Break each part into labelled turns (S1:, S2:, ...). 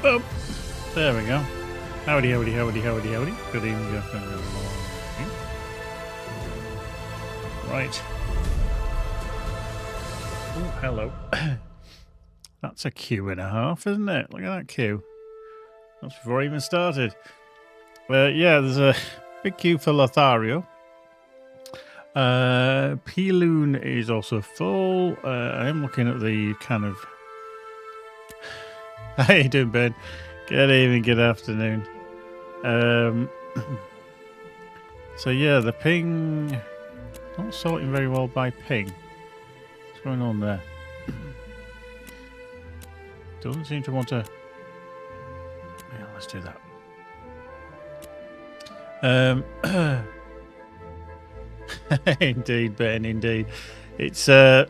S1: Oh, there we go. Howdy, howdy, howdy, howdy, howdy. Good evening, good afternoon, good morning. Right. Oh, hello. That's a queue and a half, isn't it? Look at that queue. That's before I even started. Yeah, there's a big queue for Lothario. P-Loon is also full. I am looking at the kind of... How you doing, Ben? Good evening, good afternoon. So yeah, the ping... Not sorting very well by ping. What's going on there? Doesn't seem to want to... Yeah, let's do that. Indeed, Ben, indeed. It's the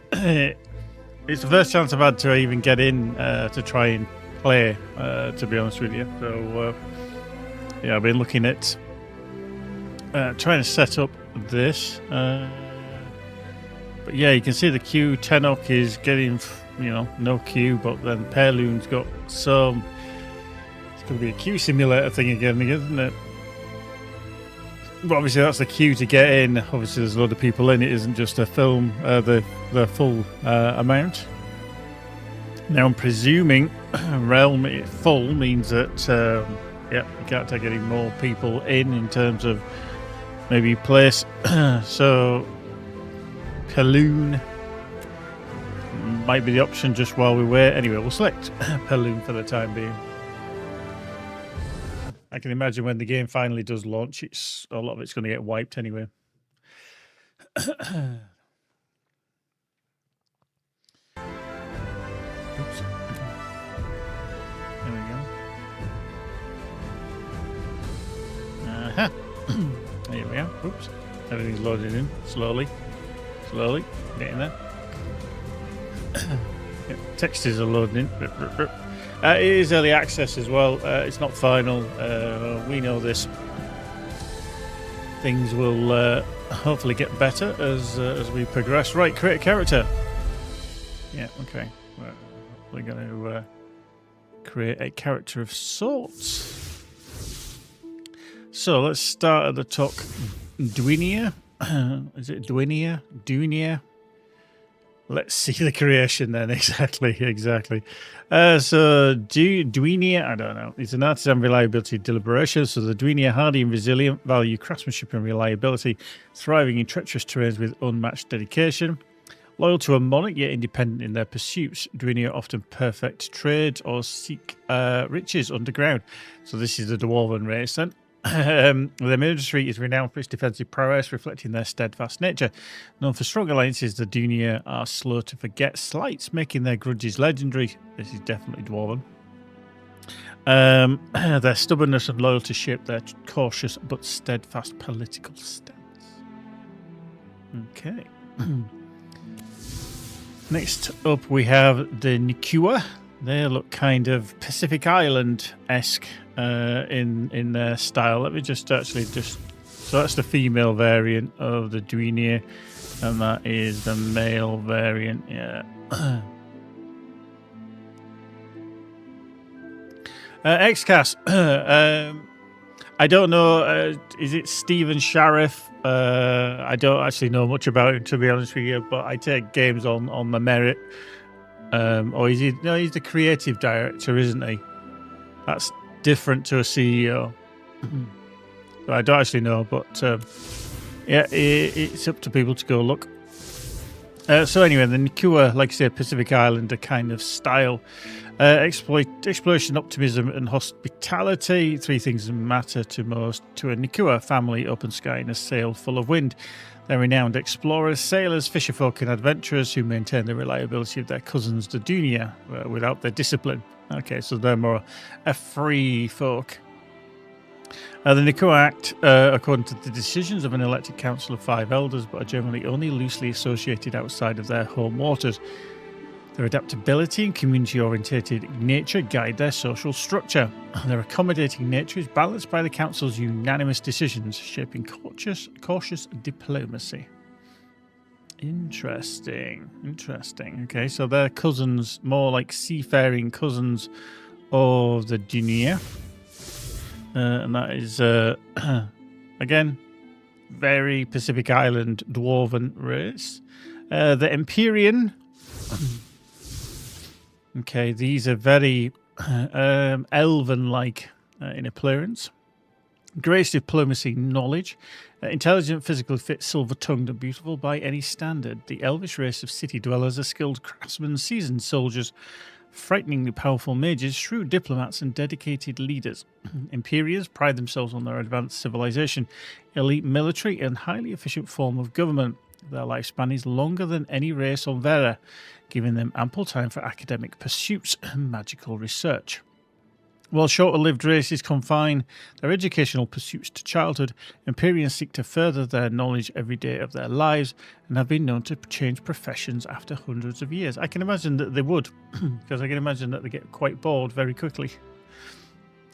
S1: first chance I've had to even get in to try and play, to be honest with you. So, yeah, I've been looking at trying to set up this. But yeah, you can see the queue. Tenok is getting, no queue, but then Pearloon's got some... It's going to be a queue simulator thing again, isn't it? But obviously that's the queue to get in. Obviously there's a lot of people in. It isn't just a film, the full amount. Now I'm presuming realm full means that you can't take any more people in terms of maybe place. So Peloon might be the option just while we wait. Anyway, we'll select Peloon for the time being. I can imagine when the game finally does launch, a lot of it's going to get wiped anyway. Here we are. Oops. Everything's loading in slowly. Slowly. Getting there. Yeah, textures are loading in. It is early access as well. It's not final. We know this. Things will hopefully get better as we progress. Right, create a character. Yeah, okay. We're going to create a character of sorts. So let's start at the top. Dwinia. Is it Dwinia? Dunia? Let's see the creation then. Exactly. So Dwinia, I don't know. It's an artisan reliability deliberation. So the Dwinia, hardy and resilient, value craftsmanship and reliability, thriving in treacherous terrains with unmatched dedication. Loyal to a monarch, yet independent in their pursuits. Dwinia often perfect trade or seek riches underground. So this is the Dwarven race then. Their military is renowned for its defensive prowess, reflecting their steadfast nature. Known for strong alliances, the Dunia are slow to forget slights, making their grudges legendary. This is definitely Dwarven. Their stubbornness and loyalty shape their cautious but steadfast political stance. Okay. Next up, we have the Nikua. They look kind of Pacific Island-esque in their style. Let me just so that's the female variant of the Dwinia, and that is the male variant. Yeah. XCast. I don't know. Is it Stephen Sheriff? I don't actually know much about him, to be honest with you, but I take games on the merit. Or is he? No, he's the creative director, isn't he? That's different to a CEO. So I don't actually know, but yeah, it's up to people to go look. So anyway, the Nikua, like I said, Pacific Islander kind of style. Exploration, optimism, and hospitality. Three things that matter to most to a Nikua family: open sky and a sail full of wind. They're renowned explorers, sailors, fisherfolk, and adventurers who maintain the reliability of their cousins, the Dunia, without their discipline. Okay, so they're more a free folk. The Nikua act according to the decisions of an elected council of 5 elders, but are generally only loosely associated outside of their home waters. Their adaptability and community-orientated nature guide their social structure. Their accommodating nature is balanced by the council's unanimous decisions, shaping cautious diplomacy. Interesting. Okay, so they're cousins, more like seafaring cousins of the Dunia. And that is, again, very Pacific Island dwarven race. The Empyrean. Okay, these are very elven-like in appearance. Grace, diplomacy, knowledge. Intelligent, physically fit, silver-tongued, and beautiful by any standard. The elvish race of city dwellers are skilled craftsmen, seasoned soldiers, frighteningly powerful mages, shrewd diplomats, and dedicated leaders. Imperials pride themselves on their advanced civilization, elite military, and highly efficient form of government. Their lifespan is longer than any race on Vera, giving them ample time for academic pursuits and magical research. While shorter-lived races confine their educational pursuits to childhood, Empyreans seek to further their knowledge every day of their lives and have been known to change professions after hundreds of years. I can imagine that they would, because I can imagine that they get quite bored very quickly.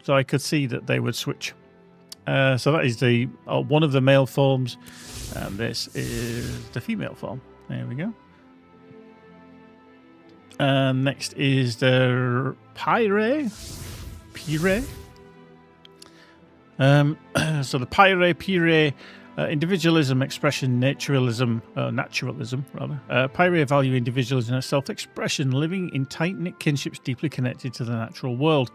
S1: So I could see that they would switch. So that is the one of the male forms, and this is the female form. There we go. Next is the Pyre. So the Pyre, individualism, expression, naturalism. Pyre value individualism and self-expression, living in tight-knit kinships deeply connected to the natural world.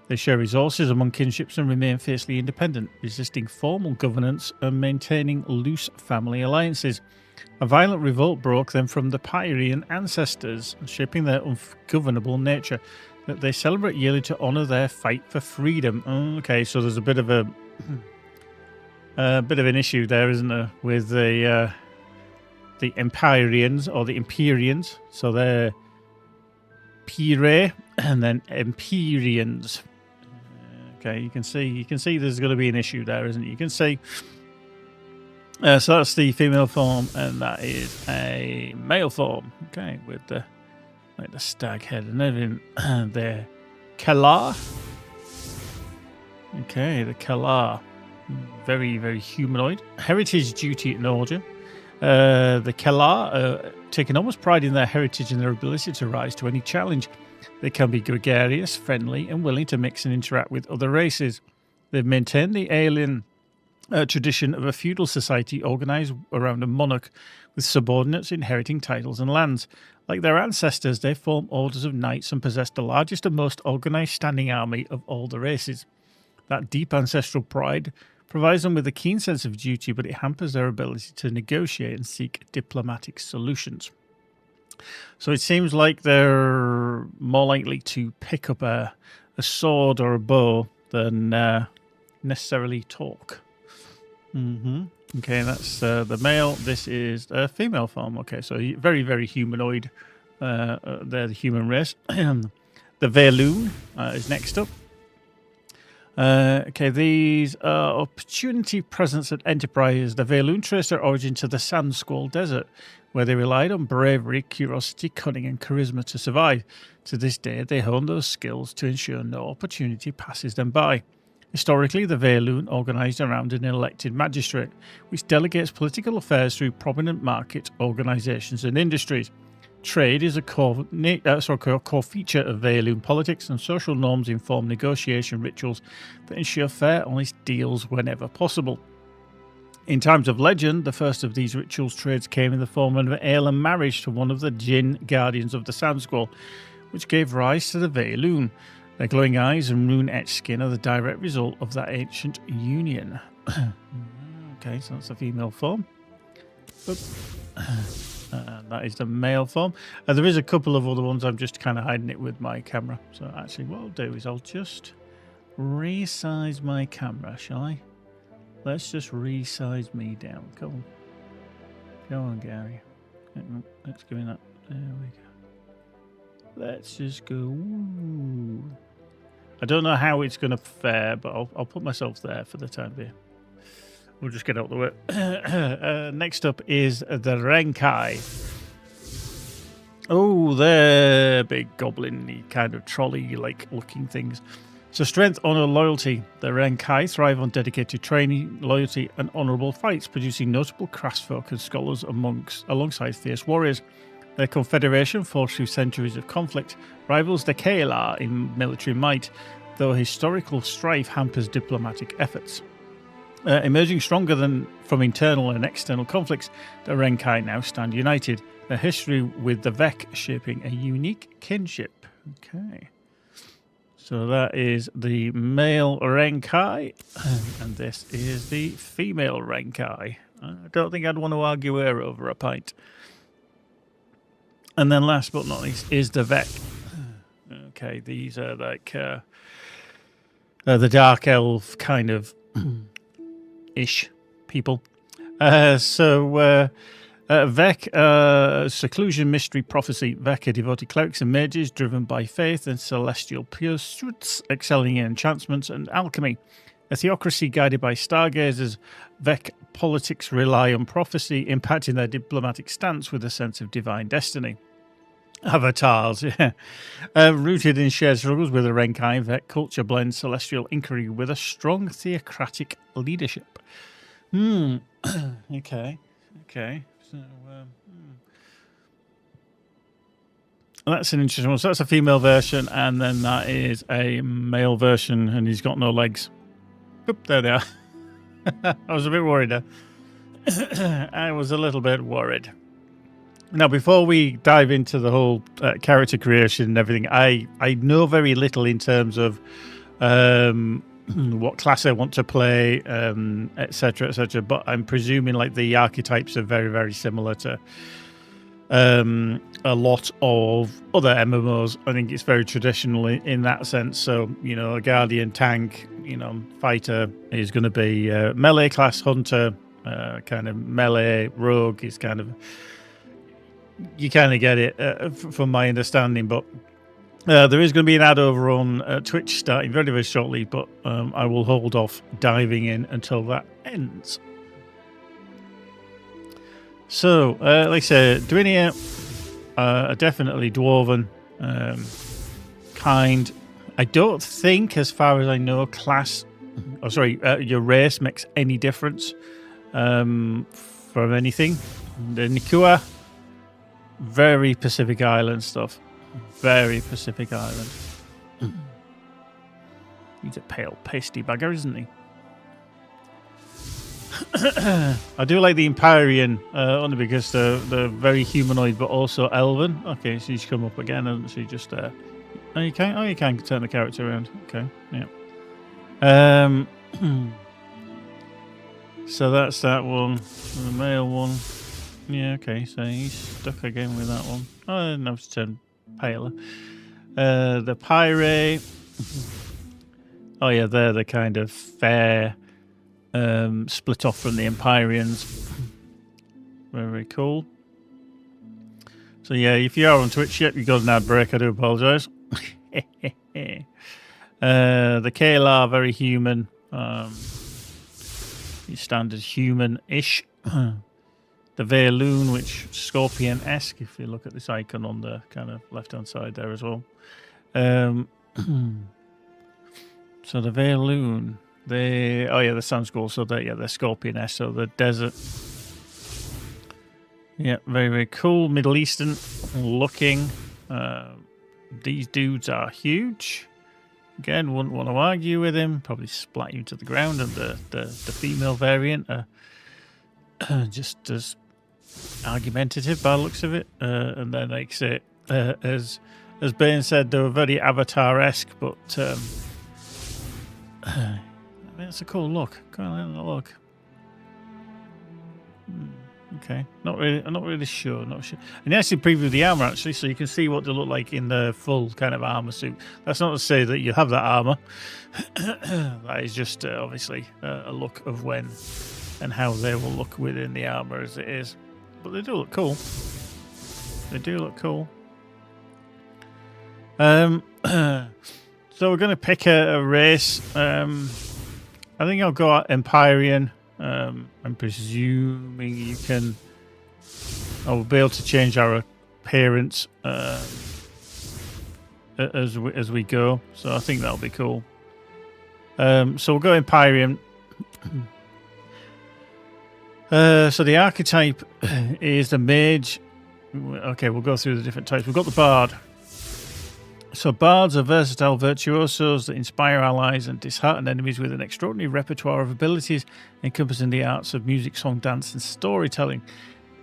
S1: They share resources among kinships and remain fiercely independent, resisting formal governance and maintaining loose family alliances. A violent revolt broke them from the Pyrean ancestors, shaping their ungovernable nature that they celebrate yearly to honour their fight for freedom. Okay, so there's a bit of an issue there, isn't there, with the Empyreans or the Empyreans. So they're Pyre and then Empyreans. Okay, you can see there's going to be an issue there, isn't it? You can see. So that's the female form, and that is a male form. Okay, with the stag head and everything. The Kalar. Okay, the Kalar. Very, very humanoid. Heritage, duty, and order. The Kalar take enormous pride in their heritage and their ability to rise to any challenge. They can be gregarious, friendly, and willing to mix and interact with other races. They've maintained the alien tradition of a feudal society organized around a monarch with subordinates inheriting titles and lands. Like their ancestors, they form orders of knights and possess the largest and most organized standing army of all the races. That deep ancestral pride provides them with a keen sense of duty, but it hampers their ability to negotiate and seek diplomatic solutions. So it seems like they're more likely to pick up a sword or a bow than necessarily talk. Okay, that's the male. This is a female form. Okay, so very, very humanoid. They're the human race. The Veloon is next up. Okay, these are opportunity, presence, and enterprise. The Veloon trace their origin to the Sand Squall Desert, where they relied on bravery, curiosity, cunning, and charisma to survive. To this day, they hone those skills to ensure no opportunity passes them by. Historically, the Veloon organised around an elected magistrate, which delegates political affairs through prominent market organisations and industries. Trade is a core feature of Veloon politics, and social norms inform negotiation rituals that ensure fair, honest deals whenever possible. In times of legend, the first of these rituals trades came in the form of an alien marriage to one of the Jinn guardians of the Sand Squall, which gave rise to the Veloon. Their glowing eyes and rune-etched skin are the direct result of that ancient union. Okay, so that's a female form. That is the male form. There is a couple of other ones. I'm just kind of hiding it with my camera. So actually what I'll do is I'll just resize my camera, shall I? Let's just resize me down. Come on. Go on, Gary. Let's give me that. There we go. Let's just go. Ooh. I don't know how it's going to fare, but I'll put myself there for the time being. We'll just get out the way. Next up is the Renkai. Oh, they're big goblin-y kind of trolley-like looking things. So strength, honor, loyalty. The Renkai thrive on dedicated training, loyalty, and honorable fights, producing notable craftsfolk and scholars alongside fierce warriors. Their confederation, forged through centuries of conflict, rivals the Kalar in military might, though historical strife hampers diplomatic efforts. Emerging stronger than from internal and external conflicts, the Renkai now stand united, their history with the Vek shaping a unique kinship. Okay. So that is the male Renkai, and this is the female Renkai. I don't think I'd want to argue her over a pint. And then last but not least is the Vek. Okay, these are like the dark elf kind of ish people. Vek, seclusion, mystery, prophecy. Vek are devoted clerics and mages driven by faith and celestial pursuits, excelling in enchantments and alchemy. A theocracy guided by stargazers, Vek politics rely on prophecy, impacting their diplomatic stance with a sense of divine destiny. Avatars, yeah. Rooted in shared struggles with the Renkai, Vek culture blends celestial inquiry with a strong theocratic leadership. Okay. So, that's an interesting one. So that's a female version, and then that is a male version, and he's got no legs. Oop, there they are. I was a bit worried there. I was a little bit worried. Now, before we dive into the whole character creation and everything, I know very little in terms of what class I want to play, etc., etc. But I'm presuming like the archetypes are very, very similar to a lot of other MMOs. I think it's very traditional in that sense. So, you know, a guardian, tank, you know, fighter is going to be melee class, hunter, kind of melee, rogue is kind of... You kind of get it from my understanding, but There is going to be an ad over on Twitch starting very, very shortly, but I will hold off diving in until that ends. So, like I said, Dwinia are definitely dwarven, kind. I don't think, as far as I know, your race makes any difference from anything. The Nikua, very Pacific Island stuff. Very Pacific Island. He's a pale, pasty bugger, isn't he? I do like the Empyrean, only because they're very humanoid, but also elven. Okay, she's come up again, hasn't she? Just you can turn the character around. Okay, yeah. So that's that one. The male one. Yeah, okay. So he's stuck again with that one. Oh, I didn't have to turn paler. The Pyre. Oh yeah, they're the kind of fair, split off from the Empyreans. Very, very cool. So yeah, if you are on Twitch yet, you got an ad break. I do apologise. The Kalar, very human. Standard human-ish. The Veloon, which Scorpion-esque, if you look at this icon on the kind of left-hand side there as well. So the Veloon, the Sun Skull, so they're Scorpion-esque, so the desert. Yeah, very, very cool. Middle Eastern looking. These dudes are huge. Again, wouldn't want to argue with him. Probably splat you to the ground, and the female variant are just as argumentative by the looks of it. And then, like I say, as Bane said, they were very Avatar-esque, but I mean, it's a cool look. Go on, have a look. Okay, not really sure. Not sure. And they actually previewed the armor actually, so you can see what they look like in the full kind of armor suit. That's not to say that you have that armor. That is just obviously a look of when and how they will look within the armor as it is. But they do look cool. They do look cool. So we're going to pick a race. I think I'll go Empyrean. I'm presuming you can. I'll be able to change our appearance as we go. So I think that'll be cool. So we'll go Empyrean. So the archetype is the mage. Okay, we'll go through the different types. We've got the bard. So bards are versatile virtuosos that inspire allies and dishearten enemies with an extraordinary repertoire of abilities encompassing the arts of music, song, dance, and storytelling.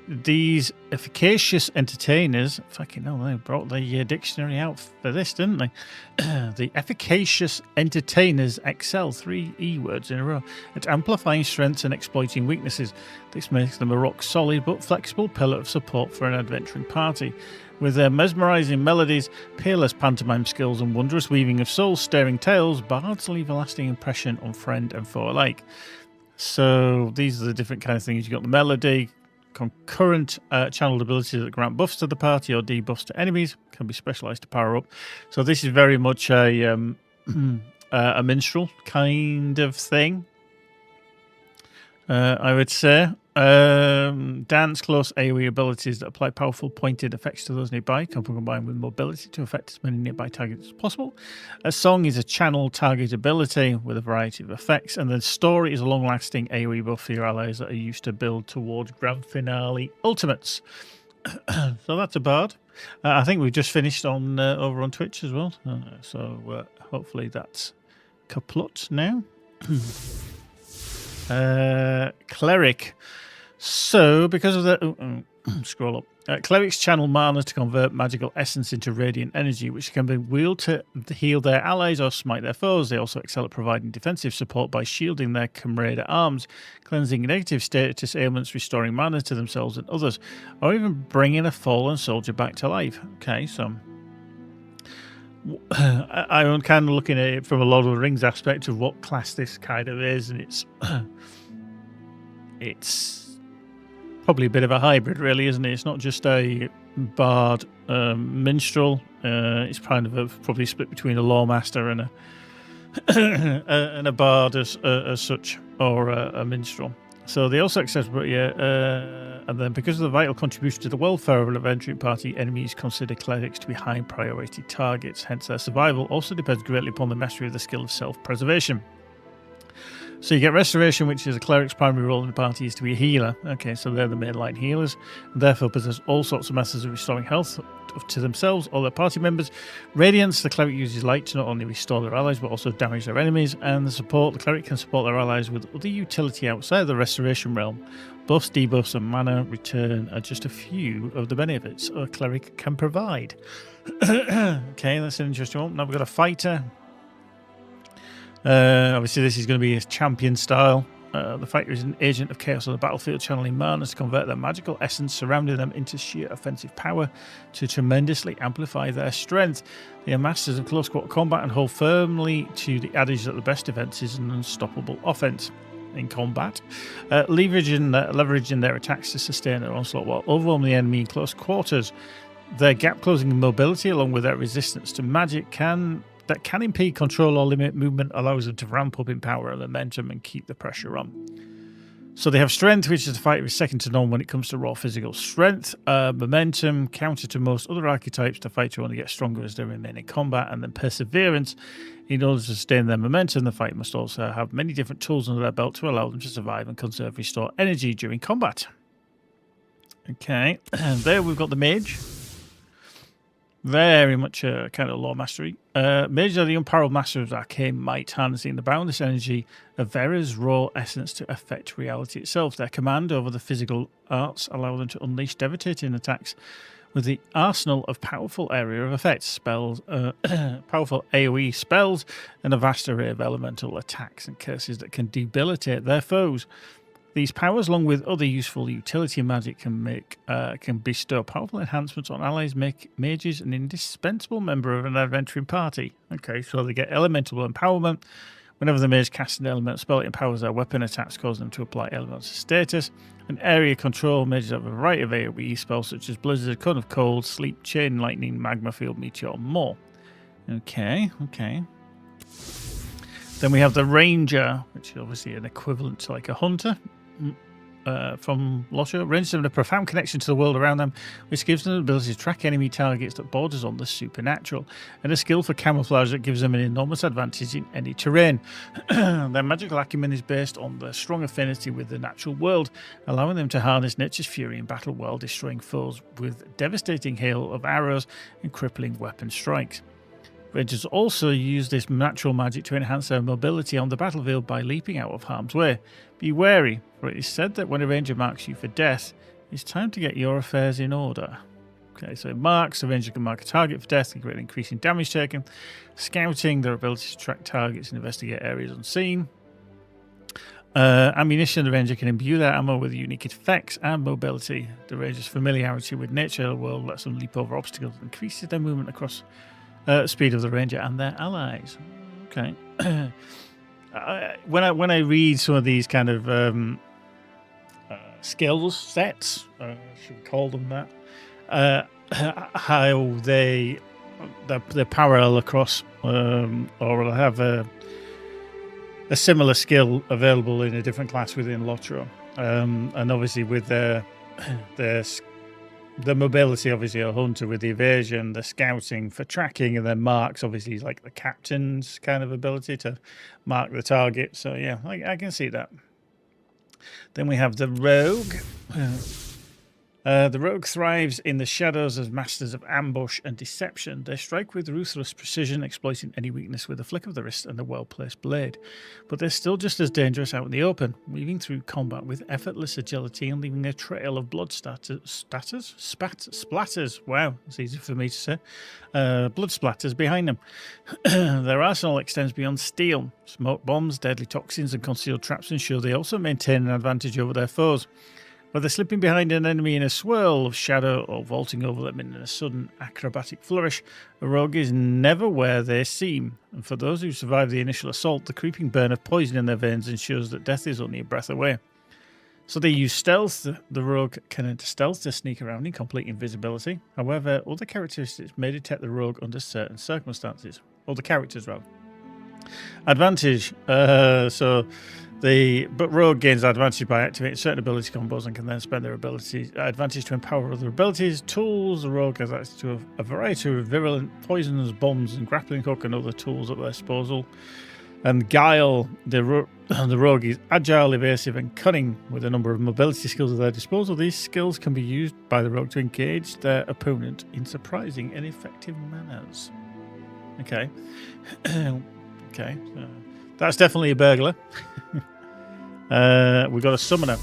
S1: These efficacious entertainers, fucking hell, they brought the dictionary out for this, didn't they? The efficacious entertainers excel, 3 E words in a row, at amplifying strengths and exploiting weaknesses. This makes them a rock-solid but flexible pillar of support for an adventuring party. With their mesmerising melodies, peerless pantomime skills, and wondrous weaving of soul-stirring tales, bards leave a lasting impression on friend and foe alike. So these are the different kind of things. You've got the melody, concurrent channeled abilities that grant buffs to the party or debuffs to enemies, can be specialised to power up. So this is very much a minstrel kind of thing, I would say. Dance close AoE abilities that apply powerful pointed effects to those nearby can be combined with mobility to affect as many nearby targets as possible. A song is a channel target ability with a variety of effects, and then story is a long-lasting AoE buff for your allies that are used to build towards grand finale ultimates. So that's a bard. I think we've just finished on over on Twitch as well, so hopefully that's kaput now. Cleric. So, because of the... scroll up. Clerics channel mana to convert magical essence into radiant energy, which can be wielded to heal their allies or smite their foes. They also excel at providing defensive support by shielding their comrade at arms, cleansing negative status ailments, restoring mana to themselves and others, or even bringing a fallen soldier back to life. Okay, so... I'm kind of looking at it from a Lord of the Rings aspect of what class this kind of is, and it's probably a bit of a hybrid, really, isn't it? It's not just a bard minstrel. It's kind of probably split between a lawmaster and a bard as such, or a minstrel. So they also accept, and then because of the vital contribution to the welfare of an adventuring party, enemies consider clerics to be high priority targets. Hence, their survival also depends greatly upon the mastery of the skill of self-preservation. So you get restoration, which is a cleric's primary role in the party is to be a healer. Okay, so they're the mainline healers, and therefore possess all sorts of methods of restoring health to themselves or their party members. Radiance, the cleric uses light to not only restore their allies but also damage their enemies. And the support, the cleric can support their allies with other utility outside the restoration realm. Buffs, debuffs, and mana return are just a few of the benefits a cleric can provide. Okay, that's an interesting one. Now we've got a fighter. Obviously, this is going to be a champion style. The fighter is an agent of chaos on the battlefield, channeling mana to convert their magical essence surrounding them into sheer offensive power to tremendously amplify their strength. They are masters of close quarter combat and hold firmly to the adage that the best defense is an unstoppable offense in combat, leveraging their attacks to sustain their onslaught while overwhelming the enemy in close quarters. Their gap-closing mobility, along with their resistance to magic, can impede, control, or limit movement, allows them to ramp up in power and momentum and keep the pressure on. So they have strength, which is the fighter is second to none when it comes to raw physical strength. Momentum, counter to most other archetypes, the fighter only gets stronger as they remain in combat. And then perseverance, in order to sustain their momentum, the fighter must also have many different tools under their belt to allow them to survive and conserve restore energy during combat. Okay, and there we've got the mage. Very much a kind of law mastery. Mages are the unparalleled masters of arcane might, harnessing the boundless energy of Vera's raw essence to affect reality itself. Their command over the physical arts allow them to unleash devastating attacks with the arsenal of powerful area of effects, spells, powerful AoE spells, and a vast array of elemental attacks and curses that can debilitate their foes. These powers, along with other useful utility magic, can bestow powerful enhancements on allies, make mages an indispensable member of an adventuring party. Okay, so they get elemental empowerment. Whenever the mage casts an element spell, it empowers their weapon attacks, causing them to apply elemental status. And area control, mages have a variety of AoE spells such as Blizzard, Cone of Cold, Sleep, Chain Lightning, Magma Field, Meteor, and more. Okay. Then we have the Ranger, which is obviously an equivalent to like a hunter. From Lotto. Rangers have a profound connection to the world around them, which gives them the ability to track enemy targets that borders on the supernatural, and a skill for camouflage that gives them an enormous advantage in any terrain. Their magical acumen is based on their strong affinity with the natural world, allowing them to harness nature's fury in battle while destroying foes with devastating hail of arrows and crippling weapon strikes. Rangers also use this natural magic to enhance their mobility on the battlefield by leaping out of harm's way. Be wary, for it is said that when a ranger marks you for death, it's time to get your affairs in order. Okay, so marks, the ranger can mark a target for death and greatly increasing damage taken. Scouting, their ability to track targets and investigate areas unseen. Ammunition, the ranger can imbue their ammo with unique effects and mobility. The ranger's familiarity with nature will lets them leap over obstacles and increases their movement across speed of the ranger and their allies. Okay. When I read some of these kind of skills sets, should we call them that, how they're parallel across, or have a similar skill available in a different class within Lotro, and obviously with their the mobility, obviously a hunter with the evasion, the scouting for tracking, and then marks, obviously is like the captain's kind of ability to mark the target. So yeah, I can see that. Then we have the rogue. The rogue thrives in the shadows as masters of ambush and deception. They strike with ruthless precision, exploiting any weakness with a flick of the wrist and a well-placed blade. But they're still just as dangerous out in the open, weaving through combat with effortless agility and leaving a trail of blood splatters. Wow, it's easy for me to say. Blood splatters behind them. Their arsenal extends beyond steel. Smoke bombs, deadly toxins, and concealed traps ensure they also maintain an advantage over their foes. Whether slipping behind an enemy in a swirl of shadow or vaulting over them in a sudden acrobatic flourish, a rogue is never where they seem. And for those who survive the initial assault, the creeping burn of poison in their veins ensures that death is only a breath away. So they use stealth. The rogue can enter stealth to sneak around in complete invisibility. However, other characteristics may detect the rogue under certain circumstances. Other characters, rather. Advantage. But rogue gains advantage by activating certain ability combos and can then spend their ability advantage to empower other abilities. Tools. The rogue has access to a variety of virulent poisons, bombs, and grappling hook and other tools at their disposal. And Guile, the rogue is agile, evasive, and cunning with a number of mobility skills at their disposal. These skills can be used by the rogue to engage their opponent in surprising and effective manners. Okay. Okay. That's definitely a burglar. We've got a summoner.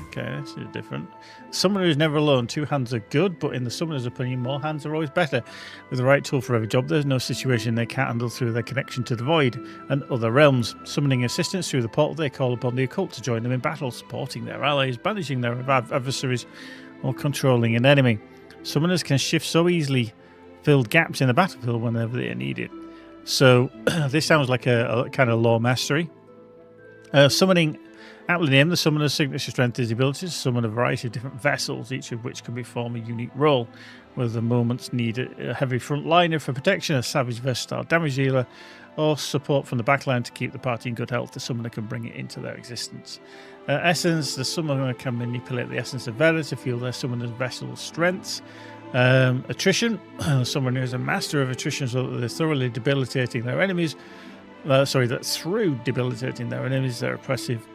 S1: Okay, this is different. Summoner is never alone. 2 hands are good, but in the summoner's opinion, more hands are always better. With the right tool for every job, there's no situation they can't handle through their connection to the void and other realms. Summoning assistance through the portal, they call upon the occult to join them in battle, supporting their allies, banishing their adversaries, or controlling an enemy. Summoners can shift so easily filled gaps in the battlefield whenever they are needed. So this sounds like a kind of lore mastery. Summoning. Aptly named, the summoner's signature strength is the ability to summon a variety of different vessels, each of which can perform a unique role. Whether the moments need a heavy frontliner for protection, a savage versatile damage dealer, or support from the backline to keep the party in good health, the summoner can bring it into their existence. Essence, the summoner can manipulate the essence of Vera to fuel their summoner's vessel's strengths. Attrition, the summoner is a master of attrition so that they're thoroughly debilitating their enemies. That through debilitating their enemies, their oppressive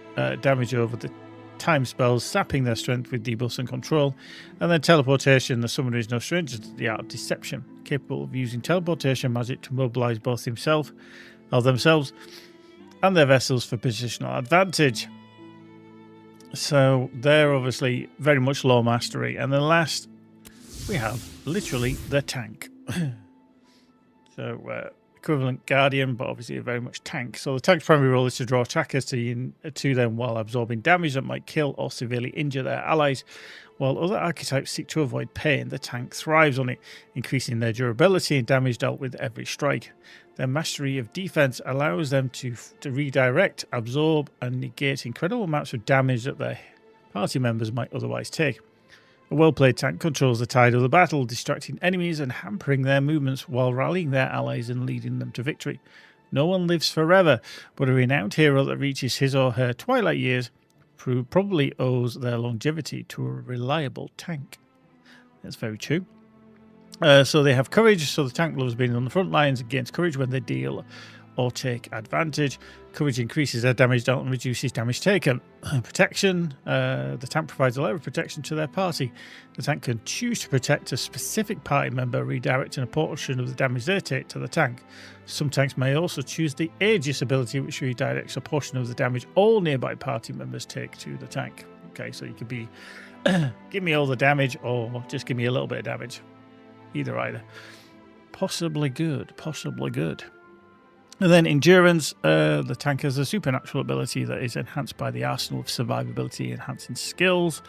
S1: damage over the time spells, sapping their strength with debuffs and control. And then teleportation, the summoner is no stranger to the art of deception, capable of using teleportation magic to mobilize both themselves and their vessels for positional advantage. So they're obviously very much lore mastery. And then last, we have literally the tank. Equivalent guardian, but obviously very much tank. So the tank's primary role is to draw attackers to them while absorbing damage that might kill or severely injure their allies. While other archetypes seek to avoid pain, the tank thrives on it, increasing their durability and damage dealt with every strike. Their mastery of defense allows them to redirect, absorb, and negate incredible amounts of damage that their party members might otherwise take. A well-played tank controls the tide of the battle, distracting enemies and hampering their movements while rallying their allies and leading them to victory. No one lives forever, but a renowned hero that reaches his or her twilight years probably owes their longevity to a reliable tank. That's very true. So they have courage, so the tank loves being on the front lines and gains courage when they deal or take advantage. Courage increases their damage dealt and reduces damage taken. Protection. The tank provides a layer of protection to their party. The tank can choose to protect a specific party member, redirecting a portion of the damage they take to the tank. Some tanks may also choose the Aegis ability, which redirects a portion of the damage all nearby party members take to the tank. Okay, so you could be give me all the damage or just give me a little bit of damage. Either. Possibly good. And then endurance, the tank has a supernatural ability that is enhanced by the arsenal of survivability enhancing skills.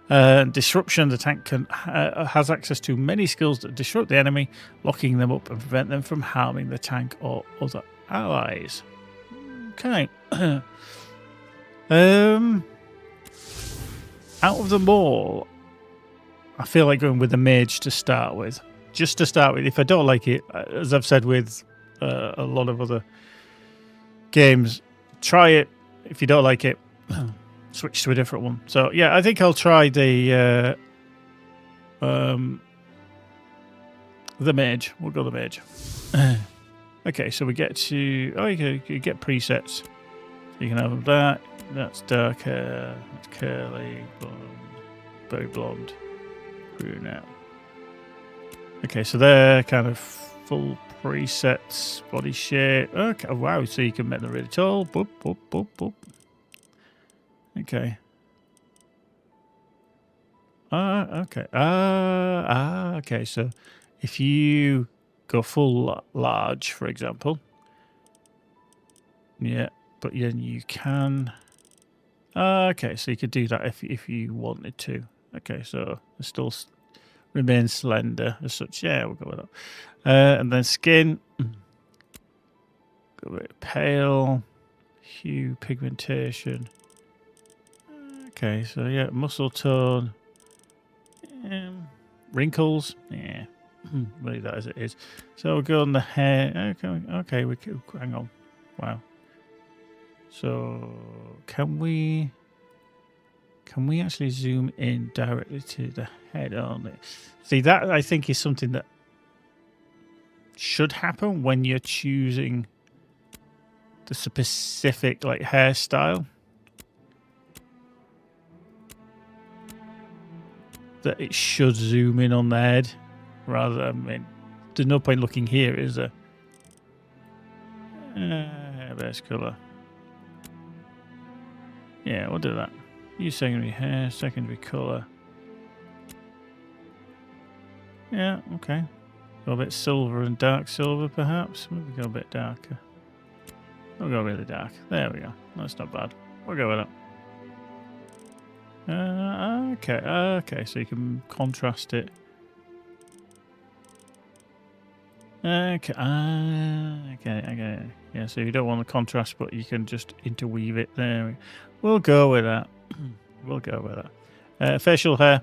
S1: Disruption, the tank has access to many skills that disrupt the enemy, locking them up and prevent them from harming the tank or other allies. Okay. Out of them all, I feel like going with the mage to start with. Just to start with, if I don't like it, as I've said with a lot of other games, try it. If you don't like it, switch to a different one. So yeah, I think I'll try the mage. We'll go the mage. Okay, so we get to you get presets. You can have that. That's dark hair. That's curly, blonde, very blonde, brunette. Okay, so they're kind of full presets, body shape. Okay, oh, wow, so you can make them really tall. Boop, boop, boop, boop. Okay. Okay. Okay, so if you go full large, for example. Yeah, but then you can... okay, so you could do that if you wanted to. Okay, so it still remains slender as such. Yeah, we'll go with that. And then skin. Go with pale. Hue, pigmentation. Okay, so yeah, muscle tone, wrinkles, yeah, leave that as it is. So we'll go on the hair. Okay, we can, hang on. Wow. So can we actually zoom in directly to the head only? See, that I think is something that should happen when you're choosing the specific like hairstyle. That it should zoom in on the head rather than, I mean, there's no point looking here, is there? Best colour. Yeah, we'll do that. Use secondary hair, secondary colour. Yeah, okay. Go a bit silver and dark silver, perhaps. Maybe go a bit darker. We'll go really dark. There we go. That's not bad. We'll go with that. Okay, so you can contrast it. Okay, yeah, so you don't want the contrast, but you can just interweave it there. We'll go with that. We'll go with that. Facial hair.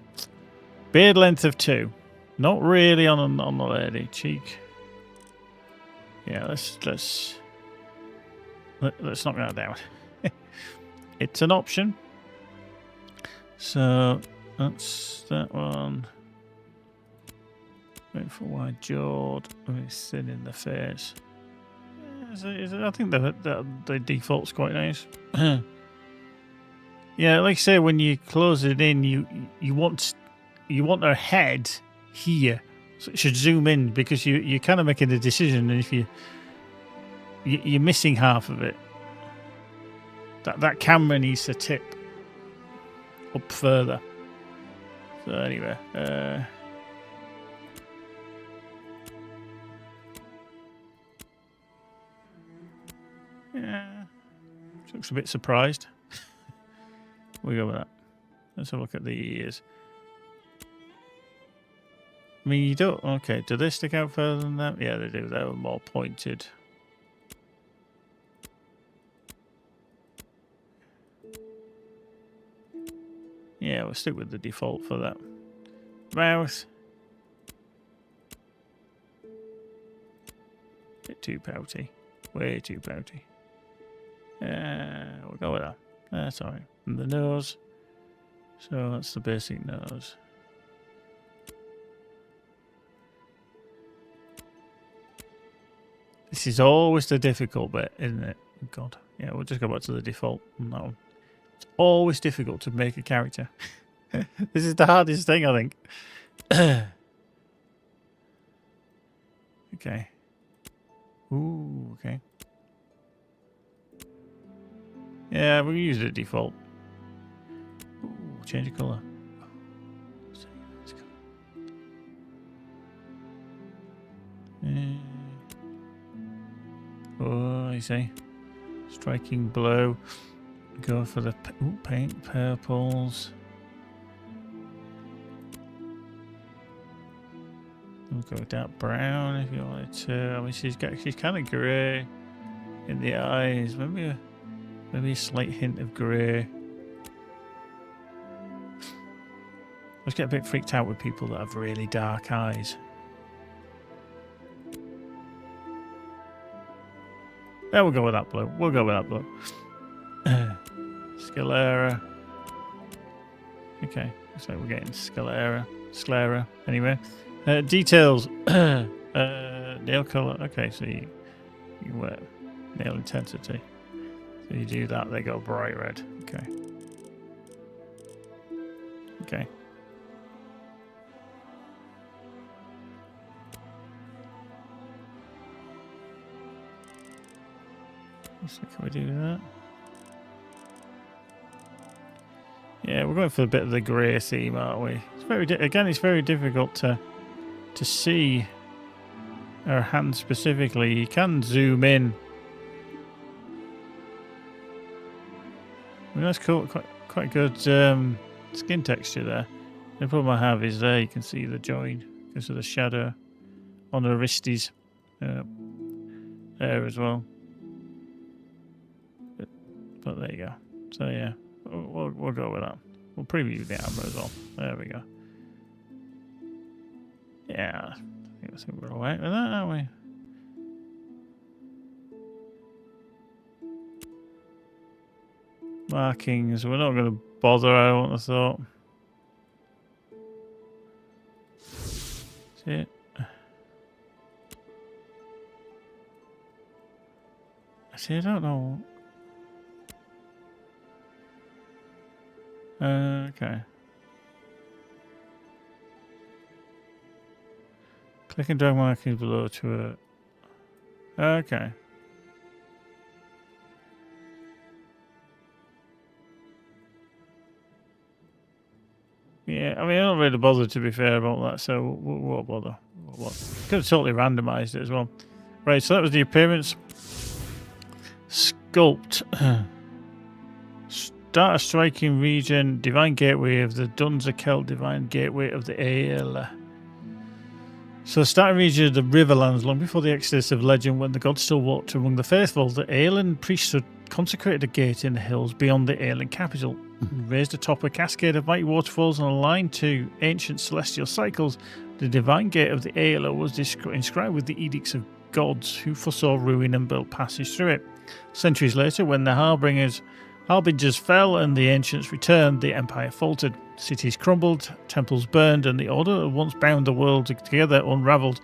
S1: Beard length of 2. Not really on the lady. Cheek. Yeah, let's knock that down. It's an option. So that's that one. Wait for wide jawed. Very thin in the face. Yeah, I think the default's quite nice. Yeah, like I say, when you close it in, you want her head here, so it should zoom in because you're kind of making a decision, and if you're missing half of it, that camera needs to tip up further. So anyway, yeah, she looks a bit surprised. We go with that. Let's have a look at the ears. I mean, you don't. Okay, do they stick out further than that? Yeah, they do. They were more pointed. Yeah, we'll stick with the default for that. Mouth. Bit too pouty. Way too pouty. We'll go with that. That's alright. And the nose. So that's the basic nose. This is always the difficult bit, isn't it? God. Yeah, we'll just go back to the default on that one. It's always difficult to make a character. This is the hardest thing, I think. Okay. Ooh, okay. Yeah, we'll use the default. Ooh, change the colour. Oh, I see. Striking blue. Go for the paint purples. We'll go dark brown if you wanted to. I mean, she's kind of grey in the eyes. Maybe a slight hint of grey. I just get a bit freaked out with people that have really dark eyes. Yeah, we'll go with that blue. We'll go with that blue. Sclera. Okay, so we're getting Sclera. Anyway, details. Nail color. Okay, so you wear nail intensity. So you do that, they go bright red. Okay. Okay. So can we do that? Yeah, we're going for a bit of the grey theme, aren't we? It's it's very difficult to see her hand specifically. You can zoom in. I mean, that's cool. Quite good skin texture there. The problem I have is there you can see the join because of the shadow on her wristies there as well. But there you go. So yeah, we'll go with that. We'll preview the armor as well. There we go. Yeah, I think we're alright with that, aren't we? Markings, we're not going to bother, I wouldn't have thought. See it? See, I don't know. Okay. Click and drag markings below to it. Okay. Yeah, I mean, I'm not really bothered, to be fair, about that, so we'll won't bother. Could have totally randomised it as well. Right, so that was the appearance. Sculpt. Start a striking region. Divine Gateway of the Dunzakel. Divine Gateway of the Aela. So the starting region of the Riverlands, long before the exodus of legend, when the gods still walked among the faithful, the Aelan priesthood consecrated a gate in the hills beyond the Aelan capital, raised atop a cascade of mighty waterfalls and aligned to ancient celestial cycles. The divine gate of the Aela was inscribed with the edicts of gods who foresaw ruin and built passage through it. Centuries later, when the harbingers fell and the ancients returned, the empire faltered. Cities crumbled, temples burned, and the order that once bound the world together unravelled.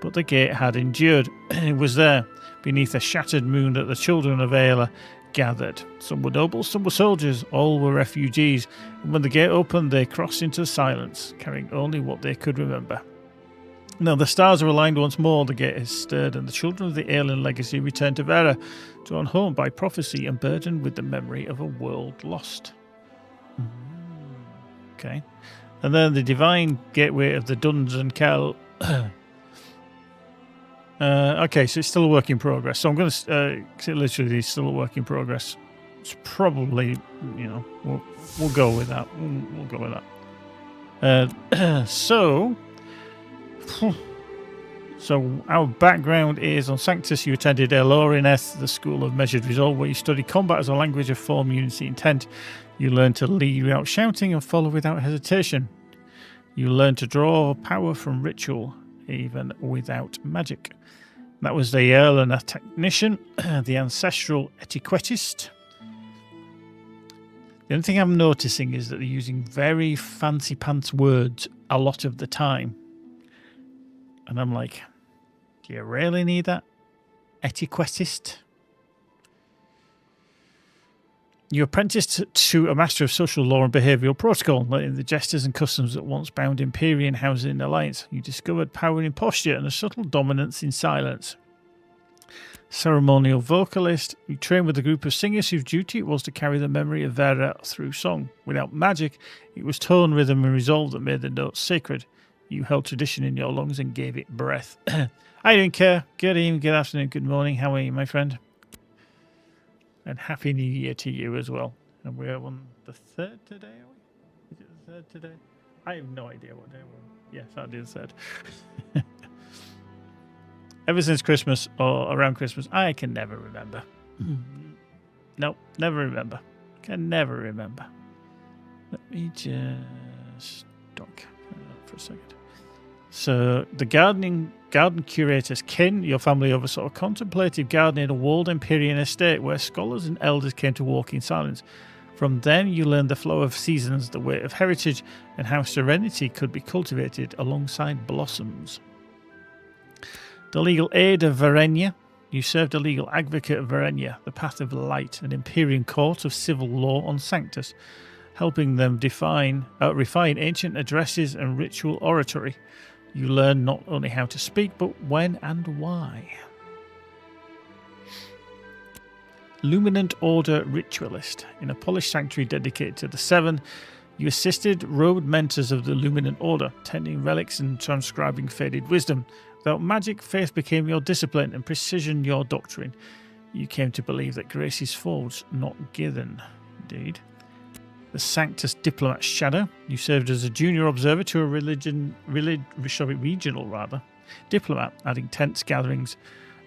S1: But the gate had endured. It was there, beneath a shattered moon, that the children of Aela gathered. Some were nobles, some were soldiers, all were refugees. And when the gate opened, they crossed into silence, carrying only what they could remember. Now the stars are aligned once more, the gate is stirred, and the children of the Aelan legacy return to Vera, drawn home by prophecy and burdened with the memory of a world lost. Okay. And then the divine gateway of the Dunzakel. Okay, so it's still a work in progress. So I'm going to literally it's still a work in progress. It's probably, we'll go with that. We'll go with that. So our background is on Sanctus. You attended Elorineth, the School of Measured Resolve, where you study combat as a language of form, unity, intent. You learn to lead without shouting and follow without hesitation. You learn to draw power from ritual, even without magic. That was the Erlana technician, the ancestral etiquettist. The only thing I'm noticing is that they're using very fancy pants words a lot of the time. And I'm like, do you really need that? Etiquettist? You apprenticed to a master of social law and behavioural protocol, learning the gestures and customs that once bound Empyrean housing in alliance. You discovered power in posture and a subtle dominance in silence. Ceremonial vocalist, you trained with a group of singers whose duty it was to carry the memory of Vera through song. Without magic, it was tone, rhythm and resolve that made the notes sacred. You held tradition in your lungs and gave it breath. I don't care. Good evening, good afternoon, good morning. How are you, my friend? And Happy New Year to you as well. And we're on the 3rd today, are we? Is it the 3rd today? I have no idea what day we're on. Yes, Saturday the 3rd. Ever since Christmas, or around Christmas, I can never remember. Nope, never remember. Can never remember. Let me just dock for a second. So, the garden curator's kin, your family oversaw a contemplative garden in a walled Empyrean estate where scholars and elders came to walk in silence. From them, you learned the flow of seasons, the weight of heritage, and how serenity could be cultivated alongside blossoms. The legal aid of Varenia, you served a legal advocate of Varenia, the path of light, an Empyrean court of civil law on Sanctus, helping them refine ancient addresses and ritual oratory. You learn not only how to speak, but when and why. Luminant Order Ritualist. In a polished sanctuary dedicated to the Seven, you assisted robed mentors of the Luminant Order, tending relics and transcribing faded wisdom. Without magic, faith became your discipline and precision your doctrine. You came to believe that grace is forged, not given. Indeed. The Sanctus Diplomat Shadow. You served as a junior observer to a regional diplomat, adding tents, gatherings,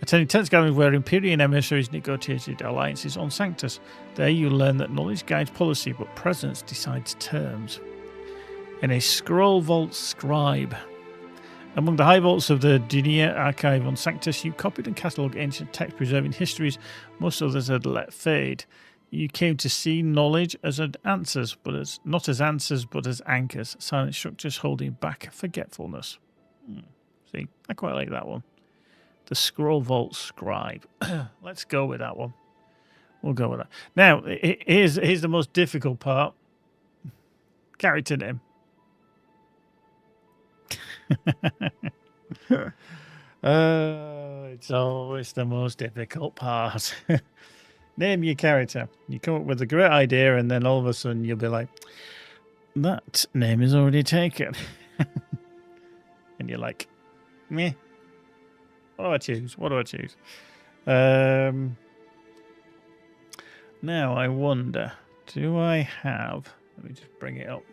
S1: Attending tense gatherings where Imperial emissaries negotiated alliances on Sanctus. There you learn that knowledge guides policy, but presence decides terms. In a scroll vault scribe. Among the high vaults of the Dunia archive on Sanctus, you copied and catalogued ancient texts preserving histories most others had let fade. You came to see knowledge as answers, but not as answers, but as anchors, silent structures holding back forgetfulness. See, I quite like that one. The Scroll Vault Scribe. Let's go with that one. We'll go with that. Now, here's the most difficult part. Character name. It's always the most difficult part. Name your character. You come up with a great idea, and then all of a sudden you'll be like, that name is already taken. And you're like, meh. What do I choose? What do I choose? Now I wonder, do I have... Let me just bring it up.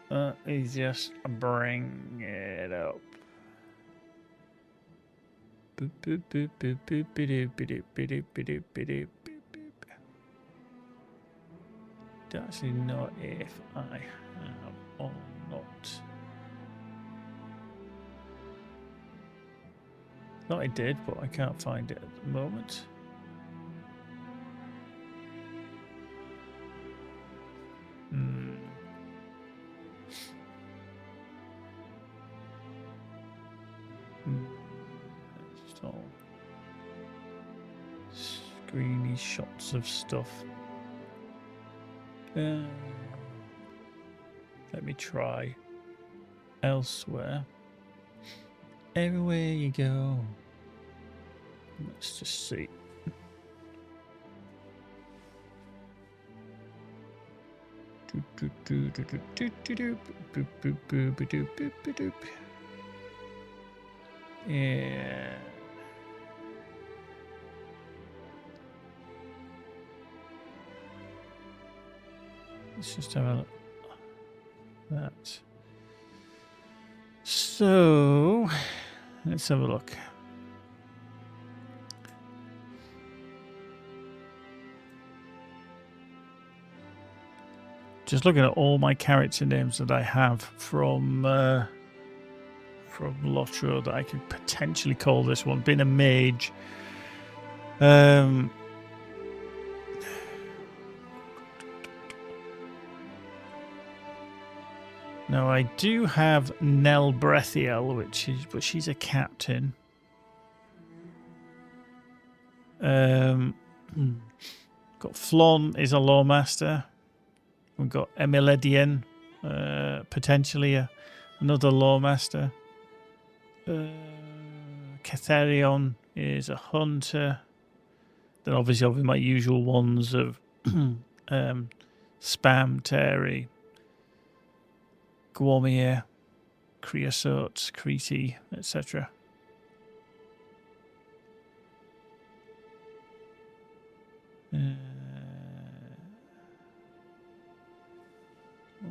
S1: Let's just bring it up. Boop, boop, boop, boop, boop, boop, boop, boop, boop, boop, boop. Don't actually know if I have or not. Thought I did, but I can't find it at the moment. Just all screeny shots of stuff. Let me try elsewhere. Everywhere you go. Let's just see. Yeah. Let's just have a look at that. So, let's have a look. Just looking at all my character names that I have from Lotro that I could potentially call this one. Being a mage. Now I do have Nell Brethiel, but she's a captain. Got Flon is a lawmaster. We've got Emiledian, potentially another lawmaster. Catherion is a hunter. Then obviously I'll have my usual ones of Spam, Terry, Guomir, Creosote, Crete, etc.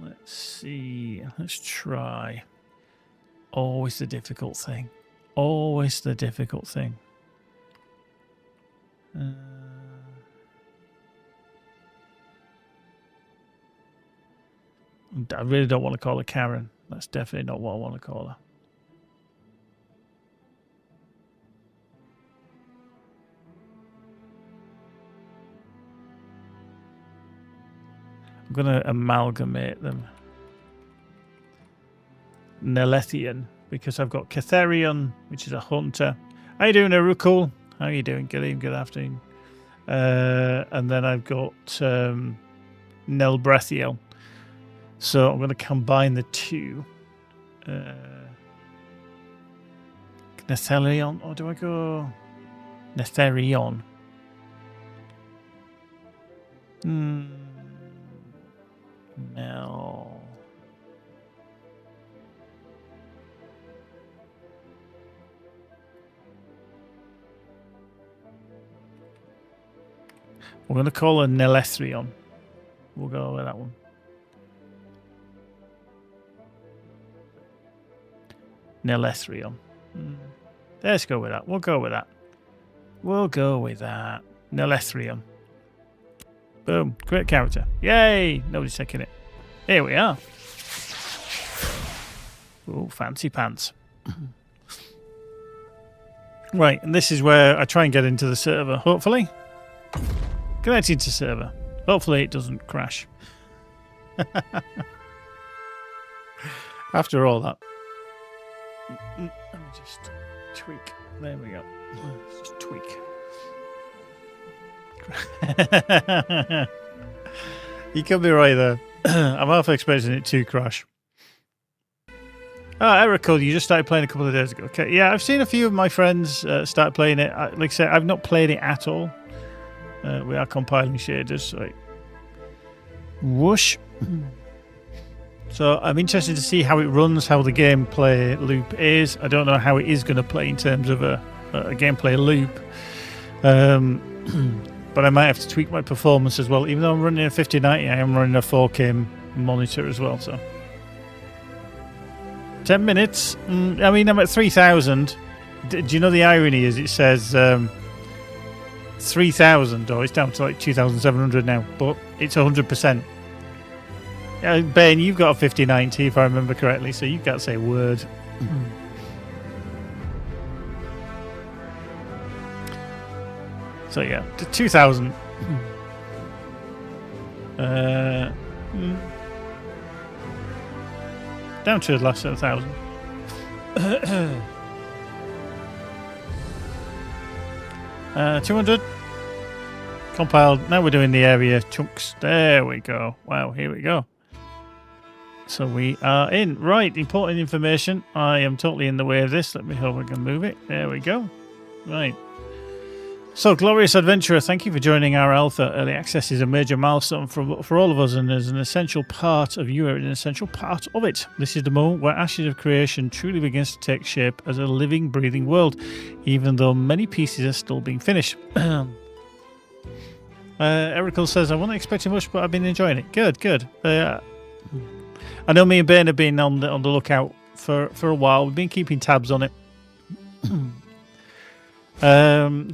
S1: Let's see. Let's try. Always the difficult thing. Always the difficult thing. I really don't want to call her Karen. That's definitely not what I want to call her. I'm going to amalgamate them. Nelethian, because I've got Catherion, which is a hunter. How you doing, Erukul? How are you doing? Good evening, good afternoon. And then I've got Nelbrethiel. So I'm going to combine the two. Netherion, or do I go Netherion? No. We're going to call her Nelethrion. We'll go with that one. Nelethrion. Let's go with that. We'll go with that. We'll go with that. Nelethrium. Boom. Great character. Yay! Nobody's taking it. Here we are. Oh, fancy pants. Right, and this is where I try and get into the server, hopefully. Connecting to server. Hopefully it doesn't crash. After all that. Let me just tweak. There we go. Just tweak. You could be right there. I'm half expecting it to crash. Oh, Erical, you just started playing a couple of days ago. Okay, yeah, I've seen a few of my friends start playing it. Like I said, I've not played it at all. We are compiling shaders, so whoosh. So I'm interested to see how it runs, how the gameplay loop is. I don't know how it is going to play in terms of a gameplay loop. But I might have to tweak my performance as well. Even though I'm running a 5090, I am running a 4K monitor as well, so... 10 minutes. I mean, I'm at 3,000. Do you know the irony is it says 3,000, or it's down to like 2,700 now, but it's 100%. Ben, you've got a 5090 if I remember correctly, so you can't say a word. So yeah, 2,000. Down to less than 1,000. 200. Compiled. Now we're doing the area chunks. There we go. Wow, here we go. So we are in. Right, important information. I am totally in the way of this. Let me hope I can move it. There we go. Right. So, Glorious Adventurer, thank you for joining our alpha. Early access is a major milestone for all of us, and is an essential part of you, an essential part of it. This is the moment where Ashes of Creation truly begins to take shape as a living, breathing world, even though many pieces are still being finished. Erical says, I wasn't expecting much, but I've been enjoying it. Good, good. I know me and Ben have been on the lookout for a while. We've been keeping tabs on it.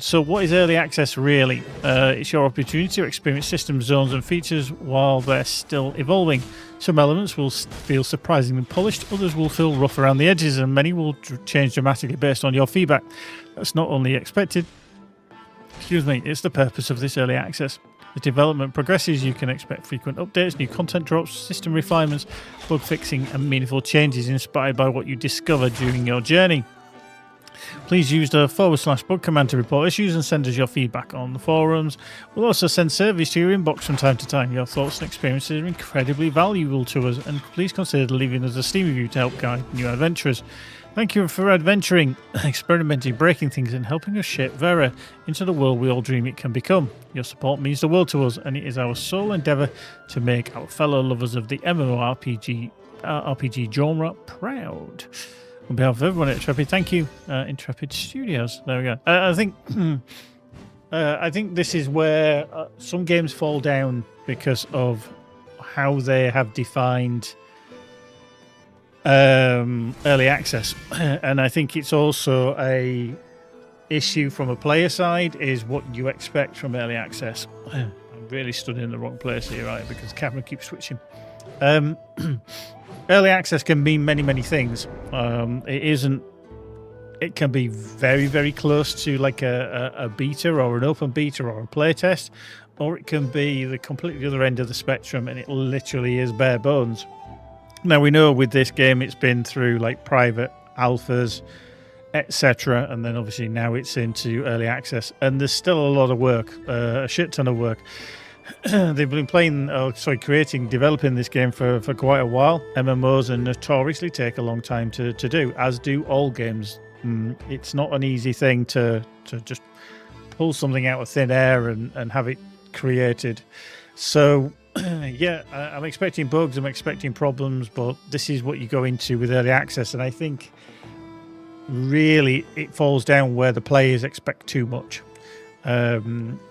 S1: So what is early access really? It's your opportunity to experience system zones and features while they're still evolving. Some elements will feel surprisingly polished, others will feel rough around the edges, and many will change dramatically based on your feedback. That's not only expected, it's the purpose of this early access. As development progresses, you can expect frequent updates, new content drops, system refinements, bug fixing, and meaningful changes inspired by what you discover during your journey. Please use the /bug command to report issues and send us your feedback on the forums. We'll also send surveys to your inbox from time to time. Your thoughts and experiences are incredibly valuable to us, and please consider leaving us a Steam review to help guide new adventurers. Thank you for adventuring, experimenting, breaking things, and helping us shape Vera into the world we all dream it can become. Your support means the world to us, and it is our sole endeavour to make our fellow lovers of the MMO RPG genre proud. On behalf of everyone at Intrepid, thank you, Intrepid Studios. There we go. I think this is where some games fall down because of how they have defined early access, and I think it's also a issue from a player side is what you expect from early access. I'm really stood in the wrong place here, right? Because the camera keeps switching. Early access can mean many, many things. It can be very, very close to like a beta or an open beta or a playtest, or it can be the completely other end of the spectrum, and it literally is bare bones. Now, we know with this game it's been through like private alphas, etc., and then obviously now it's into early access, and there's still a lot of work, a shit ton of work. They've been developing this game for quite a while. MMOs and notoriously take a long time to do, as do all games. It's not an easy thing to just pull something out of thin air and have it created. So, yeah, I'm expecting bugs, I'm expecting problems, but this is what you go into with early access, and I think really it falls down where the players expect too much.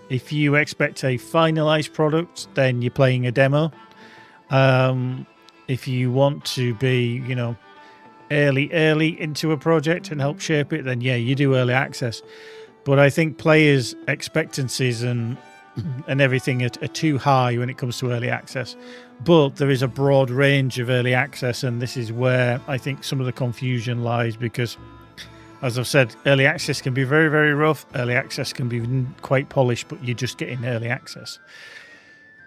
S1: If you expect a finalized product, then you're playing a demo. If you want to be, early into a project and help shape it, then yeah, you do early access. But I think players' expectancies and everything are too high when it comes to early access. But there is a broad range of early access, and this is where I think some of the confusion lies, because as I've said, early access can be very, very rough. Early access can be quite polished, but you're just getting early access.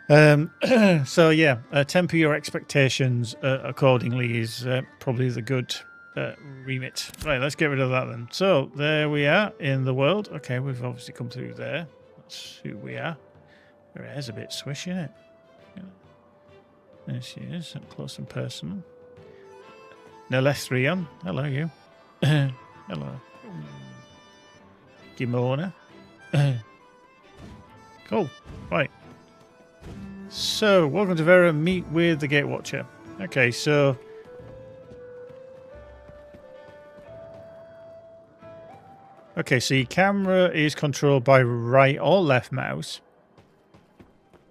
S1: So yeah, temper your expectations accordingly is probably the good remit. Right, let's get rid of that then. So there we are in the world. Okay, we've obviously come through there. That's who we are. Her hair's a bit swish, isn't it? Yeah. There she is, up close and personal. Nelestrion, hello you. Hello. Gimona. Cool. Right. So, welcome to Vera. Meet with the Gatewatcher. Okay, so... Okay, so your camera is controlled by right or left mouse.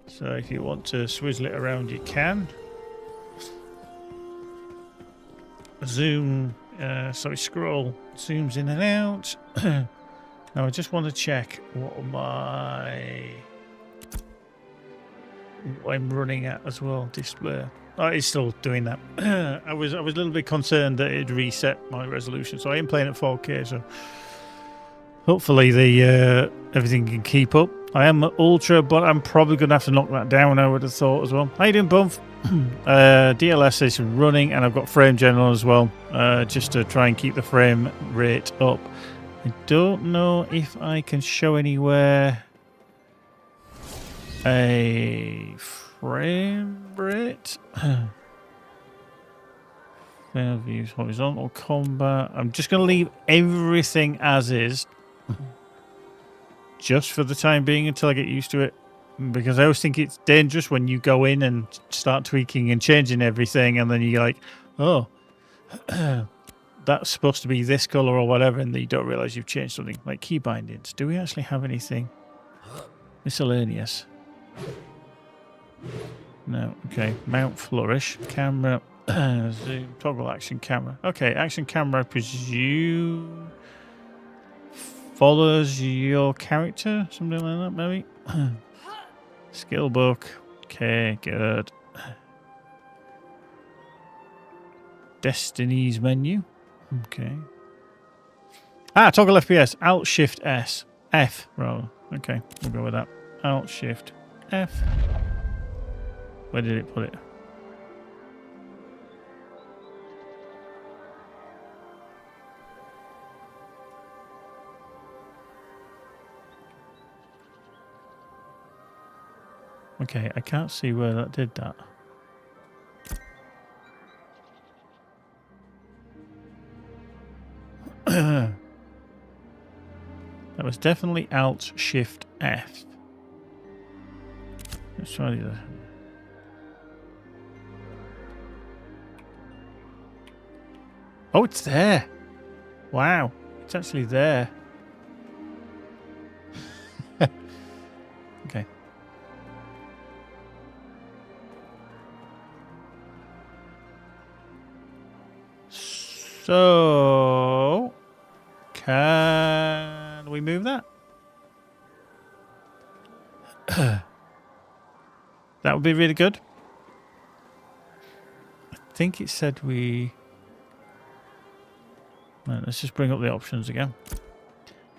S1: So if you want to swizzle it around, you can. Zoom... scroll zooms in and out. Now I just want to check what I'm running at as well. Display. Oh, it's still doing that. I was a little bit concerned that it'd reset my resolution. So I am playing at 4K. So hopefully the everything can keep up. I am at ultra, but I'm probably going to have to knock that down. I would have thought as well. How you doing, Bump? DLS is running, and I've got frame general as well, just to try and keep the frame rate up. I don't know if I can show anywhere a frame rate. Fair views, horizontal combat. I'm just going to leave everything as is, just for the time being until I get used to it. Because I always think it's dangerous when you go in and start tweaking and changing everything, and then you're like, oh, that's supposed to be this color or whatever, and then you don't realize you've changed something. Like key bindings. Do we actually have anything miscellaneous? No. Okay. Mount flourish. Camera. Zoom. Toggle action camera. Okay. Action camera, I presume, follows your character. Something like that, maybe. Skill book. Okay, good. Destiny's menu. Okay. Toggle FPS. Alt Shift S. F, rather. Okay, we'll go with that. Alt Shift F. Where did it put it? Okay, I can't see where that did that. That was definitely Alt Shift F. Let's try the other. Oh, it's there. Wow, it's actually there. Okay. So, can we move that? That would be really good. I think it said we... Right, let's just bring up the options again.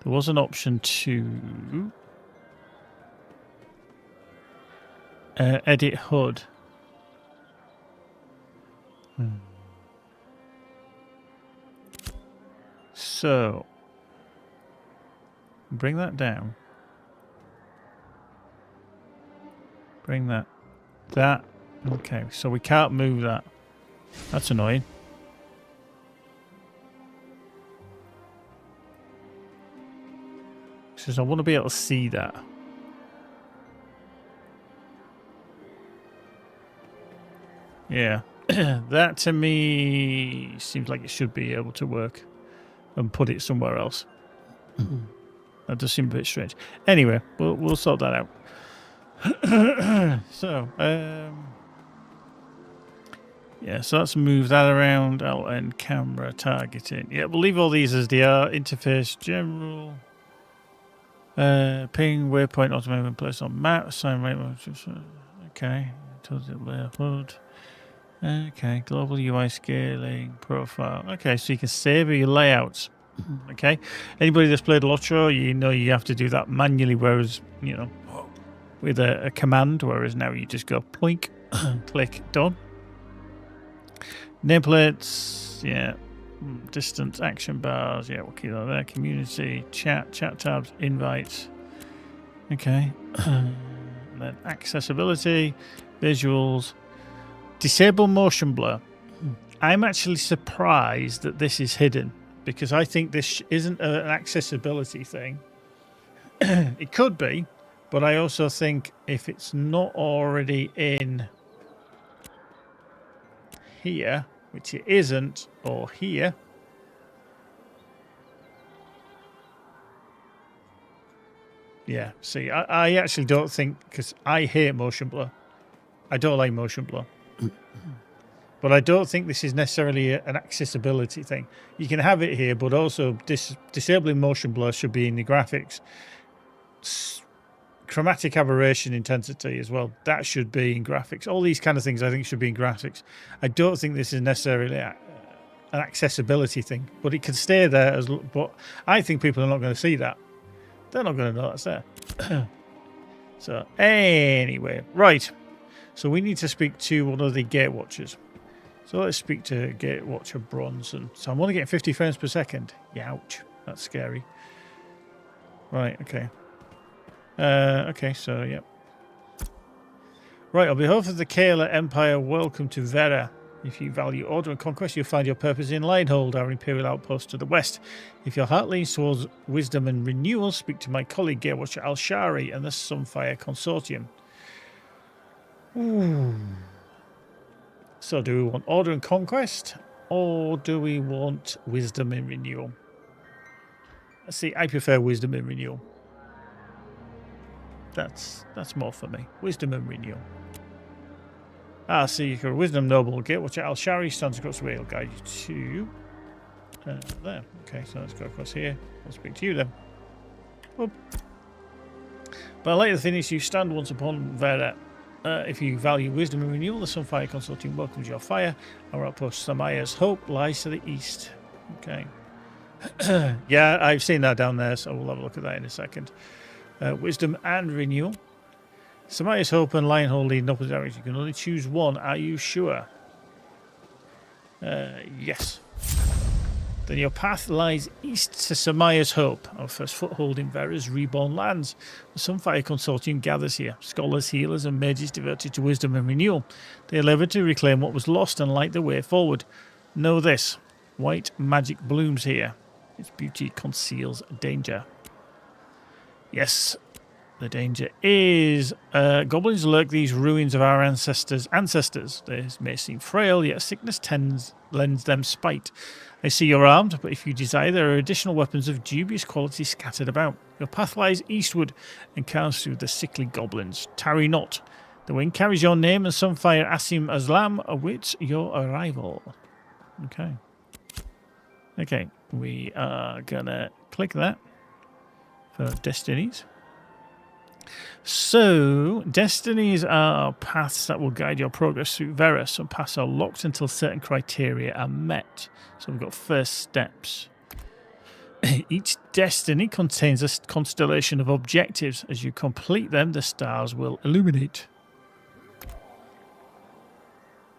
S1: There was an option to edit HUD. So, bring that down. Bring that. That. Okay, so we can't move that. That's annoying. Because I want to be able to see that. Yeah. That to me seems like it should be able to work. And put it somewhere else. That does seem a bit strange. Anyway, we'll sort that out. So, Yeah, so let's move that around. LN camera targeting. Yeah, we'll leave all these as they are. Interface general. Ping waypoint automated when placed on map. Assign rate. Okay. Hood. Okay. Global UI scaling profile. Okay, so you can save your layouts. Okay. Anybody that's played Lotro, you know you have to do that manually, whereas, you know, with a command, whereas now you just go plink, click, done. Nameplates, yeah. Distance, action bars, yeah, we'll keep that there. Community, chat tabs, invites. Okay. And then accessibility, visuals, disable motion blur. I'm actually surprised that this is hidden because I think this isn't an accessibility thing. It could be, but I also think if it's not already in here, which it isn't, or here. Yeah, see, I actually don't think, because I hate motion blur. I don't like motion blur. But I don't think this is necessarily an accessibility thing. You can have it here, but also disabling motion blur should be in the graphics. Chromatic aberration intensity as well. That should be in graphics. All these kind of things I think should be in graphics. I don't think this is necessarily an accessibility thing, but it can stay there. But I think people are not going to see that. They're not going to know that's there. So anyway, right. So we need to speak to one of the gate watchers. So let's speak to gate watcher Bronson. So I'm only getting 50 frames per second. Youch. That's scary. Right, okay. Okay, so, yep. Right, on behalf of the Kayla Empire, welcome to Vera. If you value order and conquest, you'll find your purpose in Linehold, our imperial outpost to the west. If your heart leans towards wisdom and renewal, speak to my colleague Gatewatcher Al-Shari and the Sunfire Consortium. Ooh. So do we want order and conquest, or do we want wisdom and renewal? Let's see, I prefer wisdom and renewal. That's more for me. Wisdom and renewal. Ah, see, you're a wisdom noble. Gatewatcher Al-Shari stands across the way. He'll guide you to there. Okay, so let's go across here. I'll speak to you then. Whoop. But later finish, you stand once upon Vera. If you value wisdom and renewal, the Sunfire Consortium welcomes your fire. Our outpost Samaya's Hope lies to the east. Okay. Yeah, I've seen that down there, so we'll have a look at that in a second. Wisdom and renewal. Samaya's Hope and Lionhold lead in opposite directions. You can only choose one. Are you sure? Yes. Then your path lies east to Samaya's Hope, our first foothold in Vera's reborn lands. The Sunfire Consortium gathers here. Scholars, healers, and mages devoted to wisdom and renewal. They labor to reclaim what was lost and light the way forward. Know this. White magic blooms here. Its beauty conceals danger. Yes, the danger is goblins lurk these ruins of our ancestors. They may seem frail, yet sickness lends them spite. I see you're armed, but if you desire, there are additional weapons of dubious quality scattered about. Your path lies eastward and carves through the sickly goblins. Tarry not. The wind carries your name, and Sunfire Asim Aslam awaits your arrival. Okay. Okay, we are gonna click that for destinies. So, destinies are paths that will guide your progress through Vera. Some paths are locked until certain criteria are met. So we've got first steps. Each destiny contains a constellation of objectives. As you complete them, the stars will illuminate.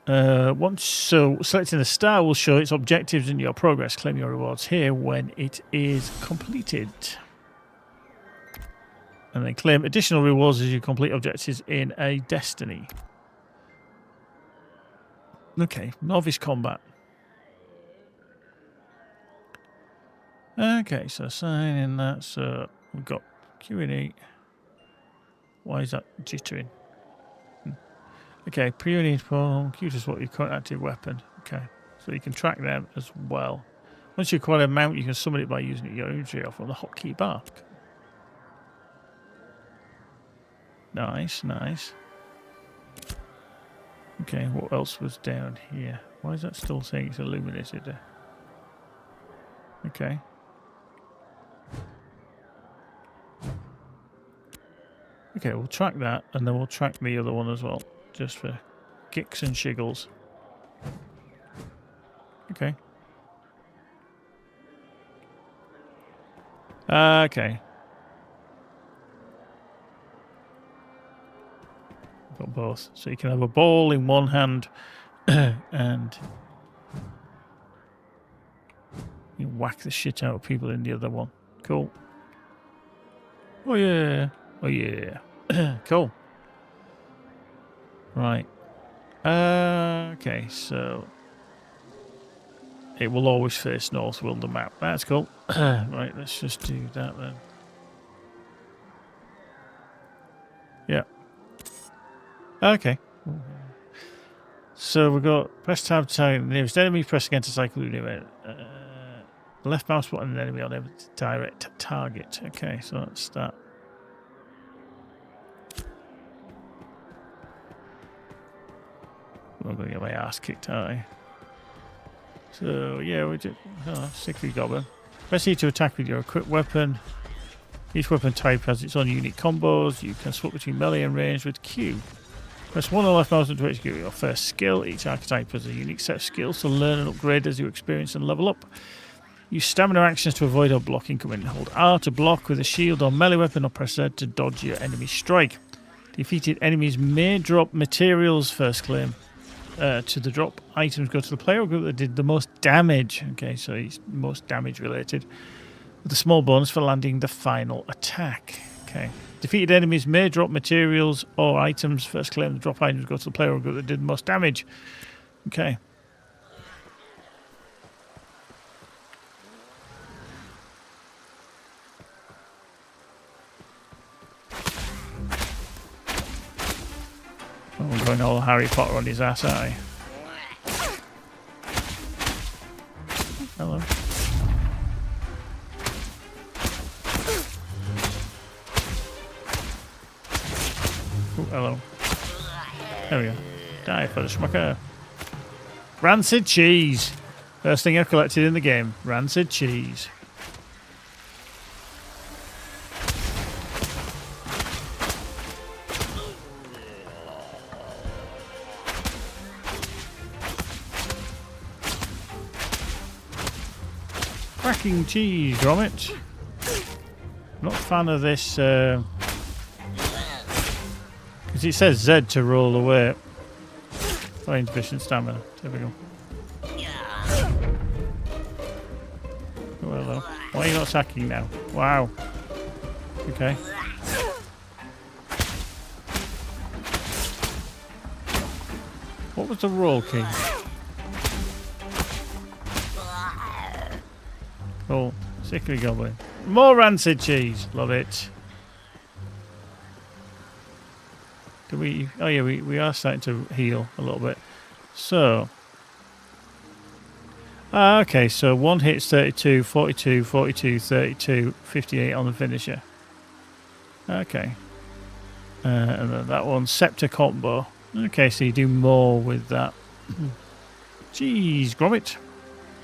S1: Selecting a star will show its objectives in your progress. Claim your rewards here when it is completed. And then claim additional rewards as you complete objectives in a destiny. Okay, novice combat. Okay, so sign in that. So we've got Q&A. Why is that jittering? Okay, pre-unit form. Q is what your current active weapon. Okay, so you can track them as well. Once you acquire a mount, you can summon it by using your inventory or from the hotkey bar. Nice, nice. Okay, what else was down here? Why is that still saying it's illuminated? Okay. Okay, we'll track that, and then we'll track the other one as well, just for kicks and shiggles. Okay. Okay. Got both. So you can have a ball in one hand and you whack the shit out of people in the other one. Cool. Oh yeah. Oh yeah. Cool. Right. Okay, so it will always face north, will the map. That's cool. Right, let's just do that then. Yeah. Okay. So we've got press tab to target the nearest enemy, press again to cycle the event. Left mouse button and enemy on every direct target. Okay, so that's that. I'm going to get my ass kicked, aren't I? So, yeah, we did. Oh, sickly goblin. Press E to attack with your equipped weapon. Each weapon type has its own unique combos. You can swap between melee and range with Q. Press 1 on left mouse to execute your first skill. Each archetype has a unique set of skills to learn and upgrade as you experience and level up. Use stamina actions to avoid or block incoming. Hold R to block with a shield or melee weapon, or press Z to dodge your enemy strike. Defeated enemies may drop materials first claim. To the drop items go to the player group that did the most damage. Okay, so he's most damage related. With a small bonus for landing the final attack. Okay. Defeated enemies may drop materials or items. First claim the drop items go to the player group that did the most damage. Okay. Oh, I'm going all Harry Potter on his ass, aren't I? Hello. Oh, hello. There we go. Die for the schmucker. Rancid cheese. First thing I collected in the game. Rancid cheese. Cracking cheese, grommet. Not a fan of this, because it says Z to roll away. Oh, insufficient stamina. There we go. Oh, hello. Why are you not attacking now? Wow. Okay. What was the roll key? Cool. Sickly goblin. More rancid cheese. Love it. Do we... Oh yeah, we are starting to heal a little bit. So... okay, so one hit's 32, 42, 42, 32, 58 on the finisher. Okay. And then that one, Scepter combo. Okay, so you do more with that. Jeez, grommet.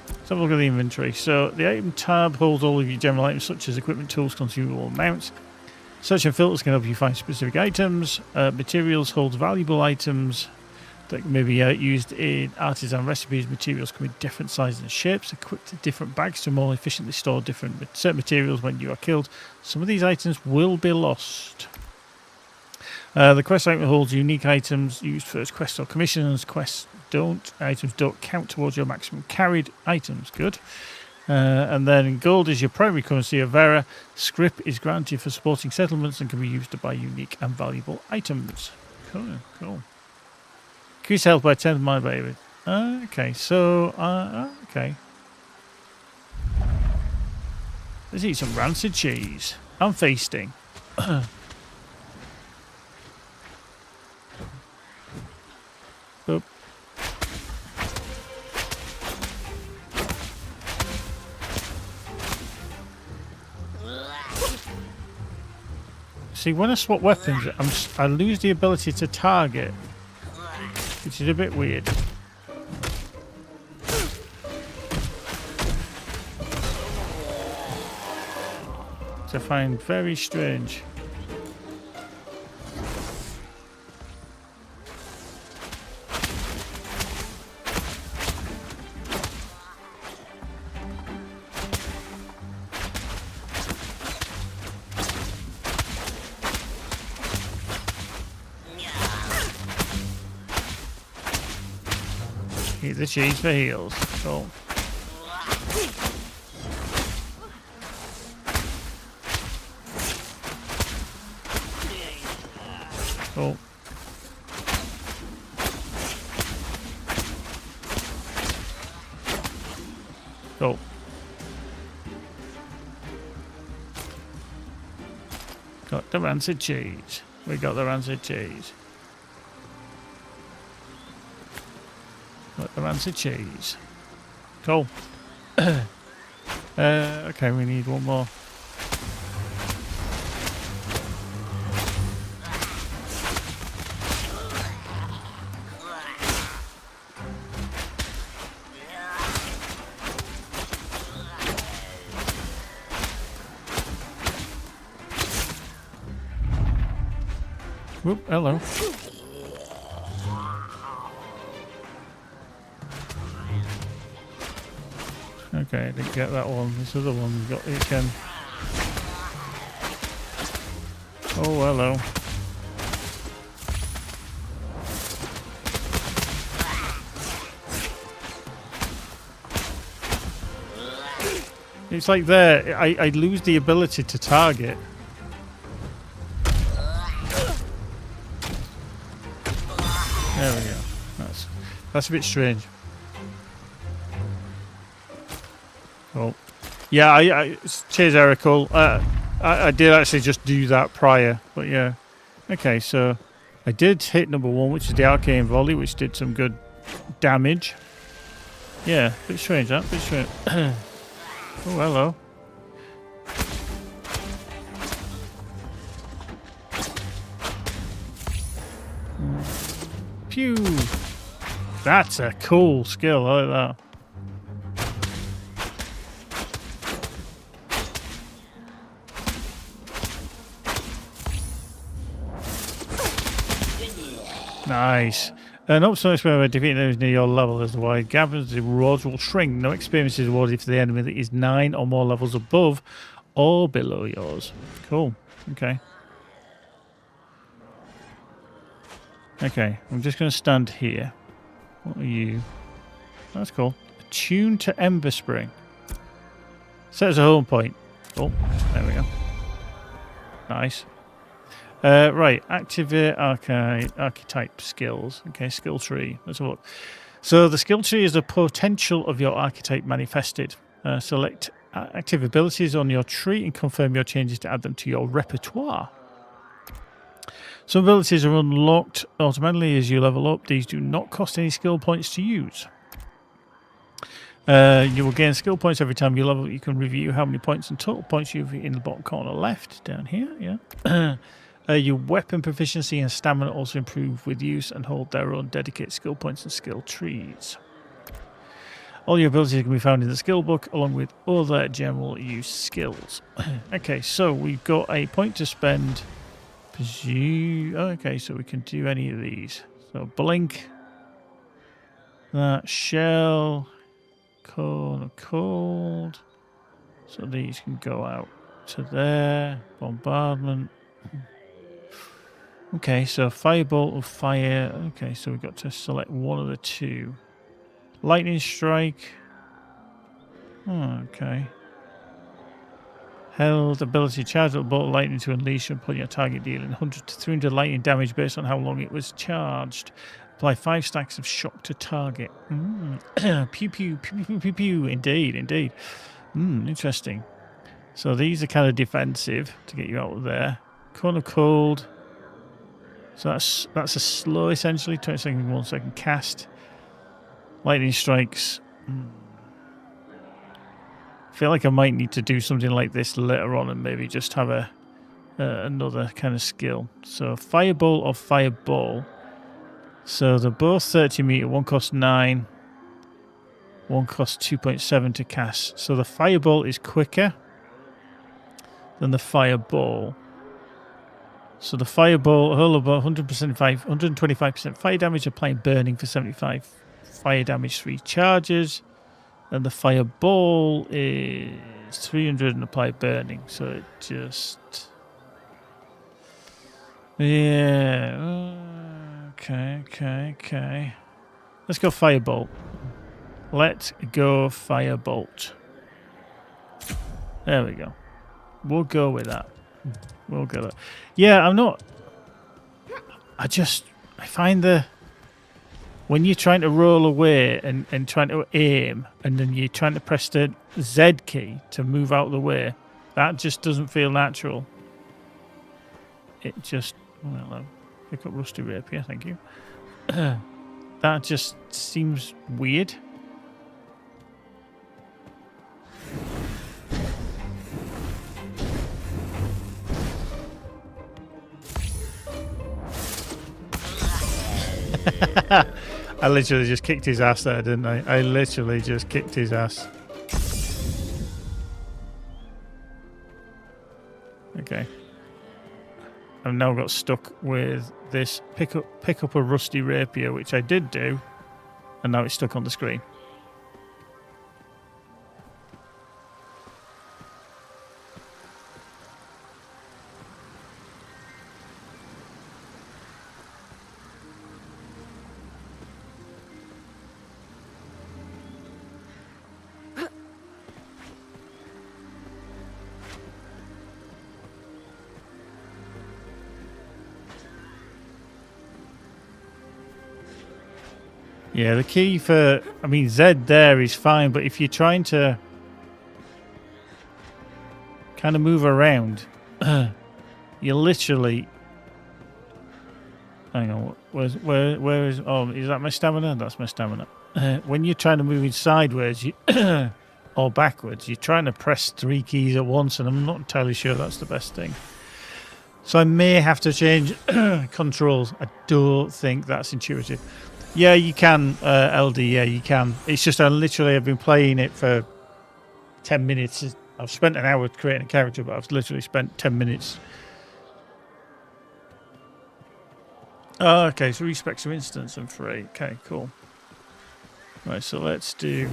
S1: Let's have a look at the inventory. So the item tab holds all of your general items such as equipment, tools, consumable, mounts. Search and filters can help you find specific items. Materials holds valuable items that may be used in artisan recipes. Materials come in different sizes and shapes, equipped to different bags to more efficiently store certain materials when you are killed. Some of these items will be lost. The quest item holds unique items used for quests or commissions. Items don't count towards your maximum carried items. Good. And then gold is your primary currency of Vera. Scrip is granted for supporting settlements and can be used to buy unique and valuable items. Cool. Increase health by 10 my baby. Okay, so okay. Let's eat some rancid cheese. I'm feasting. Oop. See, when I swap weapons, I lose the ability to target. which is a bit weird. Which I find very strange. Eat the cheese for heals. Cool. Cool. Cool. Got the rancid cheese. We got the rancid cheese. Got the rancid cheese. Cool. Okay, we need one more. Whoop, hello. Okay, I didn't get that one. This other one got it again. Oh, hello. It's like there, I lose the ability to target. There we go. That's a bit strange. Oh, yeah. Cheers, Erical. I did actually just do that prior, but yeah. Okay, so I did hit number 1, which is the arcane volley, which did some good damage. Yeah, bit strange that. Bit strange. Oh, hello. Pew! That's a cool skill, I like that. Nice. An optional experiment where defeating enemies near your level as the wide gathers, the rewards will shrink. No experience is awarded if the enemy that is 9 or more levels above or below yours. Cool. Okay. Okay, I'm just going to stand here. What are you? That's cool. Attuned to Ember Spring. Set as a home point. Oh, there we go. Nice. Right, activate archetype skills. Okay, skill tree. Let's have a look. So the skill tree is the potential of your archetype manifested. Select active abilities on your tree and confirm your changes to add them to your repertoire. Some abilities are unlocked automatically as you level up. These do not cost any skill points to use. You will gain skill points every time you level. You can review how many points and total points you've in the bottom corner left, down here, yeah. Your weapon proficiency and stamina also improve with use and hold their own dedicated skill points and skill trees. All your abilities can be found in the skill book along with other general use skills. Okay, so we've got a point to spend. Okay, so we can do any of these. So blink, that shell, cold. So these can go out to there. Bombardment. Okay, so firebolt or fire. Okay, so we've got to select one of the two. Lightning strike. Oh, okay. Held ability charge a bolt of lightning to unleash upon your target, dealing 100 to 300 lightning damage based on how long it was charged. Apply 5 stacks of shock to target. Pew, pew, pew, pew, pew, pew. Indeed. Interesting. So these are kind of defensive to get you out of there. Cone of cold. So that's a slow, essentially. 20 seconds, 1 second cast. Lightning strikes. I feel like I might need to do something like this later on and maybe just have another kind of skill. So firebolt or fireball. So they're both 30 meter. One costs 9. One costs 2.7 to cast. So the firebolt is quicker than the fireball. So the fireball, hull about 125% fire damage, applying burning for 75 fire damage, 3 charges. And the fireball is 300 and apply burning. So it just... Yeah. Okay. Let's go firebolt. Let's go firebolt. There we go. We'll go with that. We'll go with that. Yeah, I'm not... I find when you're trying to roll away and trying to aim, and then you're trying to press the Z key to move out of the way, that just doesn't feel natural. It just... Well, pick up rusty rapier, thank you. That just seems weird. I literally just kicked his ass there, didn't I? I literally just kicked his ass. Okay. I've now got stuck with this pick up a rusty rapier, which I did do, and now it's stuck on the screen. Yeah, the key for... I mean, Z there is fine, but if you're trying to kind of move around, you literally... Hang on, where is... Oh, is that my stamina? That's my stamina. When you're trying to move in sideways or backwards, you're trying to press 3 keys at once, and I'm not entirely sure that's the best thing. So I may have to change controls. I don't think that's intuitive. Yeah, you can, LD, yeah, you can. It's just I've been playing it for 10 minutes. I've spent an hour creating a character, but I've literally spent 10 minutes. Oh, okay, so respect to instance and free. Okay, cool. Right, so let's do you.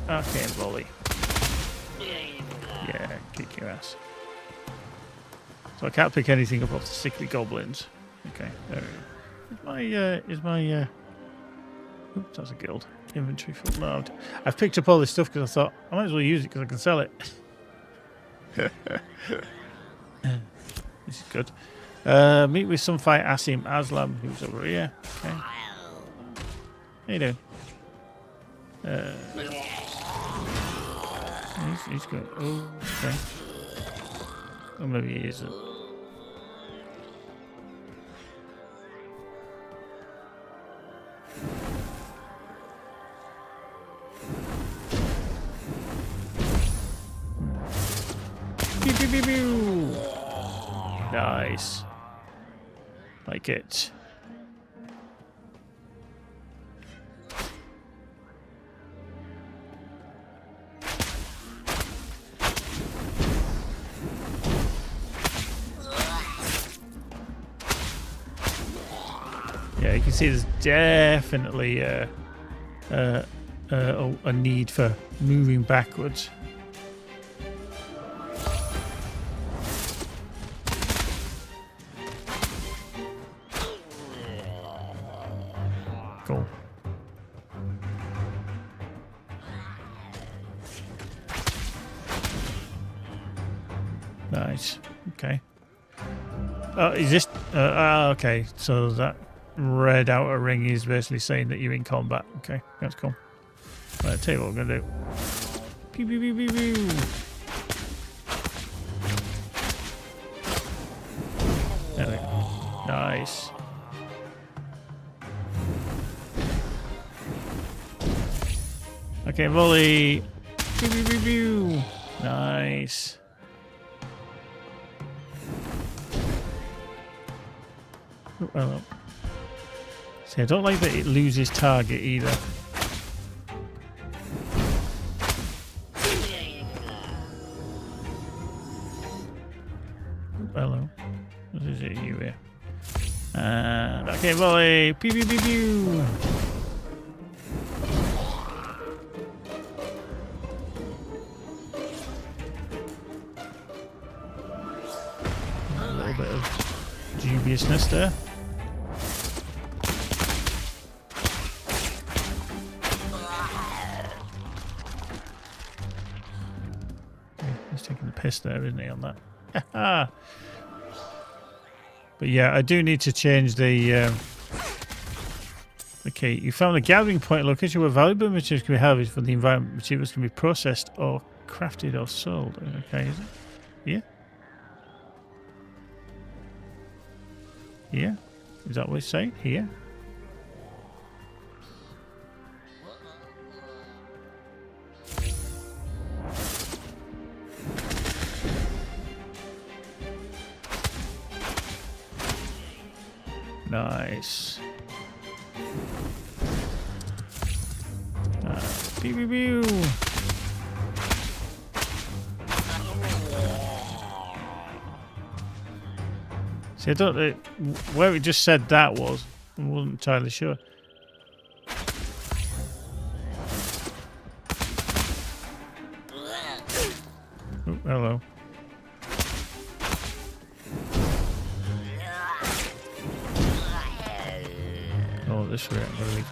S1: Arcane volley. Yeah, kick your ass. So I can't pick anything up off the sickly goblins. Okay, there we go. Is my oops, that's a guild. Inventory full. No, I've picked up all this stuff because I thought I might as well use it because I can sell it. This is good. Meet with Sunfire Asim Aslam, who's over here. Okay. How you doing? He's good. Oh, okay. Or maybe he isn't. Nice. Like it. Yeah, you can see there's definitely a need for moving backwards. Cool. Nice. Okay. Is this... okay, so that red outer ring is basically saying that you're in combat. Okay, that's cool. Right, I'll tell you what we're going to do. Pew, pew, pew, pew, pew. There we go. Nice. Okay, volley. Pew, pew, pew, pew. Nice. Well, see, I don't like that it loses target either. Hello. What is it you here? And okay, volley. Pew pew pew pew. A little bit of dubiousness there. He's taking the piss there, isn't he, on that? But yeah, I do need to change the okay, you found a gathering point location where valuable materials can be harvested from the environment. Materials can be processed or crafted or sold. Okay, is it? Yeah? Yeah? Is that what it's saying? Here? Nice. Pew pew pew. See, I don't know where it just said that was. I wasn't entirely sure. Oh, hello. Oh, this way, really.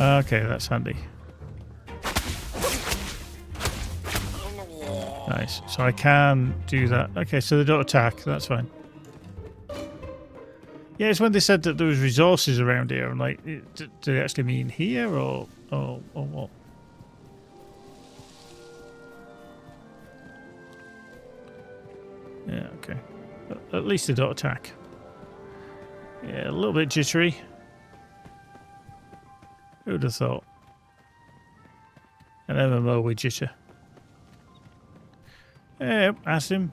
S1: Okay, that's handy. Nice. So I can do that. Okay, so they don't attack. That's fine. Yeah, it's when they said that there was resources around here. I'm like, do they actually mean here or what? Yeah, okay. At least they don't attack. Yeah, a little bit jittery. Who'd have thought? An MMO with jitter. Yeah, ask him.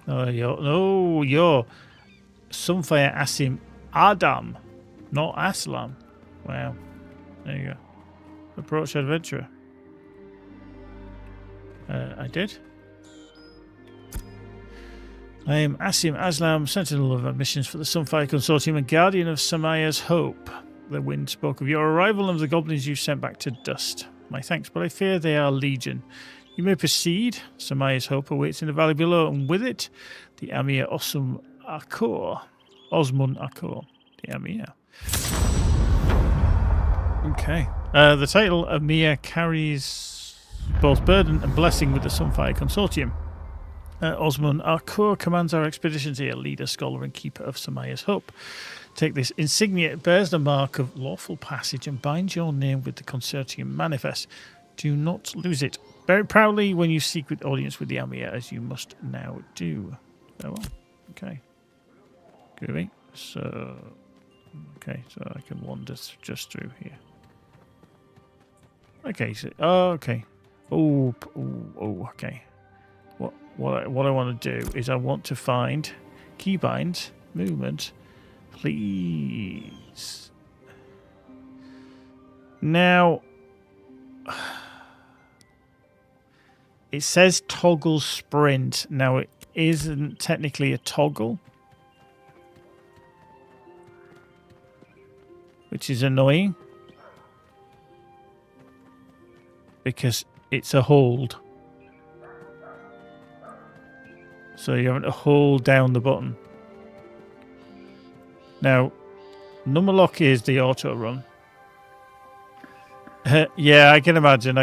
S1: Oh, you're Sunfire Asim Adam, not Aslam. Wow. There you go. Approach adventurer. I did. I am Asim Aslam, Sentinel of Missions for the Sunfire Consortium and Guardian of Samaya's Hope. The wind spoke of your arrival and of the goblins you sent back to dust. My thanks, but I fear they are legion. You may proceed. Samaya's Hope awaits in the valley below, and with it, the Amir Osmun Akor. The Amir. Okay. The title Amir carries both burden and blessing with the Sunfire Consortium. Osmun Akor commands our expeditions here, leader, scholar, and keeper of Samaya's Hope. Take this insignia, it bears the mark of lawful passage and binds your name with the Consortium manifest. Do not lose it. Bear it proudly when you seek with audience with the Amir, as you must now do. Oh well. Okay. Groovy. So, okay, so I can wander just through here. Okay, so, okay. Oh, okay. What I want to do is I want to find keybind movement, please. Now, it says toggle sprint. Now, it isn't technically a toggle, which is annoying because it's a hold. So you have to hold down the button. Now, number lock is the auto run. Yeah, I can imagine.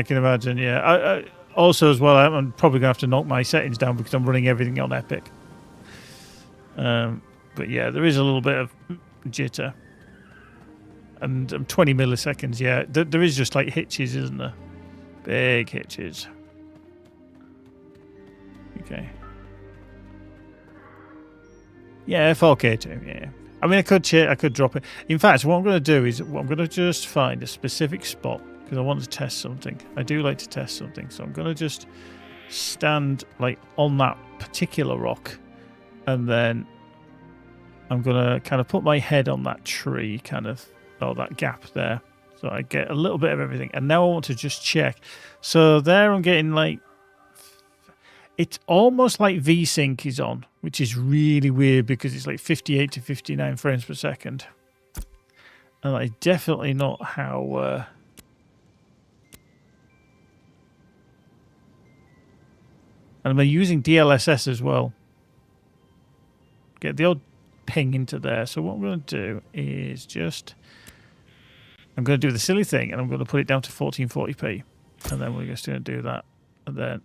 S1: Yeah. I also, as well, I'm probably going to have to knock my settings down because I'm running everything on Epic. But yeah, there is a little bit of jitter. And 20 milliseconds, yeah. There is just like hitches, isn't there? Big hitches. Okay. Yeah, 4K too. Yeah. I mean, I could drop it. In fact, what I'm going to do is I'm going to just find a specific spot because I want to test something. I do like to test something, so I'm going to just stand like on that particular rock, and then I'm going to kind of put my head on that tree, kind of, or that gap there, so I get a little bit of everything. And now I want to just check. So there, I'm getting like. It's almost like VSync is on, which is really weird because it's like 58 to 59 frames per second. And that's definitely not how... And I'm using DLSS as well. Get the old ping into there. So what I'm going to do is just... I'm going to do the silly thing and I'm going to put it down to 1440p. And then we're just going to do that. And then...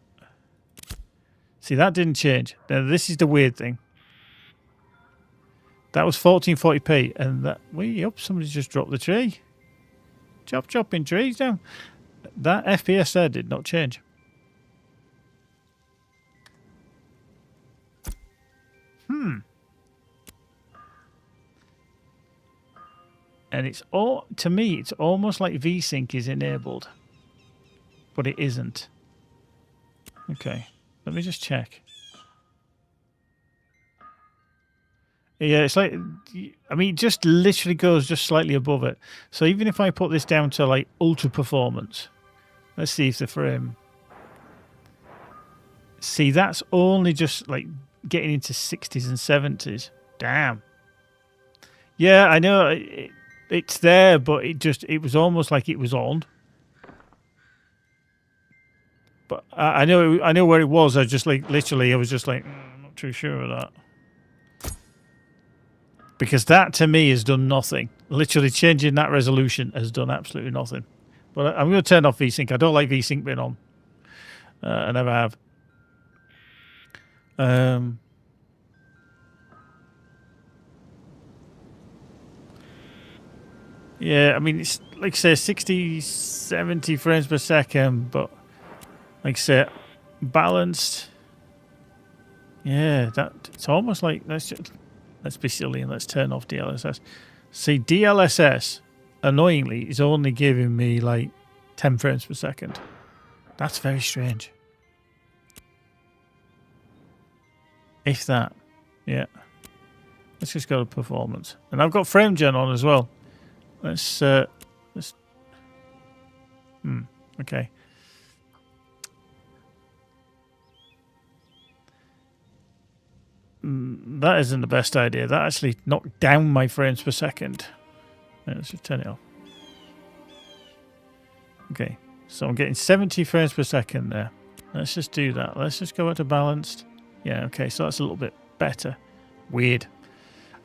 S1: See, that didn't change. Now, this is the weird thing. That was 1440p, and that... Up, somebody's just dropped the tree. Chopping trees down. That FPS there did not change. And it's all... To me, it's almost like VSync is enabled. But it isn't. Okay. Let me just check. Yeah, it's like, I mean, it just literally goes just slightly above it. So even if I put this down to like ultra performance, let's see if the frame. See, that's only just like getting into 60s and 70s. Damn. Yeah, I know it's there, but it was almost like it was on. But I know where it was. I just like literally, I was just like, I'm not too sure of that, because that to me has done nothing. Literally changing that resolution has done absolutely nothing. But I'm going to turn off VSync. I don't like VSync being on. I never have. Yeah, I mean, it's like I say 60, 70 frames per second, but. Like I say, balanced. Yeah, it's almost like let's be silly and let's turn off DLSS. See, DLSS, annoyingly, is only giving me like 10 frames per second. That's very strange. If that, yeah. Let's just go to performance, and I've got frame gen on as well. Let's. Okay. That isn't the best idea. That actually knocked down my frames per second. Let's just turn it off. Okay, so I'm getting 70 frames per second there. Let's just do that. Let's just go back to balanced. Yeah, okay, so that's a little bit better. Weird.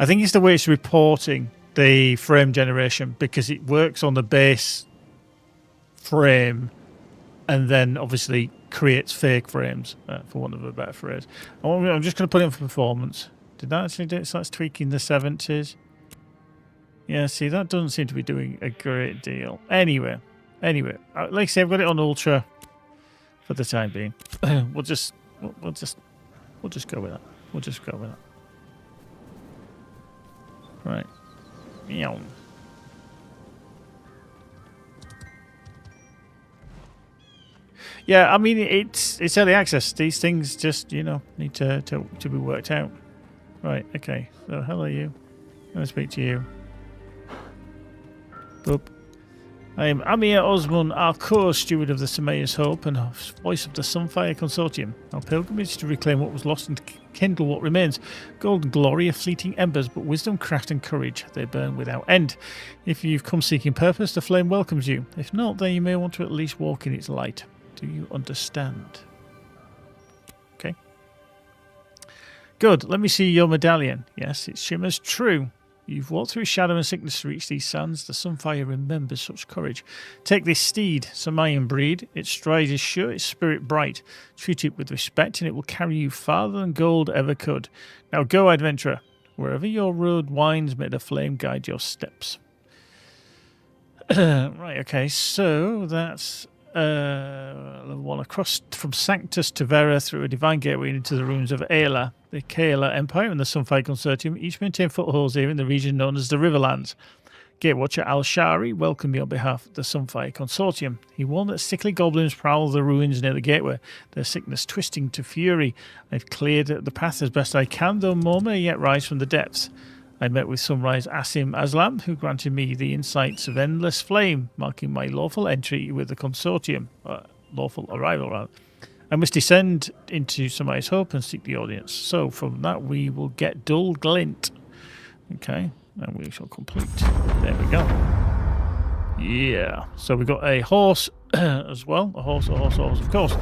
S1: I think it's the way it's reporting the frame generation, because it works on the base frame and then obviously creates fake frames, for want of a better phrase. I'm just going to put it in for performance. Did that actually do it? So that's tweaking the 70s. Yeah, see, that doesn't seem to be doing a great deal. Anyway, like I say, I've got it on ultra for the time being. We'll just go with that. We'll just go with that. Right. Meow. Yeah, I mean, it's early access. These things just, need to be worked out. Right, okay. So, hello you. I'm going to speak to you. Boop. I am Amir Osman, our co-steward of the Semaya's Hope and voice of the Sunfire Consortium. Our pilgrimage to reclaim what was lost and kindle what remains. Gold and glory are fleeting embers, but wisdom, craft and courage, they burn without end. If you've come seeking purpose, the flame welcomes you. If not, then you may want to at least walk in its light. Do you understand? Okay. Good. Let me see your medallion. Yes, it shimmers true. You've walked through shadow and sickness to reach these sands. The Sunfire remembers such courage. Take this steed, Samayan breed. Its stride is sure, its spirit bright. Treat it with respect, and it will carry you farther than gold ever could. Now go, adventurer. Wherever your road winds, may the flame guide your steps. Right, okay, so that's Level 1. Across from Sanctus to Vera through a divine gateway into the ruins of Aela, the Kaela Empire and the Sunfire Consortium each maintain footholds here in the region known as the Riverlands. Gatewatcher Al-Shari welcomed me on behalf of the Sunfire Consortium. He warned that sickly goblins prowl the ruins near the gateway, their sickness twisting to fury. I've cleared the path as best I can, though more may yet rise from the depths. I met with Sunrise Asim Aslam, who granted me the insights of Endless Flame, marking my lawful entry with the Consortium. Lawful arrival, rather. I must descend into Sunrise Hope and seek the audience. So from that we will get Dull Glint. Okay, and we shall complete. There we go. Yeah. So we got a horse as well. A horse, of course.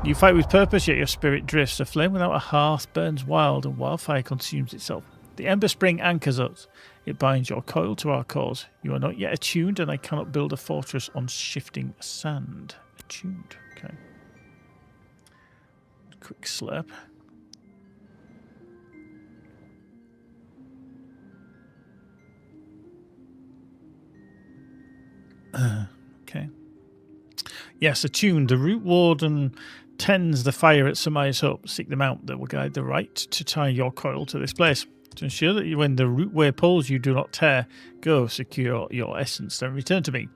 S1: You fight with purpose, yet your spirit drifts. A flame without a hearth burns wild, and wildfire consumes itself. The Ember Spring anchors us. It binds your coil to our cause. You are not yet attuned, and I cannot build a fortress on shifting sand. Attuned. Okay. Quick slurp. Okay. Yes, attuned. The Root Warden tends the fire at Surmise Hope. Seek them out. That will guide the right to tie your coil to this place. To ensure that when the root way pulls, you do not tear. Go, secure your essence, then return to me.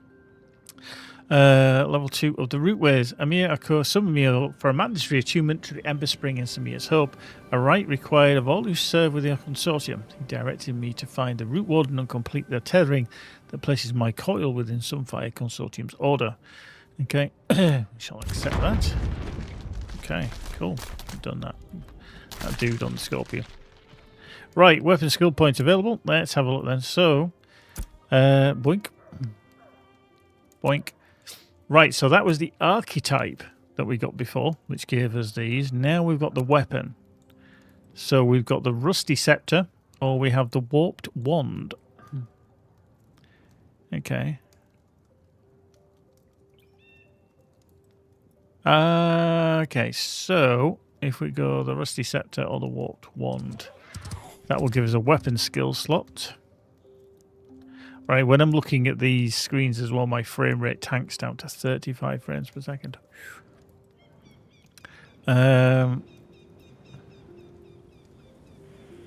S1: Level 2 of the root ways. Amir Akko summoned me for a mandatory attunement to the Ember Spring and Samir's Hope, a right required of all who serve with the consortium. He directed me to find the Root Warden and complete the tethering that places my coil within Sunfire Consortium's order. Okay, we shall accept that. Okay, cool. We've done that. That dude on the Scorpion. Right, weapon skill points available. Let's have a look then. So, boink. Boink. Right, so that was the archetype that we got before, which gave us these. Now we've got the weapon. So we've got the Rusty Scepter, or we have the Warped Wand. Okay. Okay, so if we go the Rusty Scepter or the Warped Wand, that will give us a weapon skill slot. Right, when I'm looking at these screens as well, my frame rate tanks down to 35 frames per second.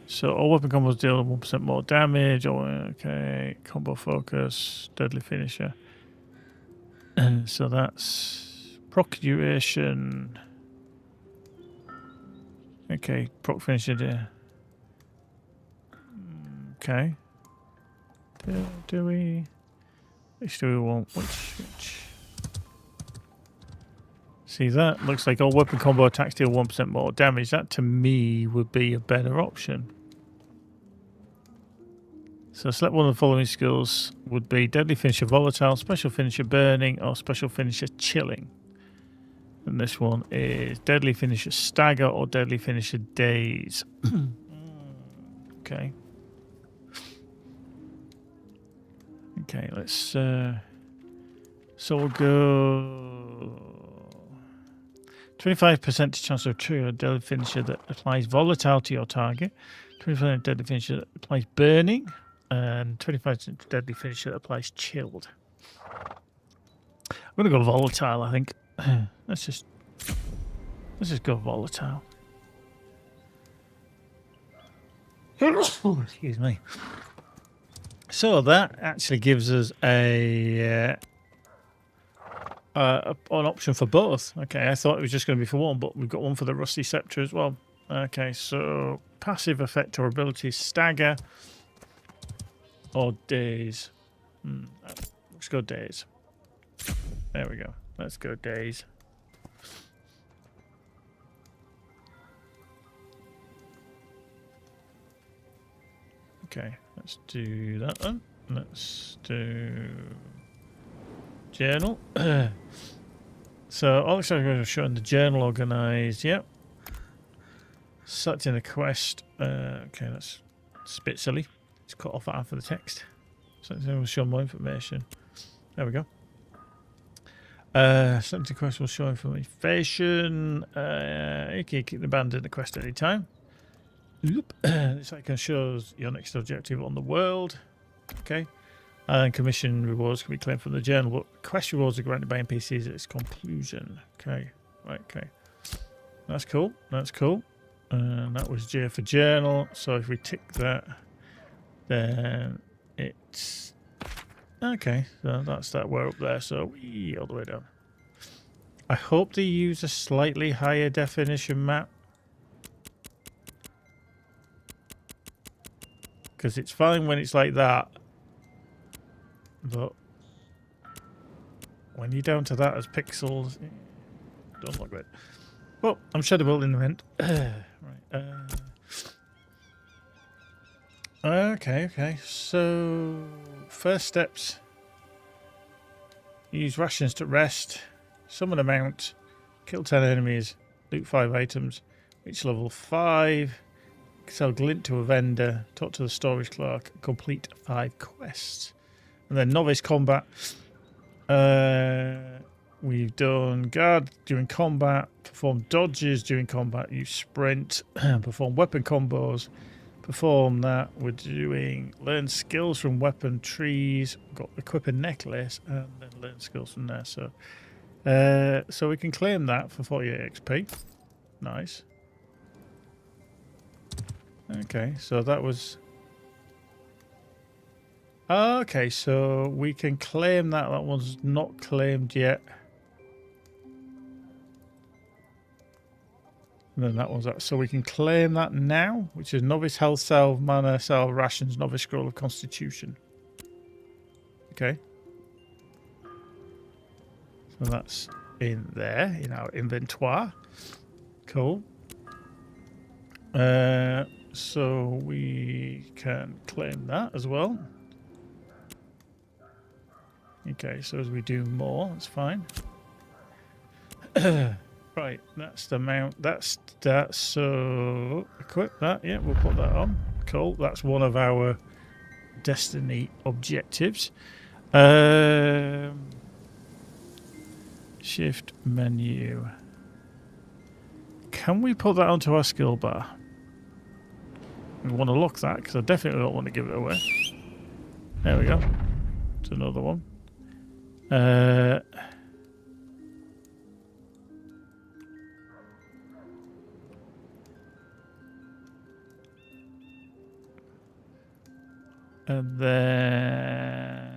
S1: So all weapon combos deal 1% more damage. Okay, combo focus, deadly finisher. So that's procuration. Okay, proc finisher there. Okay. Do we? Which do we want? Which? See, that looks like all weapon combo attacks deal 1% more damage. That to me would be a better option. So select one of the following skills would be Deadly Finisher Volatile, Special Finisher Burning, or Special Finisher Chilling. And this one is Deadly Finisher Stagger or Deadly Finisher Daze. Okay. Okay, let's so we'll go 25% chance of trigger a deadly finisher that applies volatile to your target, 25% deadly finisher that applies burning, and 25% deadly finisher that applies chilled. I'm gonna go volatile, I think. Let's just go volatile. Excuse me. So that actually gives us an option for both. Okay, I thought it was just going to be for one, but we've got one for the Rusty Scepter as well. Okay, so passive effect or ability, Stagger or Daze. Let's go Daze. There we go. Let's go Daze. Okay, let's do that then. Let's do journal. So all the showing the journal organised. Yep. Selecting the quest. Okay, that's a bit silly. It's cut off half of the text. So we'll show more information. There we go. Selecting the quest will show information. You can keep the band in the quest at any time. This icon shows your next objective on the world. Okay. And commission rewards can be claimed from the journal, but quest rewards are granted by NPCs at its conclusion. Okay, right, okay. That's cool, that's cool. And that was J for journal. So if we tick that, then it's... Okay, so that's that. We're up there, so we all the way down. I hope they use a slightly higher definition map. Because it's fine when it's like that. But when you're down to that as pixels, don't look great. Well, I'm shadow building the event. Right. Okay. So, first steps. Use rations to rest. Summon a mount. Kill 10 enemies. Loot 5 items. Reach level 5. Sell glint to a vendor. Talk to the storage clerk. Complete 5 quests. And then novice combat. We've done guard during combat. Perform dodges during combat. Use sprint. Perform weapon combos. Perform that. We're doing learn skills from weapon trees. We've got equip a necklace and then learn skills from there. So we can claim that for 48 XP. Nice. Okay, so that was... Okay, so we can claim that. That one's not claimed yet. And then that one's that. So we can claim that now, which is novice health cell, mana cell, rations, novice scroll of constitution. Okay. So that's in there, in our inventory. Cool. So we can claim that as well. Okay, so as we do more, that's fine. Right, that's the mount. That's that. So equip that. Yeah, we'll put that on. Cool. That's one of our destiny objectives. Shift menu. Can we put that onto our skill bar? We want to lock that because I definitely don't want to give it away. There we go. It's another one. And then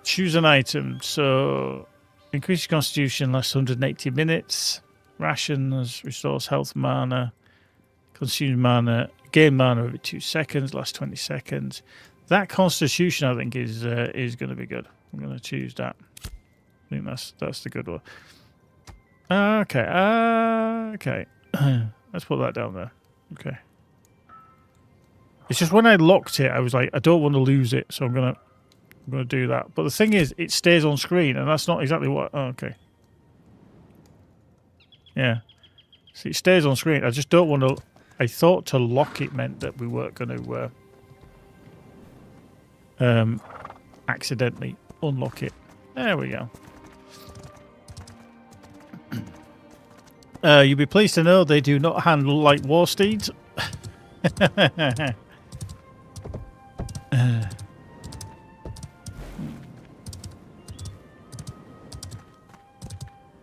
S1: choose an item. So increase your constitution lasts 180 minutes. Rations restores health mana. Consume mana. Gain mana every 2 seconds. Last 20 seconds. That constitution, I think, is going to be good. I'm going to choose that. I think that's the good one. Okay. Okay. Let's put that down there. Okay. It's just when I locked it, I was like, I don't want to lose it, so I'm gonna do that. But the thing is, it stays on screen, and that's not exactly what. Oh, okay. Yeah. See, it stays on screen. I just don't want to. I thought to lock it meant that we weren't going to accidentally unlock it. There we go. You'll be pleased to know they do not handle like war steeds.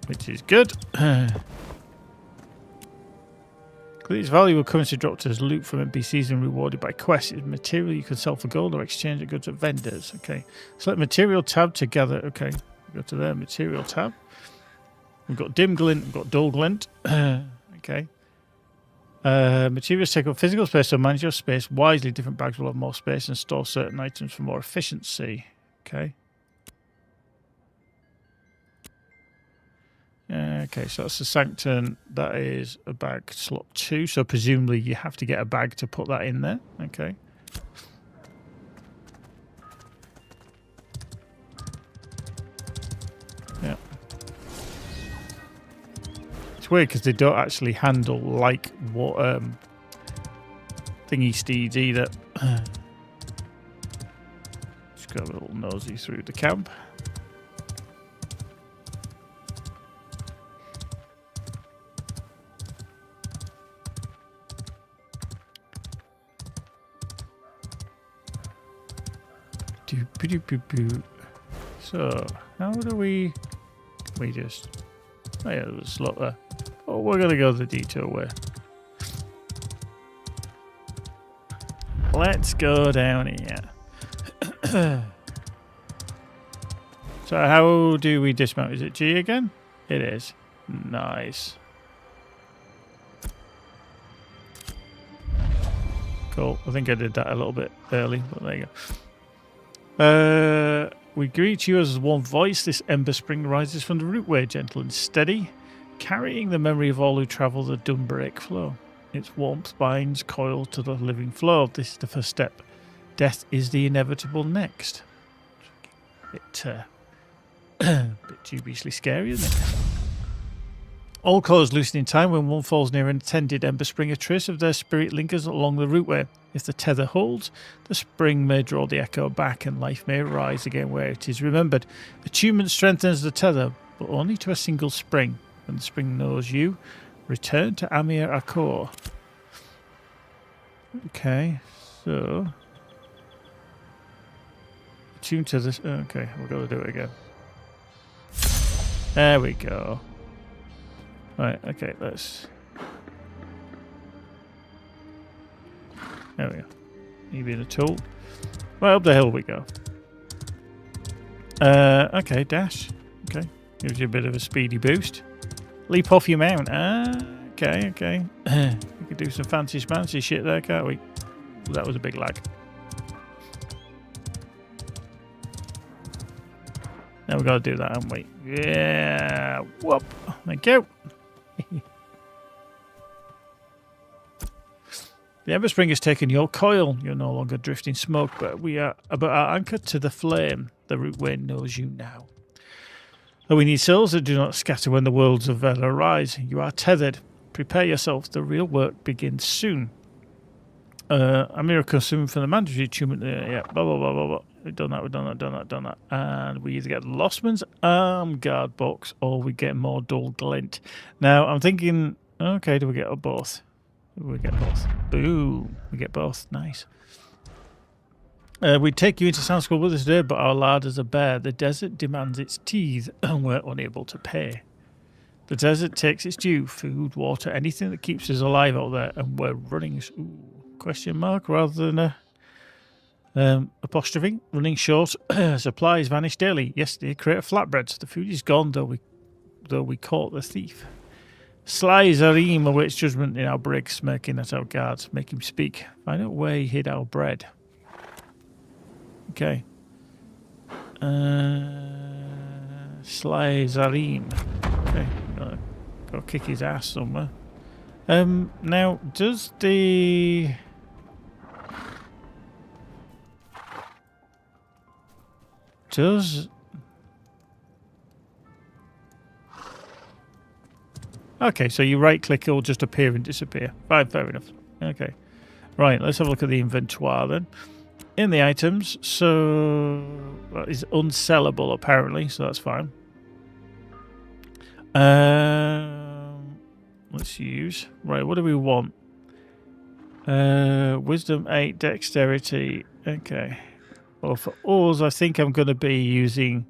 S1: Which is good. Its valuable currency dropped as loot from NPCs and rewarded by quests is material you can sell for gold or exchange at goods at vendors. Okay. Select material tab to gather. Okay. Go to there. Material tab. We've got dim glint. We've got dull glint. Okay. Materials take up physical space, so manage your space wisely. Different bags will have more space and store certain items for more efficiency. Okay. Okay, so that's the Sanctum. That is a bag slot 2, so presumably you have to get a bag to put that in there. Okay. Yeah. It's weird because they don't actually handle like what thingy steeds either. Just got a little nosy through the camp. So, how do we just... Oh yeah, there's a slot there. Oh, we're going to go the detour way. Let's go down here. So how do we dismount? Is it G again? It is. Nice. Cool. I think I did that a little bit early, but there you go. We greet you as one voice. This ember spring rises from the rootway, gentle and steady, carrying the memory of all who travel the Dunbarake flow. Its warmth binds coil to the living flow. This is the first step. Death is the inevitable next. Bit dubiously scary, isn't it? All cause loosen in time. When one falls near an attended ember spring, a trace of their spirit lingers along the rootway. If the tether holds, the spring may draw the echo back and life may rise again where it is remembered. Attunement strengthens the tether, but only to a single spring. When the spring knows you, return to Amir Akor. Okay, so... Attune to this... Okay, we've got to do it again. There we go. Right, okay, let's... There we go. You being a tool. Right, up the hill we go. Okay, dash. Okay, gives you a bit of a speedy boost. Leap off your mount. Okay, okay. We could do some fancy schmancy shit there, can't we? That was a big lag. Now we've got to do that, haven't we? Yeah. Whoop. Thank you. The Ember Spring has taken your coil. You're no longer drifting smoke, but we are anchored to the flame. The rootway knows you now. Though we need souls that do not scatter when the worlds of Vela arise. You are tethered. Prepare yourself. The real work begins soon. Amira consumed from the mandatory attunement. Yeah, blah, blah, blah, blah, blah. We've done that. And we either get Lostman's Arm Guard box or we get more dull glint. Now, I'm thinking, okay, do we get both? We get both. Boom. We get both. Nice. We take you into Sound School with us today, but our larders are bare. The desert demands its teeth, and we're unable to pay. The desert takes its due. Food, water, anything that keeps us alive out there, and we're running... Ooh, question mark rather than a apostrophe. Running short. Supplies vanish daily. Yesterday, a crate of flatbreads. The food is gone, though we caught the thief. Sly Zarim awaits judgment in our brig, smirking at our guards. Make him speak. Find out where he hid our bread. Okay. Sly Zarim. Okay. Gotta kick his ass somewhere. Now, does the... Okay, so you right-click, it'll just appear and disappear. Fine, fair enough. Okay. Right, let's have a look at the inventory then. In the items, so... that is unsellable, apparently, so that's fine. Let's use... Right, what do we want? Wisdom 8, Dexterity. Okay. Well, for us, I think I'm going to be using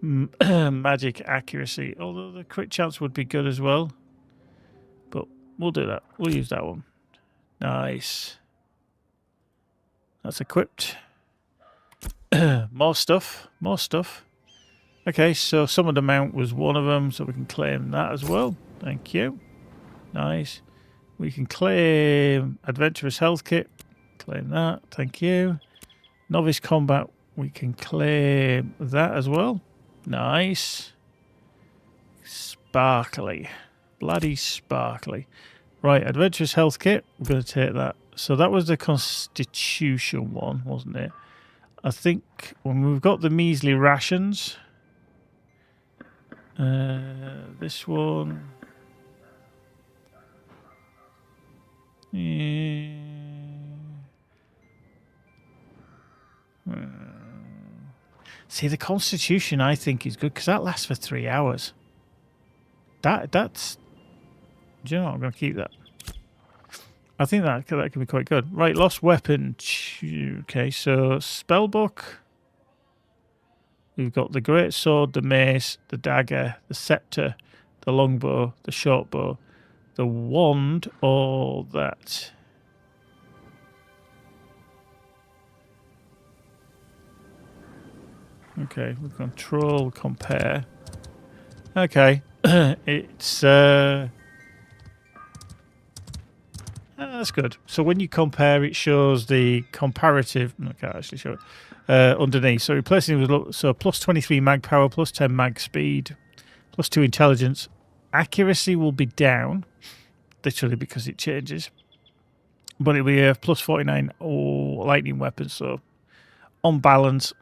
S1: Magic Accuracy. Although the crit chance would be good as well. But we'll do that. We'll use that one. Nice. That's equipped. More stuff. More stuff. Okay, so some of the mount was one of them, so we can claim that as well. Thank you. Nice. We can claim Adventurous Health Kit. Claim that. Thank you. Novice Combat. We can claim that as well. Nice. Sparkly. Bloody sparkly. Right, Adventurous Health Kit. We're going to take that. So that was the Constitution one, wasn't it? I think when we've got the measly rations... this one... Yeah. See, the Constitution I think is good because that lasts for 3 hours. That's... Do you know what? I'm going to keep that. I think that can be quite good. Right, Lost Weapon. Okay, so Spellbook. We've got the great sword, the mace, the dagger, the scepter, the longbow, the shortbow, the wand, all that. Okay, we control, compare. Okay, it's that's good. So when you compare, it shows the comparative. I can't actually show it underneath. So replacing it with plus 23 mag power, plus 10 mag speed, plus 2 intelligence. Accuracy will be down, literally because it changes. But it'll be plus 49 lightning weapons. So on balance,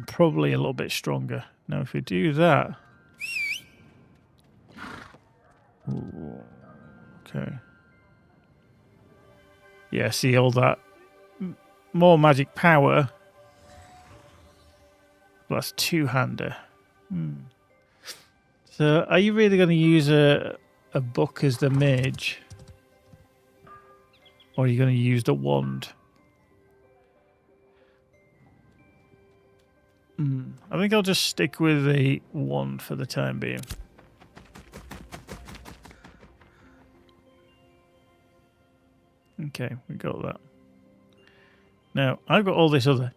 S1: probably a little bit stronger. Now if we do that, okay. Yeah, see all that more magic power. That's two-hander. So, are you really going to use a book as the mage, or are you going to use the wand? I think I'll just stick with the wand for the time being. Okay, we got that. Now I've got all this other,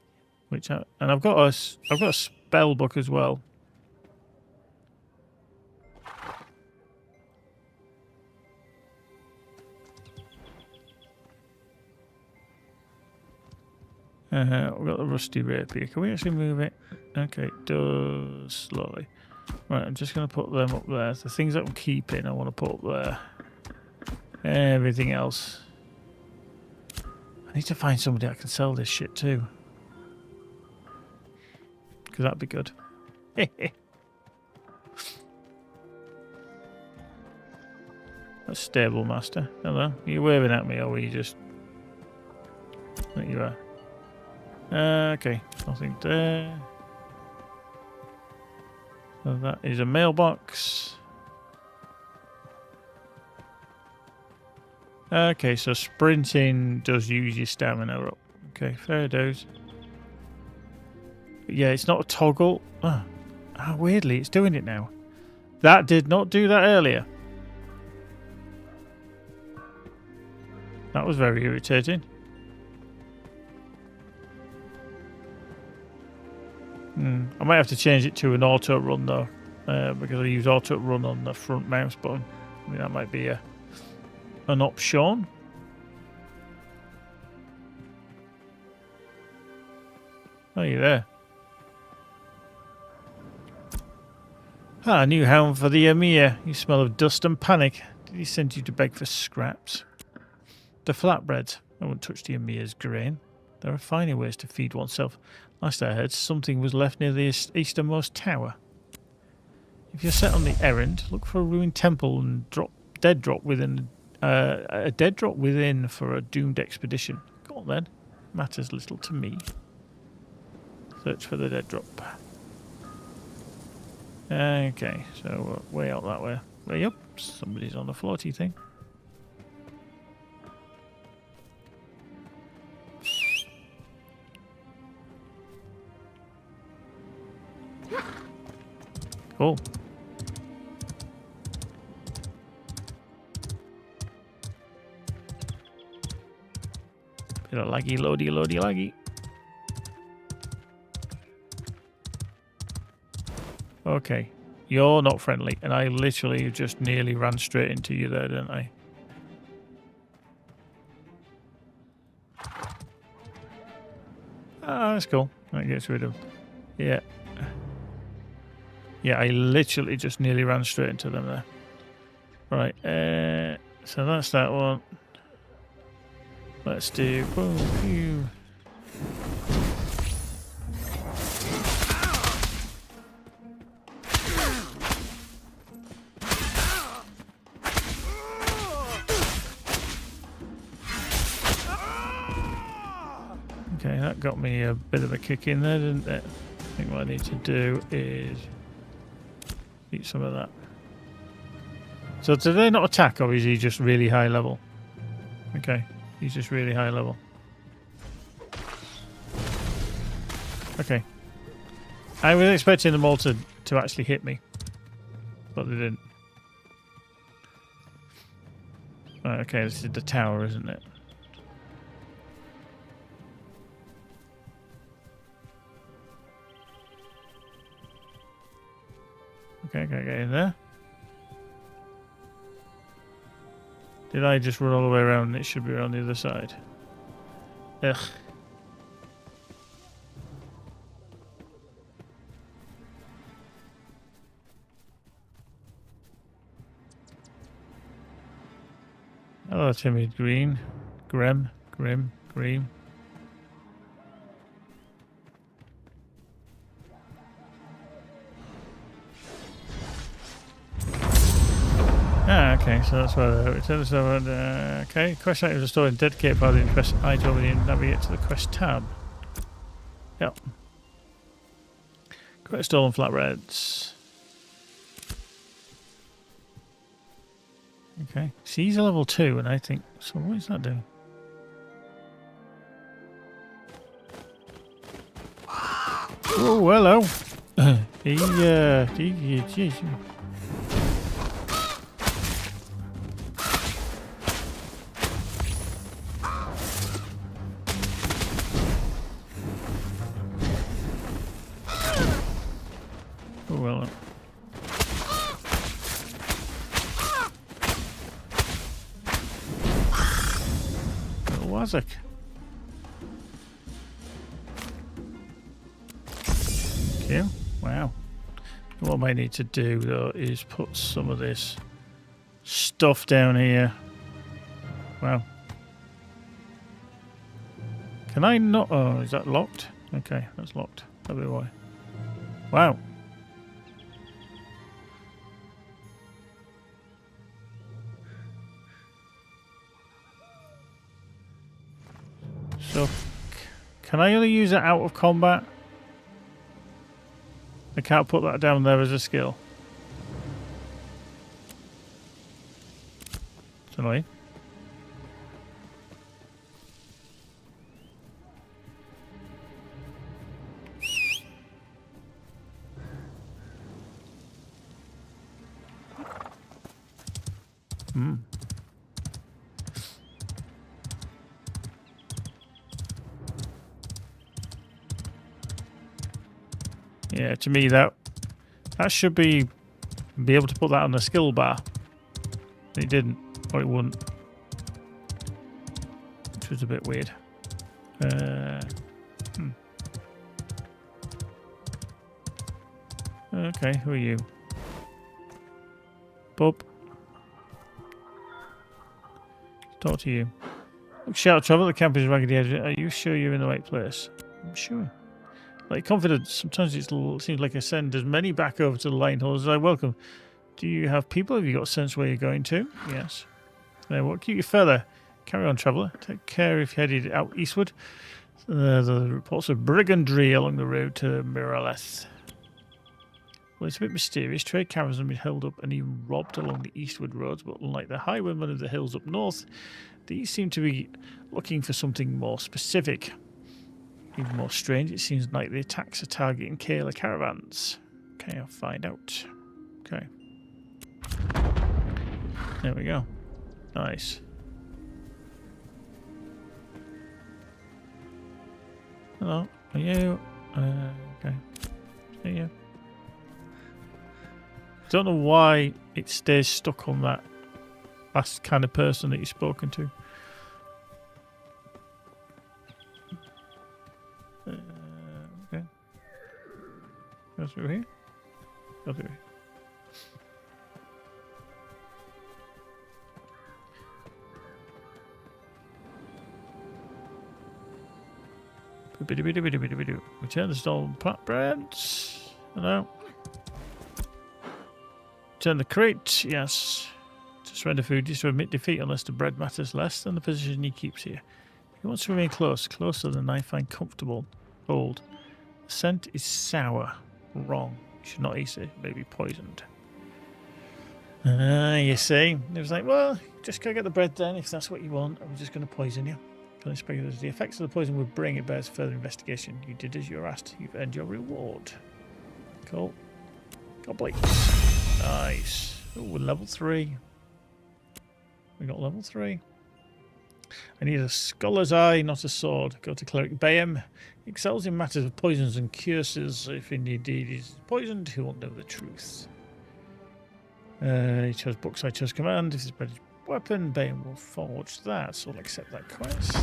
S1: and I've got a spell book as well. We've got the rusty rapier. Can we actually move it? Okay, it does slowly. Right, I'm just going to put them up there. The things that I'm keeping, I want to put up there. Everything else. I need to find somebody that can sell this shit too. Because that'd be good. That's stable master. Hello. Are you waving at me or were you just... There you are. Okay, nothing there. So that is a mailbox. Okay, so sprinting does use your stamina up. Okay, fair dues. Yeah, it's not a toggle. Weirdly, it's doing it now. That did not do that earlier. That was very irritating. I might have to change it to an auto run though, because I use auto run on the front mouse button. I mean, that might be an option. Are you there? A new hound for the Emir. You smell of dust and panic. Did he send you to beg for scraps? The flatbreads. I won't touch the Emir's grain. There are finer ways to feed oneself. Last I heard, something was left near the easternmost tower. If you're set on the errand, look for a ruined temple and a dead drop within for a doomed expedition. Go on then. Matters little to me. Search for the dead drop. Okay, so way out that way. Way up. Somebody's on the floaty thing. Cool. Bit of laggy, loady, laggy. Okay. You're not friendly, and I literally just nearly ran straight into you there, didn't I? Ah, that's cool. That gets rid of... Yeah. Yeah, I literally just nearly ran straight into them there. Right, so that's that one. Let's do... Boom, pew. Okay, that got me a bit of a kick in there, didn't it? I think what I need to do is... eat some of that. So do they not attack, or is he just really high level? Okay, he's just really high level. Okay. I was expecting them all to actually hit me, but they didn't. Right, okay, this is the tower, isn't it? Okay, can I get in there? Did I just run all the way around? It should be on the other side. Ugh. Hello, timid green. Grim. Ah, okay, so that's where okay, quest items are stored in dedicated part of the quest item and navigate to the quest tab. Yep. Quest stolen flatbreads. Okay, so he's a level 2, and I think so. What is that doing? Oh, hello. Geez. Oh, well. Wazak. Okay. Wow. What I might need to do though is put some of this stuff down here. Wow. Can I not? Oh, is that locked? Okay, that's locked. That'll be why. Wow. So, can I only use it out of combat? I can't put that down there as a skill. It's annoying. Hmm. Yeah, to me that should be able to put that on the skill bar. It didn't, or it wouldn't, which was a bit weird. Okay, who are you? Bob. Talk to you. Shout travel. The camp is raggedy edge. Are you sure you're in the right place? I'm sure. Like confidence, sometimes it seems like I send as many back over to the line holders as I welcome. Do you have people? Have you got a sense where you're going to? Yes. What? Keep you further. Carry on, traveller. Take care if you're headed out eastward. The reports of brigandry along the road to Miraleth. Well, it's a bit mysterious. Trade caravans have been held up and even robbed along the eastward roads, but unlike the highwaymen of the hills up north, these seem to be looking for something more specific. Even more strange, it seems like the attacks are targeting Kayla caravans. Okay, I'll find out. Okay. There we go. Nice. Hello, are you? Okay. See you. Don't know why it stays stuck on that last kind of person that you've spoken to. Okay. Go through here. Go through here. Return the stolen flatbreads. Hello. Return the crate. Yes. To surrender food is to admit defeat unless the bread matters less than the position he keeps here. He wants to remain closer than I find comfortable. Hold. The scent is sour. Wrong. You should not eat it. It may be poisoned. You see? It was like, well, just go get the bread then if that's what you want. I'm just going to poison you. The effects of the poison would bring it bears further investigation. You did as you were asked. You've earned your reward. Cool. Complete. Nice. Oh, level 3. We got level 3. I need a scholar's eye, not a sword. Go to Cleric Bayhem. Excels in matters of poisons and curses. If indeed he's poisoned, he won't know the truth. He chose books, I chose command. If it's a better weapon, Bayhem will forge that. So I'll accept that quest.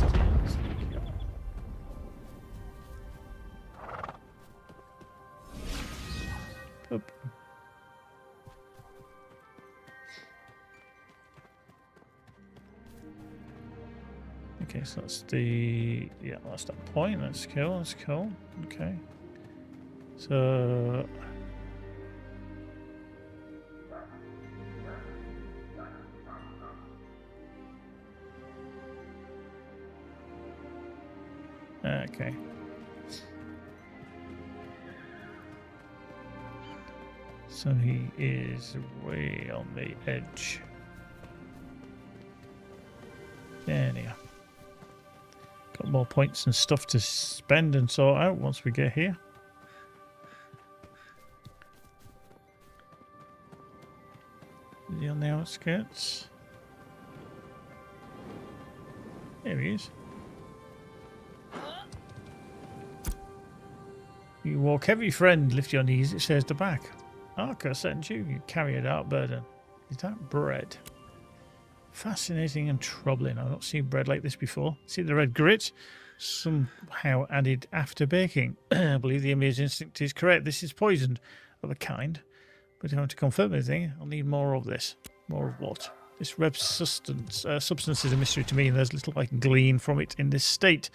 S1: Oop. Okay, so that's the... Yeah, that's that point. That's cool, that's cool. Okay. So... Okay. So he is way on the edge. There you go. Got more points and stuff to spend and sort out once we get here. Is he on the outskirts? There he is. You walk heavy, friend. Lift your knees. It says the back. Arca sent you. You carry a dark burden. Is that bread? Fascinating and troubling. I've not seen bread like this before. See the red grit? Somehow added after baking. I believe the immune instinct is correct. This is poisoned of a kind. But if I want to confirm anything, I'll need more of this. More of what? This red substance is a mystery to me, and there's little I can glean from it in this state.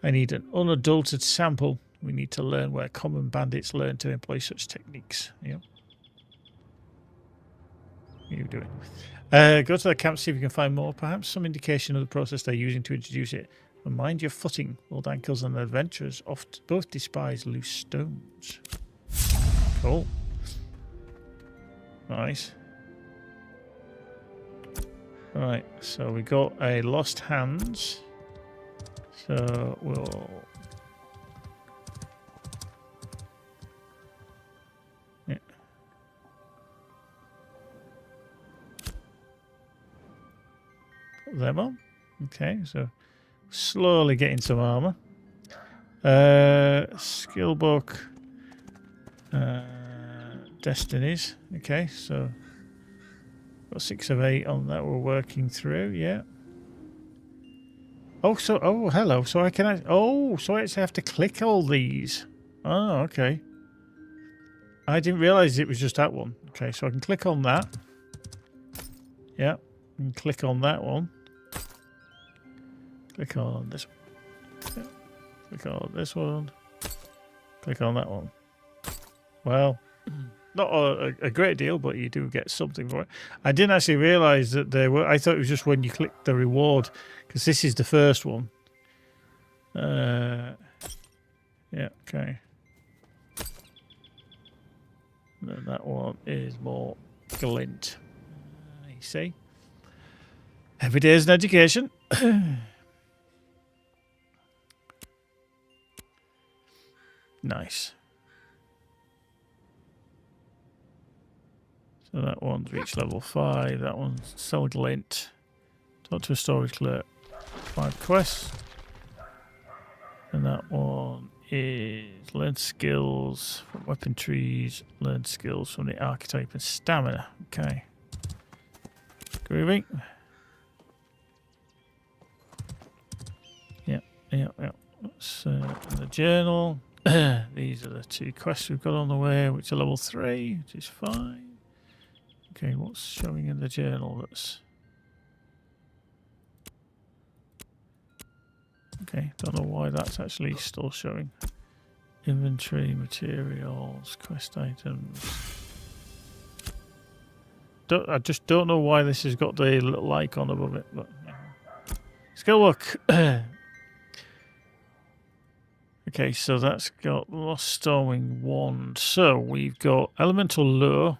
S1: I need an unadulterated sample. We need to learn where common bandits learn to employ such techniques. Yeah. What are you doing? Go to the camp, see if you can find more, perhaps some indication of the process they're using to introduce it. And mind your footing. Old ankles and adventurers both despise loose stones. Cool. Nice. Right, so we got a lost hands. So we'll... Yeah. Put them on. Okay, so slowly getting some armor. Skill book. Destinies. Okay, so got 6 of 8 on that we're working through, yeah. Oh, so, oh, hello. So I can, so I actually have to click all these. Oh, okay. I didn't realize it was just that one. Okay, so I can click on that. Yeah, and click on that one. Click on this one. Yeah. Click on this one. Click on that one. Well, not a great deal, but you do get something for it. I didn't actually realize that there were... I thought it was just when you click the reward, because this is the first one. Yeah, okay. And that one is more glint. You see? Every day is an education. Nice. So that one's reached level 5. That one's sell glint. Talk to a storage clerk. 5 quests. And that one is learn skills from weapon trees. Learn skills from the archetype and stamina. Okay. Grooving. Yeah. That's the journal. These are the 2 quests we've got on the way, which are level 3, which is fine. Okay, what's showing in the journal? That's okay. Don't know why that's actually still showing. Inventory, materials, quest items. I just don't know why this has got the little icon above it. But skill book. Okay, so that's got Lost Stormwing Wand. So we've got Elemental Lure.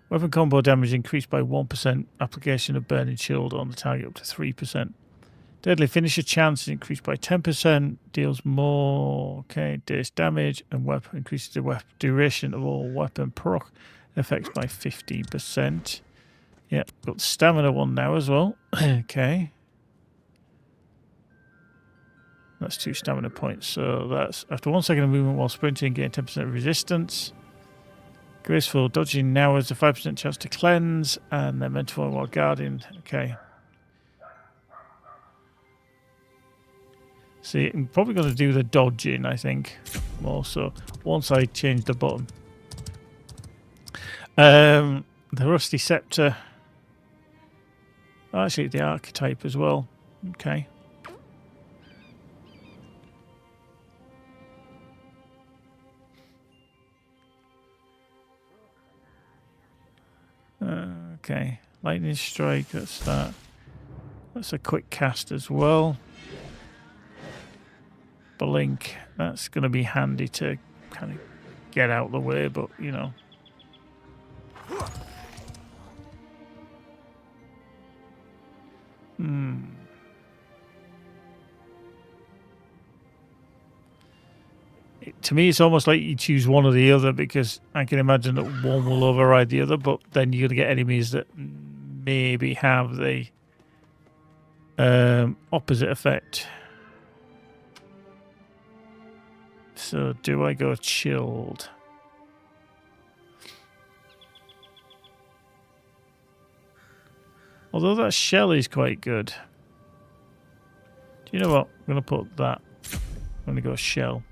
S1: Weapon combo damage increased by 1%. Application of Burning Shield on the target up to 3%. Deadly finisher chance is increased by 10%, deals more base damage, and weapon increases the weapon duration of all weapon proc effects by 15%. Yep, got the stamina one now as well. Okay. That's 2 stamina points. So that's after 1 second of movement while sprinting, gain 10% resistance. Graceful dodging now has a 5% chance to cleanse, and then mental while guarding. Okay. See, I'm probably going to do the dodging, I think, more so, once I change the button. The Rusty Scepter. Oh, actually, the Archetype as well. Okay. Okay. Lightning Strike, that's that. That's a quick cast as well. Blink, that's going to be handy to kind of get out of the way, but you know. To me, it's almost like you choose one or the other, because I can imagine that one will override the other, but then you're going to get enemies that maybe have the opposite effect. So do I go chilled? Although that shell is quite good. Do you know what? I'm going to put that. I'm going to go shell.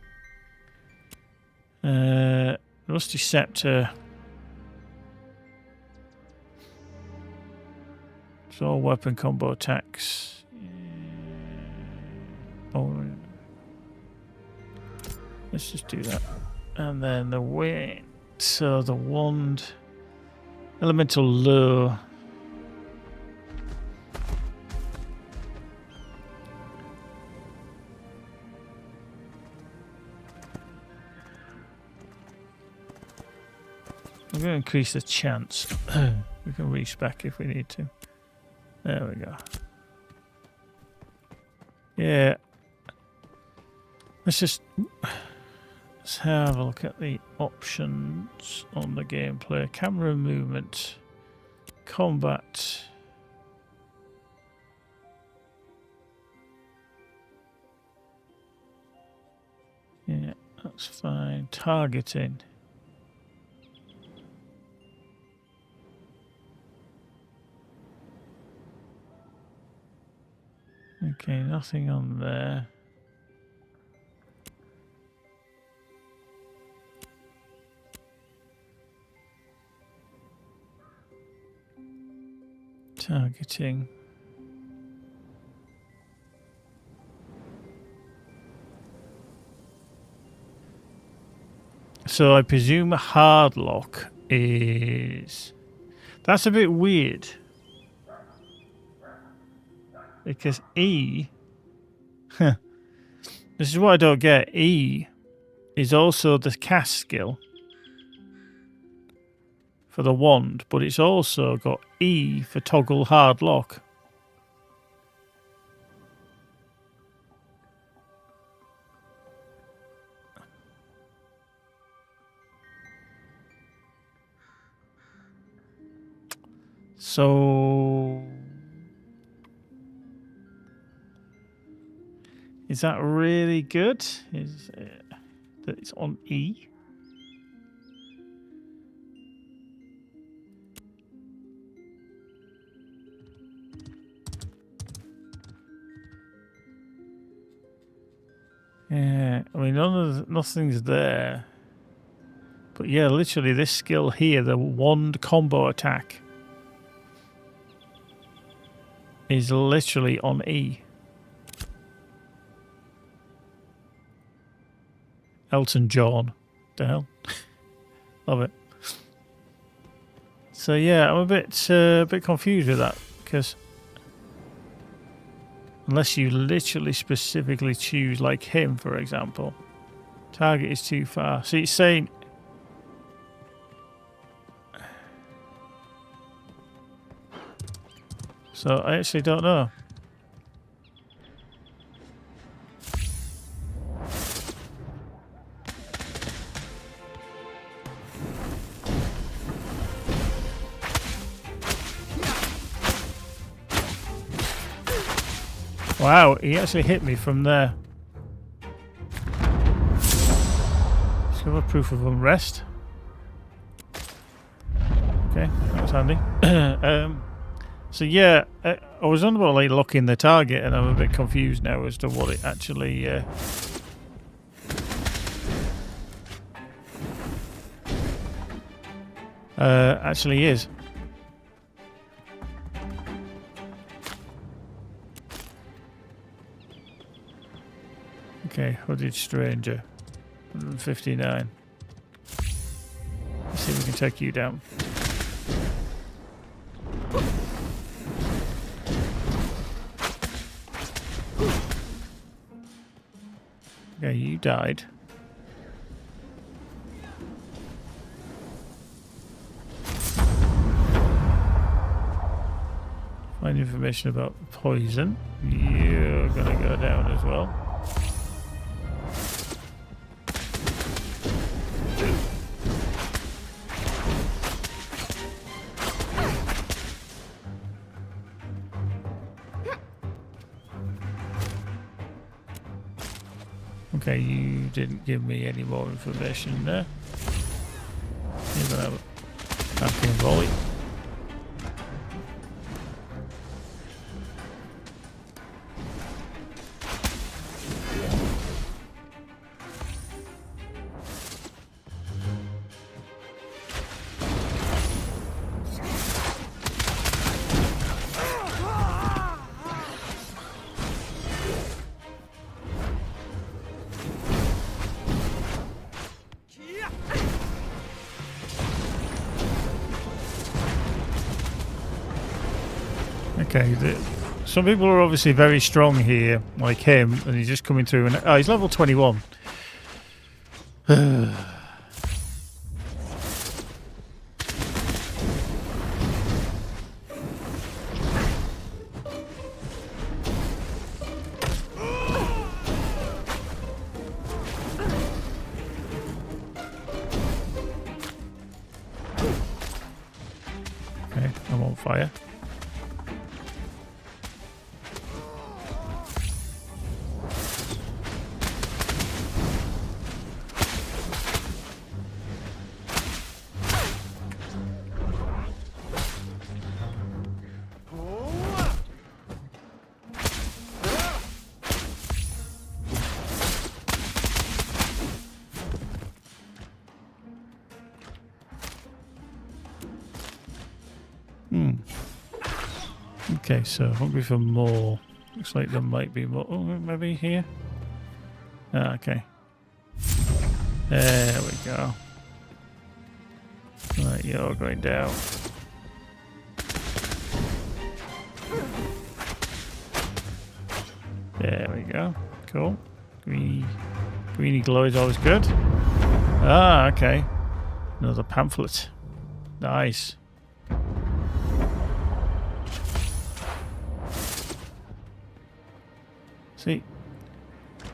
S1: Rusty Scepter. It's all weapon combo attacks. Oh, let's just do that. And then the wind. So the wand. Elemental lure. I'm going to increase the chance. We can respec if we need to. There we go. Yeah. Let's have a look at the options on the gameplay. Camera movement. Combat. Yeah, that's fine. Targeting. Okay, nothing on there. Targeting. So I presume a hard lock is... That's a bit weird. Because E... this is what I don't get. E is also the cast skill for the wand, but it's also got E for toggle hard lock. So... Is that really good? Is it that it's on E? Yeah, I mean, nothing's there. But yeah, literally this skill here, the wand combo attack, is literally on E. Elton John. The hell? Love it. So yeah, I'm a bit confused with that, because unless you literally specifically choose like him, for example, target is too far. So it's saying so I actually don't know. Wow, he actually hit me from there. Discover proof of unrest. Okay, that was handy. So yeah, I was on about like locking the target, and I'm a bit confused now as to what it actually actually is. Okay, hooded stranger, 159. Let's see if we can take you down. Okay, you died. Find information about poison. You're gonna go down as well. Okay, you didn't give me any more information there. You're gonna have a attacking volley. Okay, some people are obviously very strong here, like him, and he's just coming through. And oh, he's level 21. Okay, I'm on fire. Okay, so hungry for more. Looks like there might be more. Oh, maybe here. Ah, okay. There we go. Right, you're going down. There we go. Cool. Greeny glow is always good. Ah, okay. Another pamphlet. Nice. See,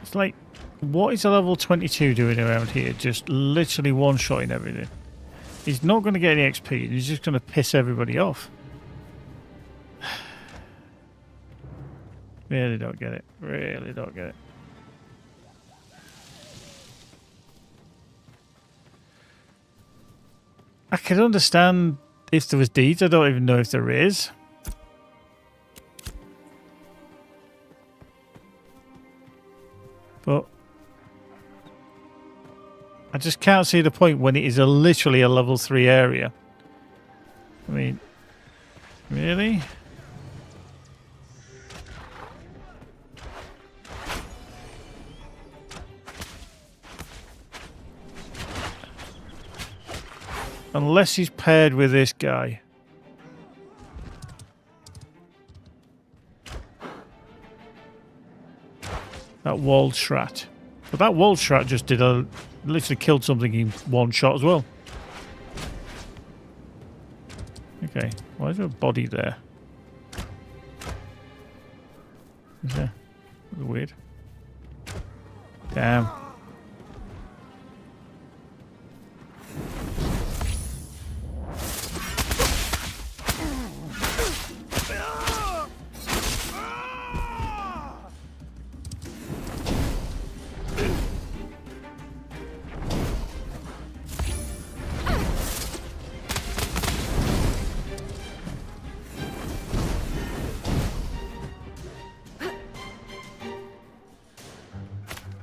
S1: it's like, what is a level 22 doing around here? Just literally one-shotting everything. He's not going to get any XP. He's just going to piss everybody off. Really don't get it. Really don't get it. I could understand if there was deeds. I don't even know if there is. But I just can't see the point when it is literally a level 3 area. I mean, really? Unless he's paired with this guy. That walled Shrat. But that walled Shrat just did literally killed something in one shot as well. Okay, why is there a body there? Is there? That's weird. Damn.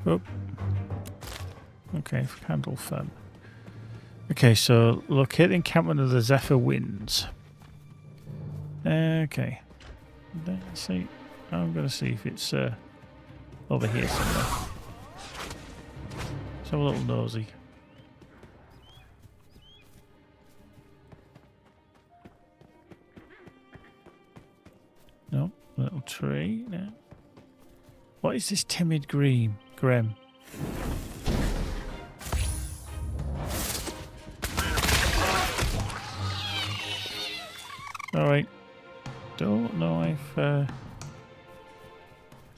S1: Oh. Okay, handle fun. Okay, so locate the encampment of the Zephyr Winds. Okay. Let's see. I'm going to see if it's over here somewhere. Let's have a little nosy. No, little tree. No. What is this timid green? Grem. Alright. Don't know if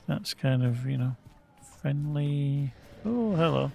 S1: that's kind of, you know, friendly. Oh, hello.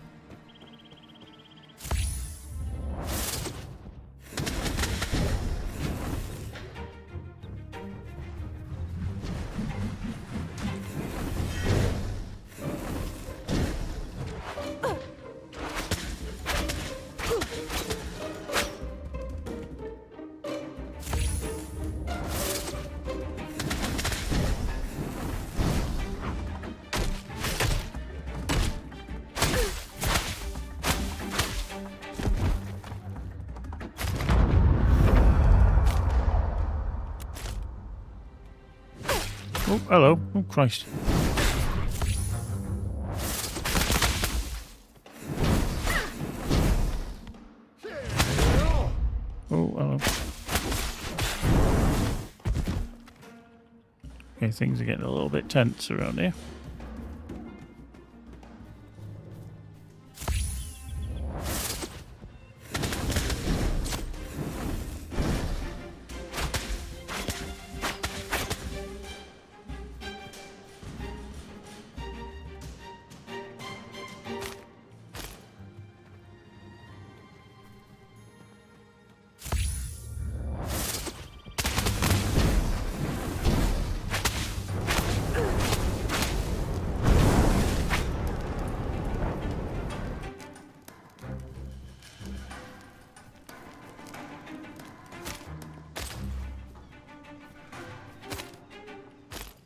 S1: Oh, hello. Oh, Christ. Oh, hello. Okay, things are getting a little bit tense around here.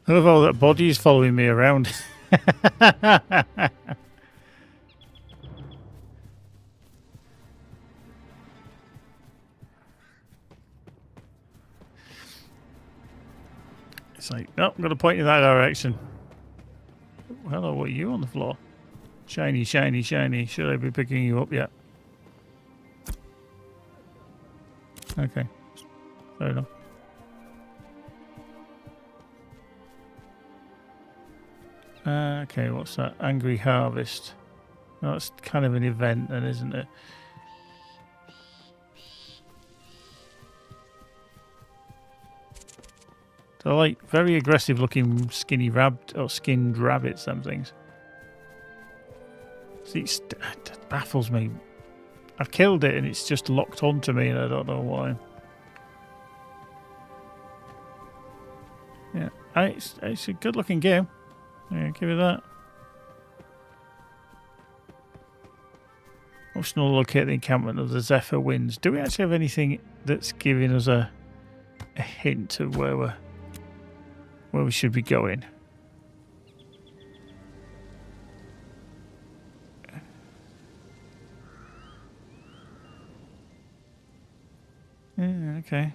S1: I love how that body is following me around. It's like, nope, I'm going to point in that direction. Oh, hello, what are you on the floor? Shiny, shiny, shiny. Should I be picking you up yet? Okay, fair enough. Okay, what's that? Angry Harvest. Oh, that's kind of an event then, isn't it? They're like very aggressive looking skinny skinned rabbits, them things. See, it baffles me. I've killed it and it's just locked onto me and I don't know why. Yeah, it's a good looking game. Yeah, give it that. Optional locate the encampment of the Zephyr Winds. Do we actually have anything that's giving us a hint of where we should be going? Yeah, okay.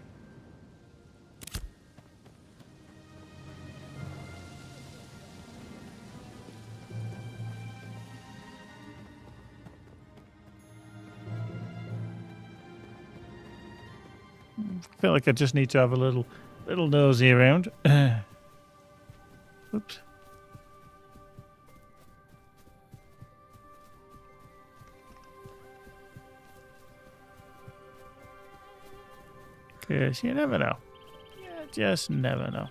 S1: I feel like I just need to have a little nosy around. Oops. Because you never know. You just never know.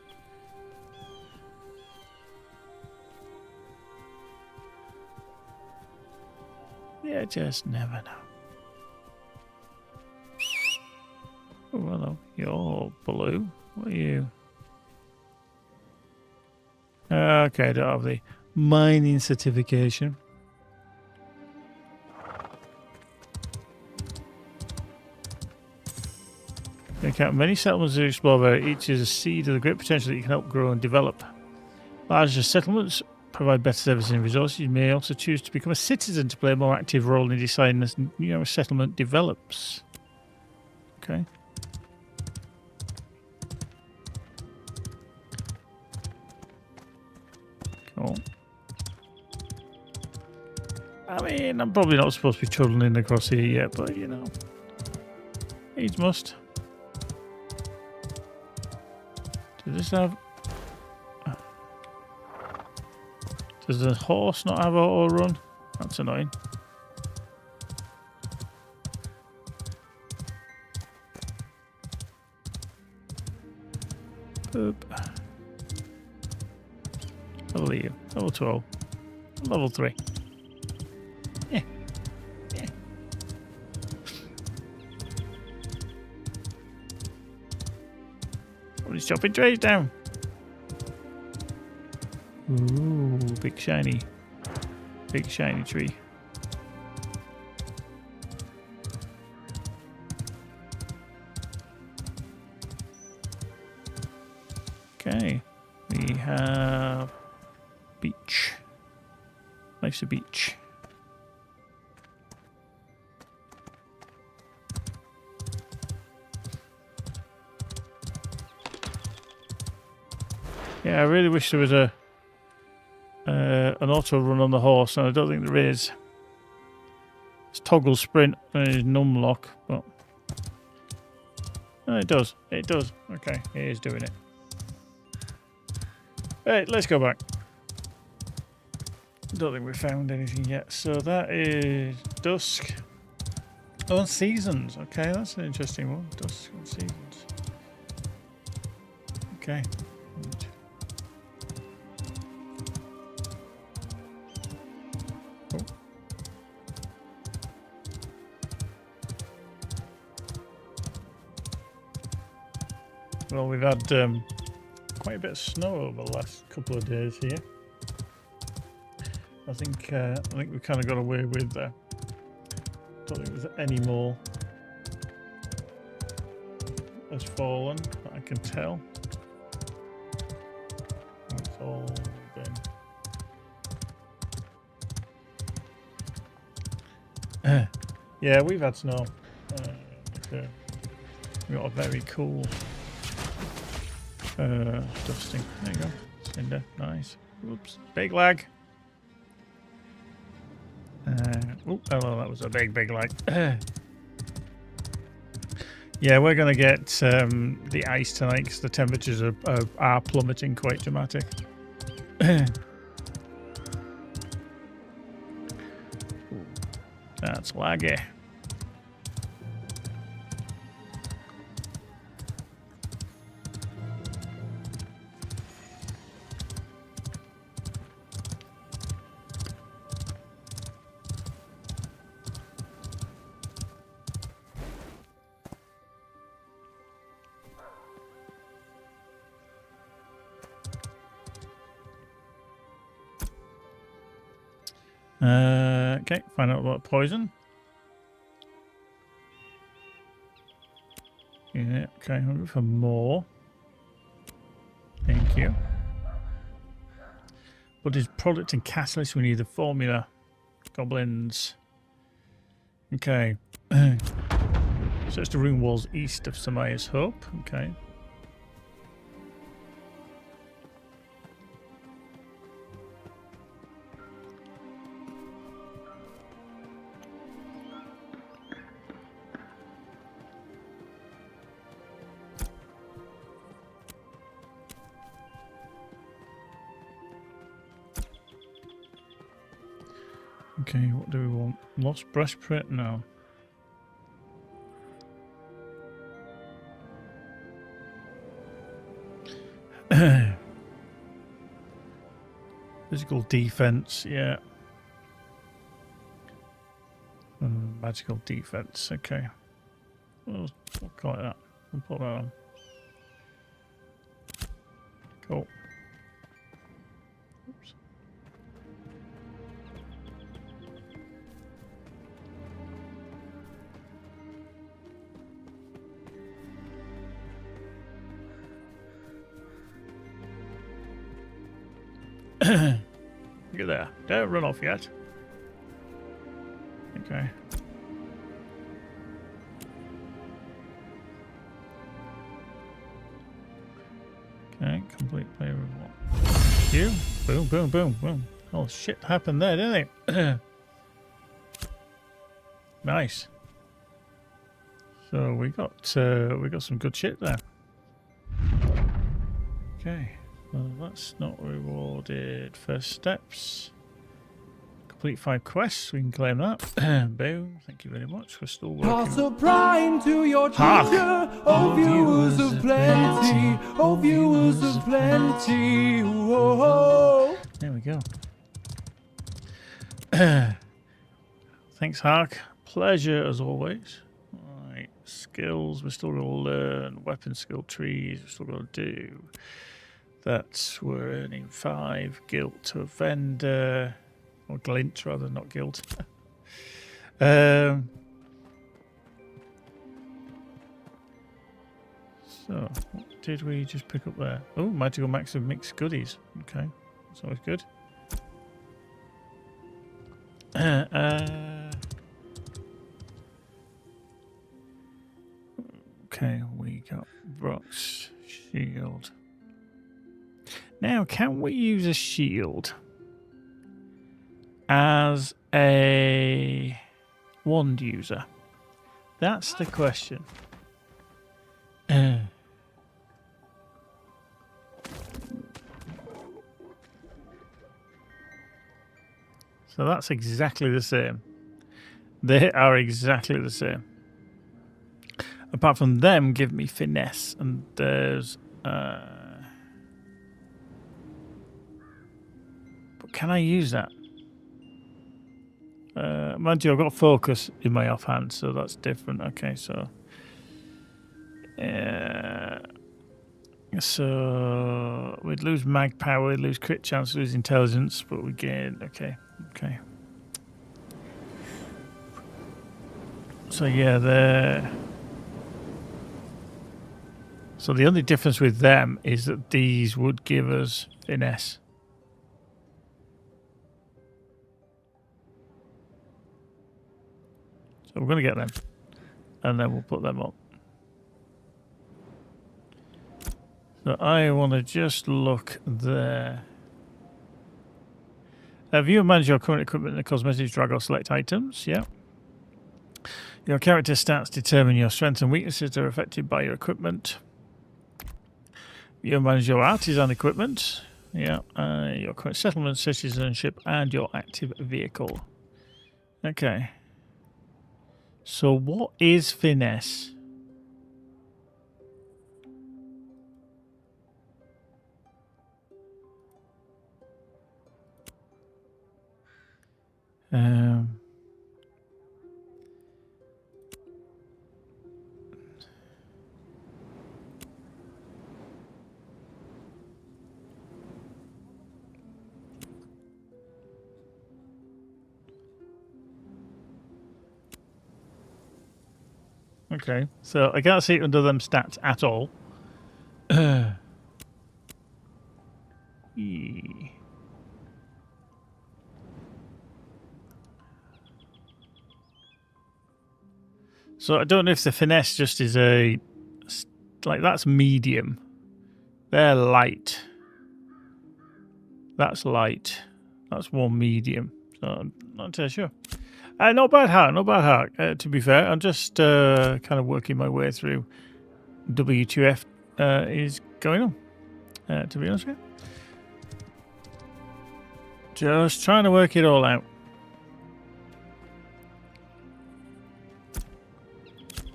S1: You just never know. Oh, hello. You're blue. What are you? Okay, I don't have the mining certification. You encounter many settlements to explore where each is a seed of the great potential that you can help grow and develop. Larger settlements provide better services and resources. You may also choose to become a citizen to play a more active role in deciding as a settlement develops. Okay. Cool. I mean, I'm probably not supposed to be trundling across here yet, but needs must. Does this have... Does the horse not have auto run? That's annoying. Boop. Level E, level 12, level 3. Yeah. Yeah. Somebody's chopping trees down. Ooh, big shiny tree. Okay, we have beach. Life's a beach. Yeah, I really wish there was an auto run on the horse, and I don't think there is. It's toggle sprint and it's num lock, but no, it does. It does. Okay, it is doing it. Hey, let's go back. Don't think we found anything yet. So that is dusk. Oh, and seasons. Okay, that's an interesting one. Dusk and seasons. Okay. Well, we've had quite a bit of snow over the last couple of days here. I think we kind of got away with. Don't think there's any more has fallen that I can tell. It's all been. Yeah, we've had snow. We got a very cool. Dusting. There you go. Cinder. Nice. Oops. Big lag. Oh, that was a big lag. Yeah, we're going to get the ice tonight because the temperatures are plummeting quite dramatic. That's laggy. Okay, find out about poison. Yeah, okay, hungry for more. Thank you. But his product and catalyst, we need the formula. Goblins. Okay. Search the rune walls east of Samaya's Hope. Okay. Okay, what do we want? Lost breastplate? No. Physical defense, yeah. Magical defense, okay. We'll call it that. We'll put that on. Cool. Oops. Look at there. Don't run off yet. Okay. Okay, complete player of what? You? Boom, boom, boom, boom. Oh shit happened there, didn't it? Nice. So we got some good shit there. Okay. Well, that's not rewarded. First steps. Complete 5 quests. We can claim that. Boom. Thank you very much. We're still working.
S2: Toss a prime to your teacher. Oh, viewers of plenty. Oh, viewers of plenty. Whoa.
S1: There we go. Thanks, Hark. Pleasure as always. Right. Skills. We're still going to learn. Weapon skill trees. We're still going to do. That's we're earning 5 guilt to a vendor. Or glint, rather, not guilt. So, what did we just pick up there? Oh, magical max of mixed goodies. Okay, that's always good. Okay, we got Brock's shield. Now, can we use a shield as a wand user? That's the question. So that's exactly the same. They are exactly the same. Apart from them, give me finesse, and there's. But can I use that? Mind you, I've got focus in my offhand, so that's different. Okay, so. So we'd lose mag power, we'd lose crit chance, lose intelligence, but we gain. Okay. So yeah, so the only difference with them is that these would give us finesse. So we're going to get them, and then we'll put them up. So I want to just look there. View and manage your current equipment and cosmetics, drag or select items. Yeah. Your character stats determine your strengths and weaknesses that are affected by your equipment. You manage your artisan equipment. Yeah. Your current settlement, citizenship, and your active vehicle. Okay. So what is finesse? Okay, so I can't see it under them stats at all. So I don't know if the finesse just is a... Like, that's medium. They're light. That's light. That's more medium. So I'm not entirely sure. Not bad heart. To be fair, I'm just kind of working my way through W2F is going on, to be honest with you. Just trying to work it all out.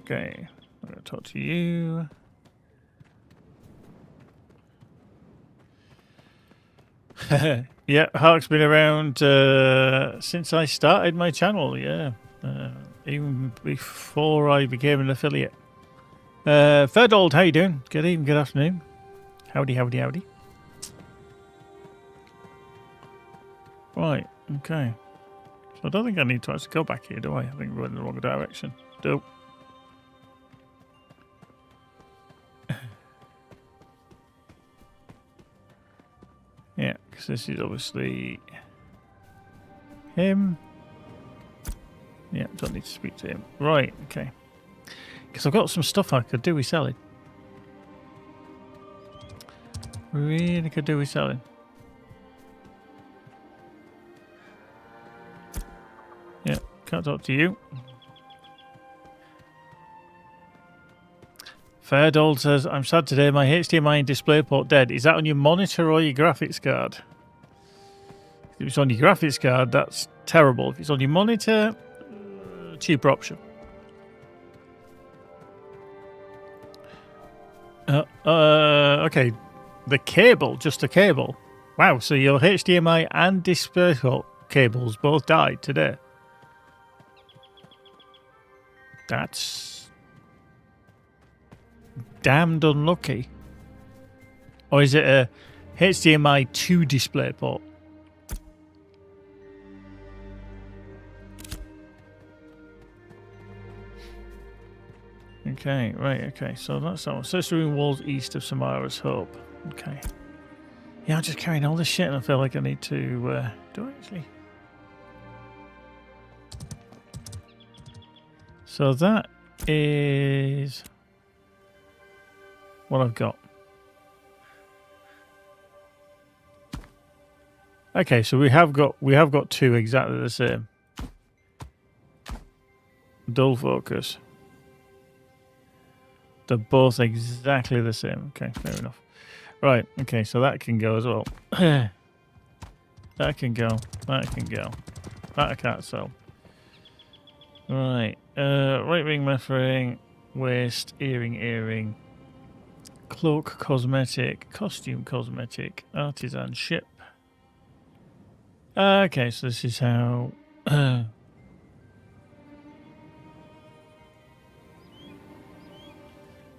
S1: Okay, I'm going to talk to you. Yeah, Hark's been around since I started my channel, yeah. Even before I became an affiliate. Ferdold, how you doing? Good evening, good afternoon. Howdy. Right, okay. So I don't think I need to actually go back here, do I? I think we're in the wrong direction. Dope. Yeah, because this is obviously him. Yeah, don't need to speak to him. Right, okay. Because I've got some stuff I could do with selling. Really could do with selling. Yeah, can't talk to you. Fairdold says, I'm sad today, my HDMI and DisplayPort dead. Is that on your monitor or your graphics card? If it's on your graphics card, that's terrible. If it's on your monitor, cheaper option. Okay. The cable, just a cable. Wow, so your HDMI and DisplayPort cables both died today. That's damned unlucky. Or is it a HDMI to DisplayPort? Okay, right, okay. So that's that one. Circling walls east of Samara's Hope. Okay. Yeah, I'm just carrying all this shit and I feel like I need to do it actually. So that is what I've got. Okay, so we have got two exactly the same. Dull focus. They're both exactly the same. Okay, fair enough. Right, okay, so that can go as well. That can go. That can go. That I can't sell. Right. Right ring, left ring, waist, earring, cloak cosmetic, costume cosmetic, artisan ship. Okay, so this is how...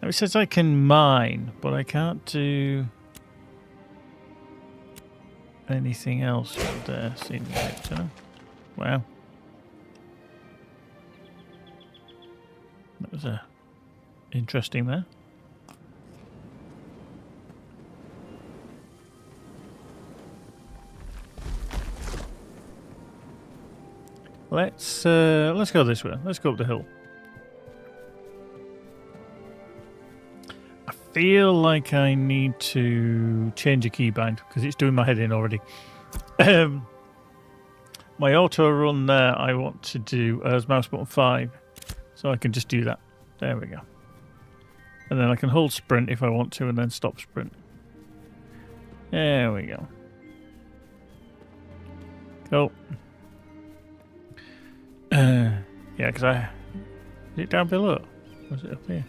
S1: It says I can mine, but I can't do anything else out there. Seems like, so. Wow. That was interesting there. Let's go this way. Let's go up the hill. I feel like I need to change a keybind because it's doing my head in already. My auto run there I want to do as mouse button 5, so I can just do that. There we go. And then I can hold sprint if I want to and then stop sprint. There we go. Cool. Yeah, because is it down below? Or is it up here?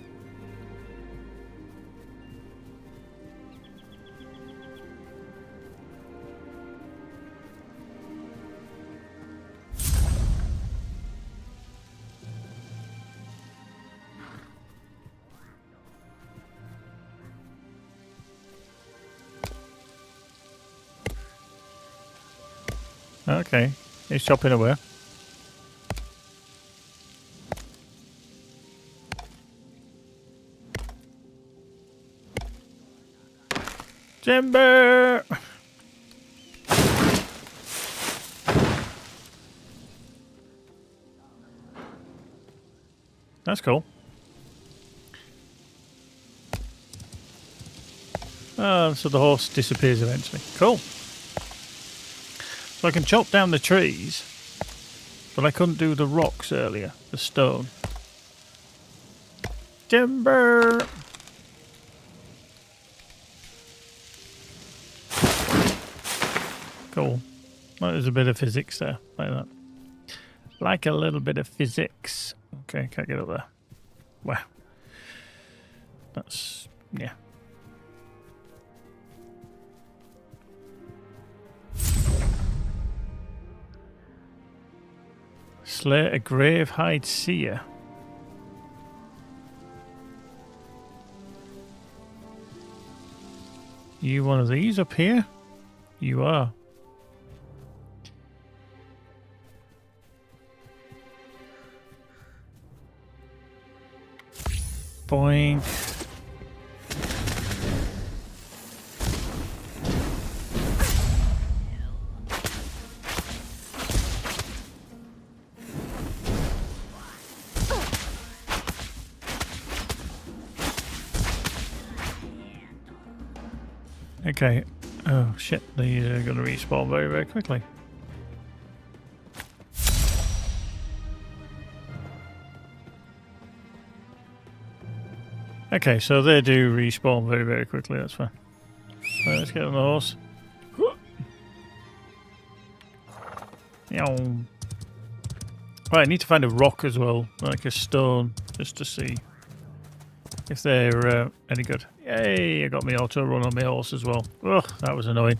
S1: Okay, he's chopping away. Timber! That's cool. So the horse disappears eventually. Cool. So I can chop down the trees, but I couldn't do the rocks earlier, the stone. Timber! Cool. Well, there's a bit of physics there, like that. Like a little bit of physics. Okay, can't get up there. Wow. That's, yeah. Slay a Gravehide Seer. You one of these up here? You are. Boink. Okay. Oh shit, these are going to respawn very, very quickly. Okay, so they do respawn very, very quickly, that's fine. Right, let's get on the horse. Right, I need to find a rock as well, like a stone, just to see if they're any good. Yay, I got my auto run on my horse as well. Ugh, that was annoying.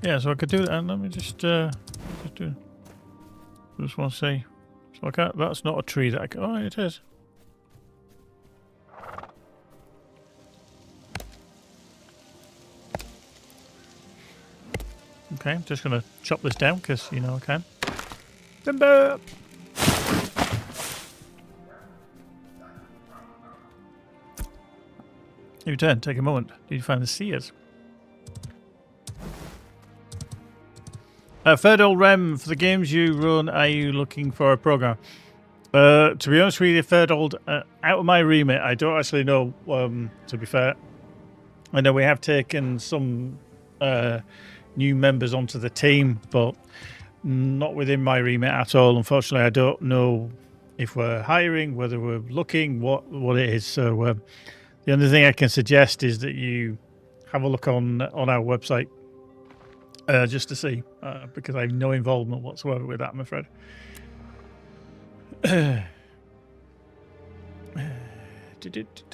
S1: Yeah, so I could do that, and let me just do. I just want to see. So I can't. That's not a tree that I can. Oh, it is. Okay, I'm just gonna chop this down because you know I can. Timber. Your turn. Take a moment. Did you find the seers? Third old Rem, for the games you run, are you looking for a program? To be honest with you, third old, out of my remit, I don't actually know, to be fair. I know we have taken some new members onto the team, but not within my remit at all. Unfortunately, I don't know if we're hiring, whether we're looking, what it is. So the only thing I can suggest is that you have a look on our website. Just to see, because I have no involvement whatsoever with that, I'm afraid. The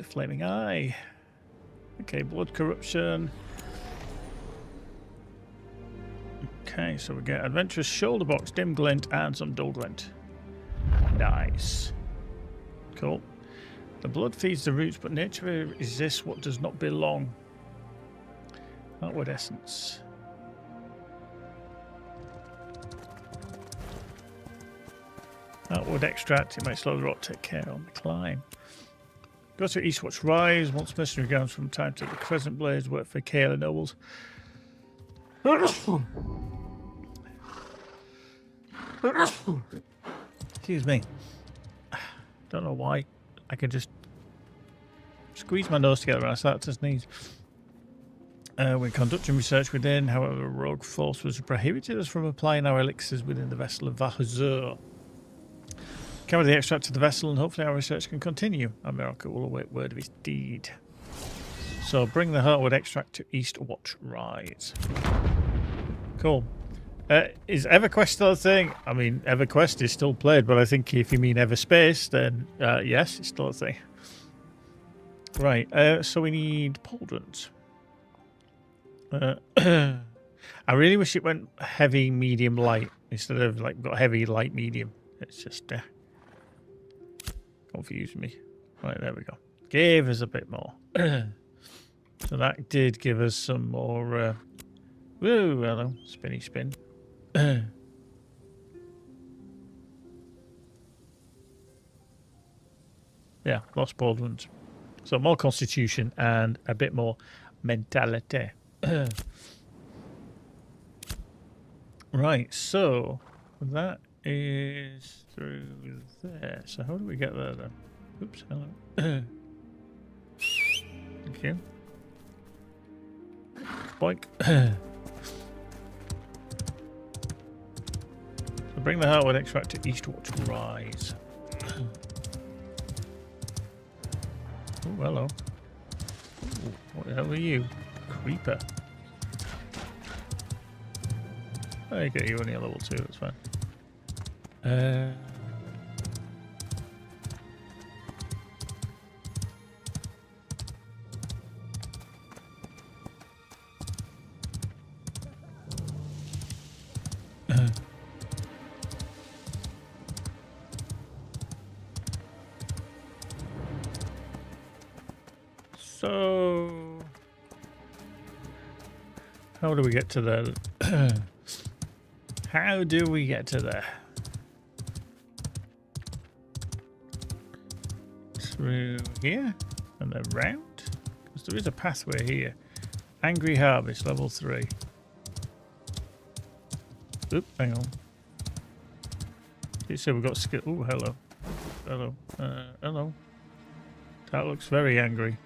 S1: flaming eye. Okay, blood corruption. Okay, so we get adventurous shoulder box, dim glint, and some dull glint. Nice. Cool. The blood feeds the roots, but nature resists what does not belong. Outward essence. Outward extract, it may slow the rot, take care on the climb. Go to Eastwatch Rise, once mercenary grounds from time to the Crescent Blades, work for Kayla Nobles. Excuse me. Don't know why. I can just squeeze my nose together when I start to sneeze. We're conducting research within, however, rogue force was prohibited us from applying our elixirs within the vessel of Vahazur. Carry the extract to the vessel and hopefully our research can continue. America will await word of his deed. So bring the Heartwood extract to Eastwatch Rise. Cool. Is EverQuest still a thing? I mean, EverQuest is still played, but I think if you mean Everspace, then yes, it's still a thing. Right, so we need pauldrons. I really wish it went heavy, medium, light instead of like got heavy, light, medium. It's just confused me. Right, there we go. Gave us a bit more. So that did give us some more. Woo, hello, spinny spin. Yeah, lost pauldrons. So more constitution and a bit more mentality. Right, so that is through there. So how do we get there then? Oops, hello. Thank you. Boink. So bring the Heartwood extract to Eastwatch Rise. Oh, hello. Ooh, what the hell are you? Creeper. Okay, you're only a level 2, that's fine. So, how do we get to there? How do we get to there? Through here and then round? Because there is a pathway here. Angry Harvest, level 3. Oop, hang on. It said we've got skill. Oh, hello. Hello. Hello. That looks very angry.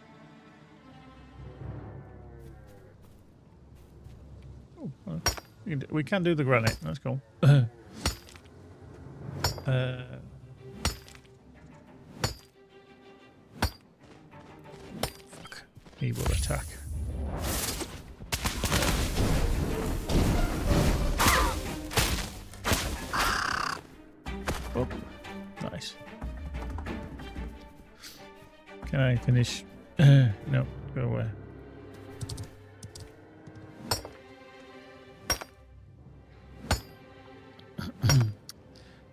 S1: Oh, we can do the granite. That's cool. Fuck. He will attack. Oh, nice. Can I finish? No, go away.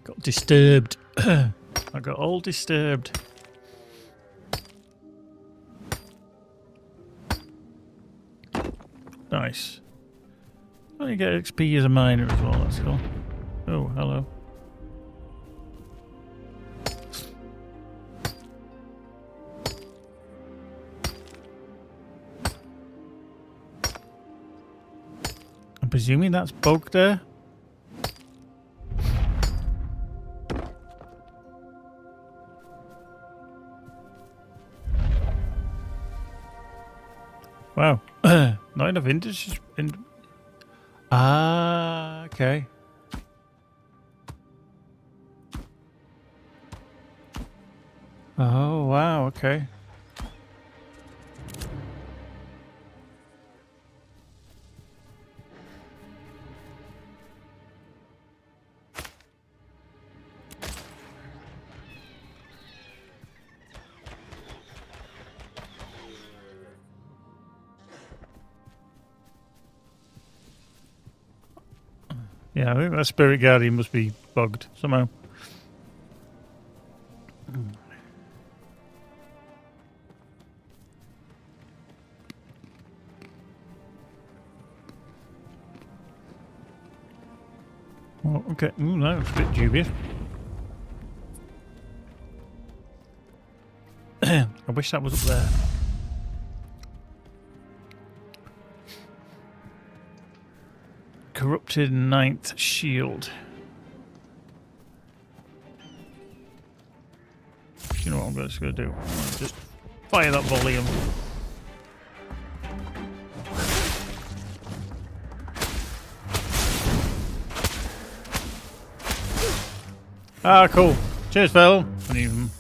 S1: Got disturbed. I got all disturbed. Nice. Oh, you get XP as a miner as well. That's cool. Oh, hello. I'm presuming that's bug there. Wow. Not enough industry. Ah, okay. Oh, wow, okay. Yeah, I think that spirit guardian must be bugged somehow. Oh, okay. Ooh, that was a bit dubious. I wish that was up there. Corrupted ninth shield. You know what I'm just going to do? I'm gonna just fire that volume. Ah, cool. Cheers, Phil. And even.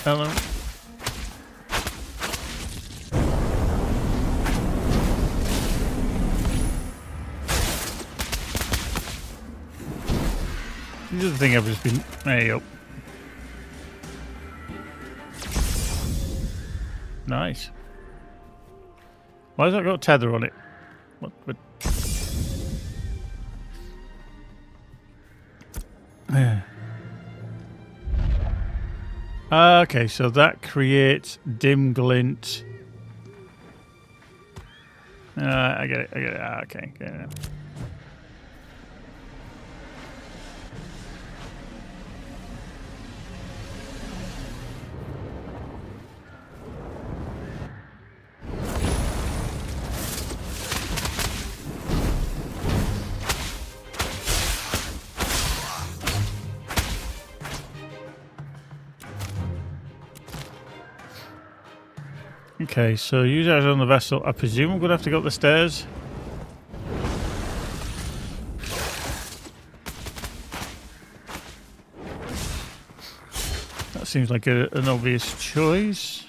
S1: Hello. This is the thing I've just been. There you go. Nice. Why has that got a tether on it? What? Yeah. Okay, so that creates dim glint. I get it. Okay, get it. Okay, so you guys are on the vessel. I presume I'm going to have to go up the stairs. That seems like an obvious choice.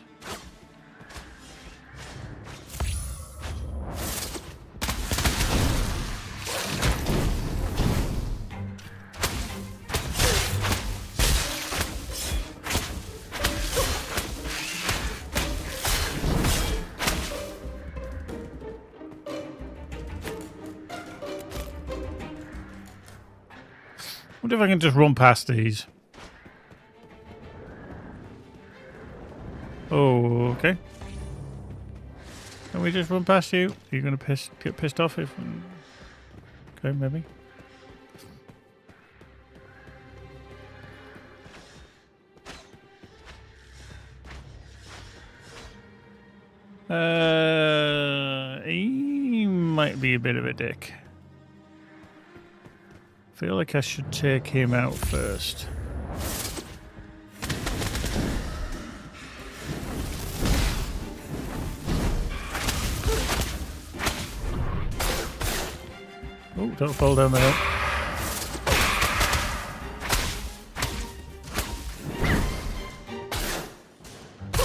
S1: I wonder if I can just run past these. Oh, okay. Can we just run past you? Are you going to get pissed off if... Okay, maybe. He might be a bit of a dick. I feel like I should take him out first. Oh, don't fall down there.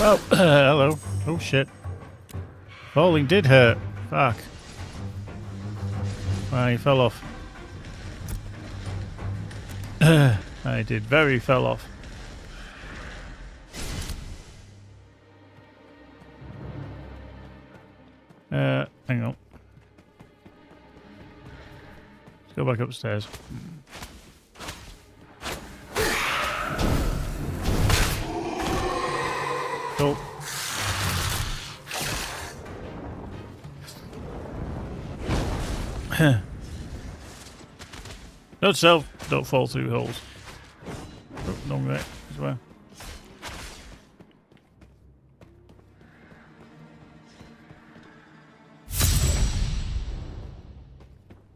S1: Oh, hello. Oh, shit. Falling did hurt. Fuck. I fell off. I did very fell off. Hang on. Let's go back upstairs. Cool. Note self, don't fall through holes. Oh, no way as well.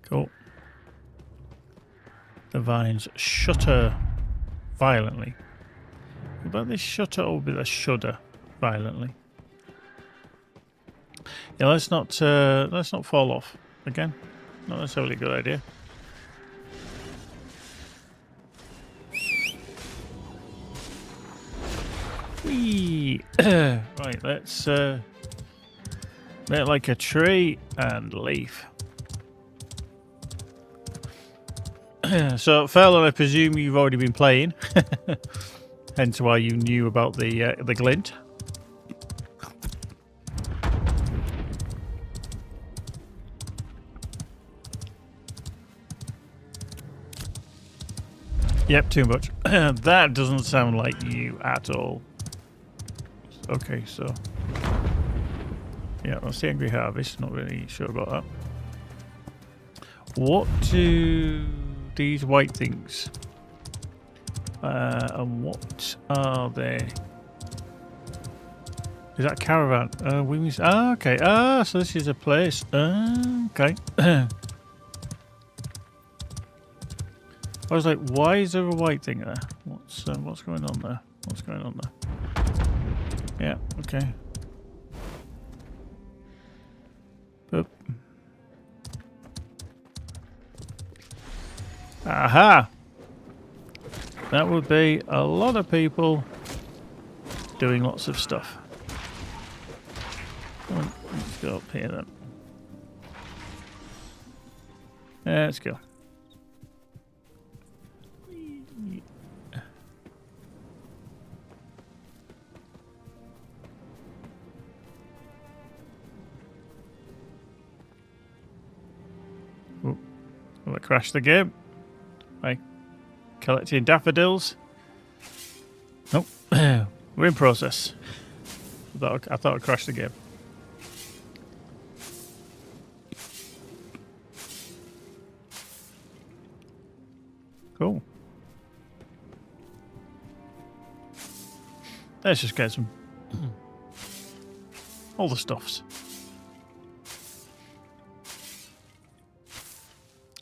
S1: Cool. The vines shudder violently. What about this shutter or with a shudder violently? Yeah, let's not fall off again. Not necessarily a good idea. Whee! Right, let's make like a tree and leaf. So, Fallon, I presume you've already been playing, hence why you knew about the glint. Yep, too much. That doesn't sound like you at all. Okay, so yeah, that's the Angry Harvest. Not really sure about that. What do these white things? And what are they? Is that a caravan? Okay. So this is a place. Okay. I was like, why is there a white thing there? What's going on there? What's going on there? Yeah, okay. Oop. Aha! That would be a lot of people doing lots of stuff. Come on, let's go up here then. Let's go. Will I crash the game? By collecting daffodils? Nope. We're in process. I thought I crashed the game. Cool. Let's just get some. All the stuffs.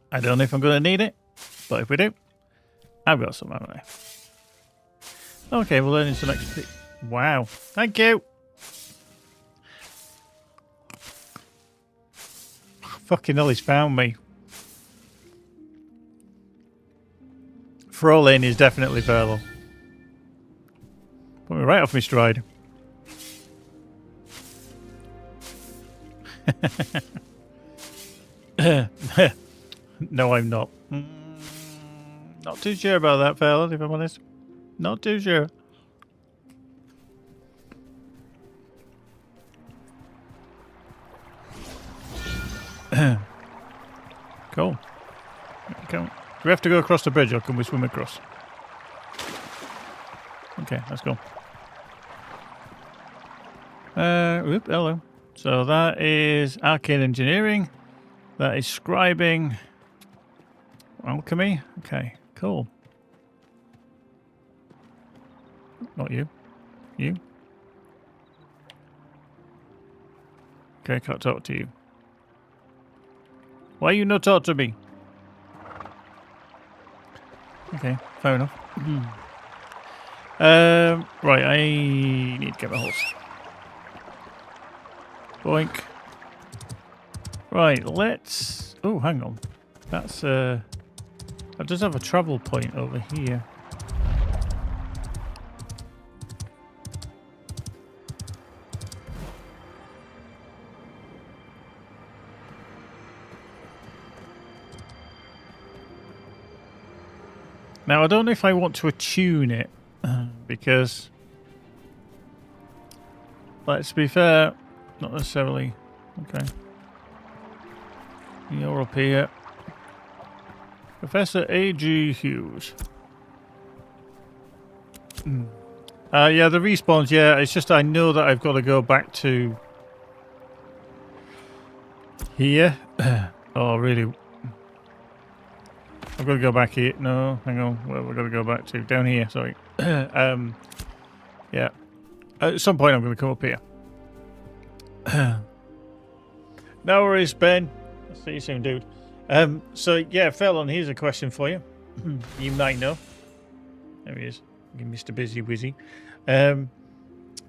S1: I don't know if I'm going to need it, but if we do, I've got some, haven't I? Okay, we're learning some XP. Wow, thank you. Fucking hell, he's found me. Frolin is definitely Furlough. Put me right off my stride. No, I'm not. Not too sure about that, fella, if I'm honest. Not too sure. Cool. Do we have to go across the bridge or can we swim across? Okay, let's go. Hello. So that is arcane engineering. That is scribing. Alchemy. Okay, cool. Not you. You. Okay, I can't talk to you. Why you not talk to me? Okay, fair enough. Right, I need to get my horse. Boink. Right, let's... Oh, hang on. That's, that does have a travel point over here. Now, I don't know if I want to attune it, because, let's be fair, not necessarily. Okay. You're up here. Professor A.G. Hughes. Yeah, the respawns, yeah, it's just I know that I've got to go back to here. Oh, really? I've got to go back here. No, hang on. Where we've got to go back to? Down here, sorry. Yeah. At some point I'm going to come up here. No worries, Ben. I'll see you soon, dude. So, yeah, Felon, here's a question for you. You might know. There he is. Mr. Busy Wizzy.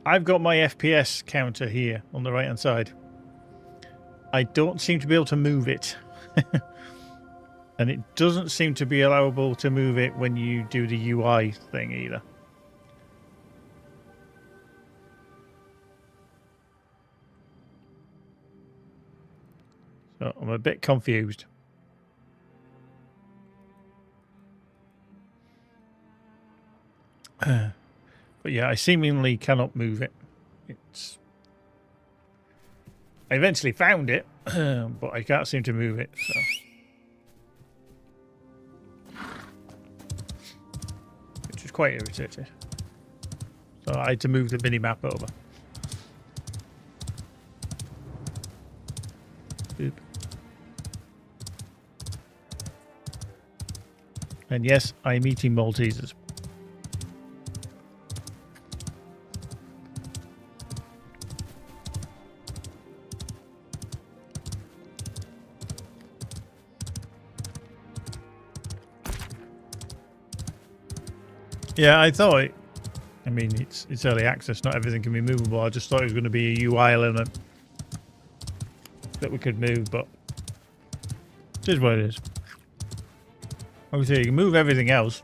S1: I've got my FPS counter here on the right-hand side. I don't seem to be able to move it. And it doesn't seem to be allowable to move it when you do the UI thing either. So I'm a bit confused. But yeah, I seemingly cannot move it. It's... I eventually found it, but I can't seem to move it, so... Which is quite irritating. So I had to move the mini-map over. Boop. And yes, I'm eating Maltesers. Yeah, I thought it, I mean, it's early access, not everything can be movable. I just thought it was going to be a UI element that we could move, but it is what it is. Obviously, you can move everything else.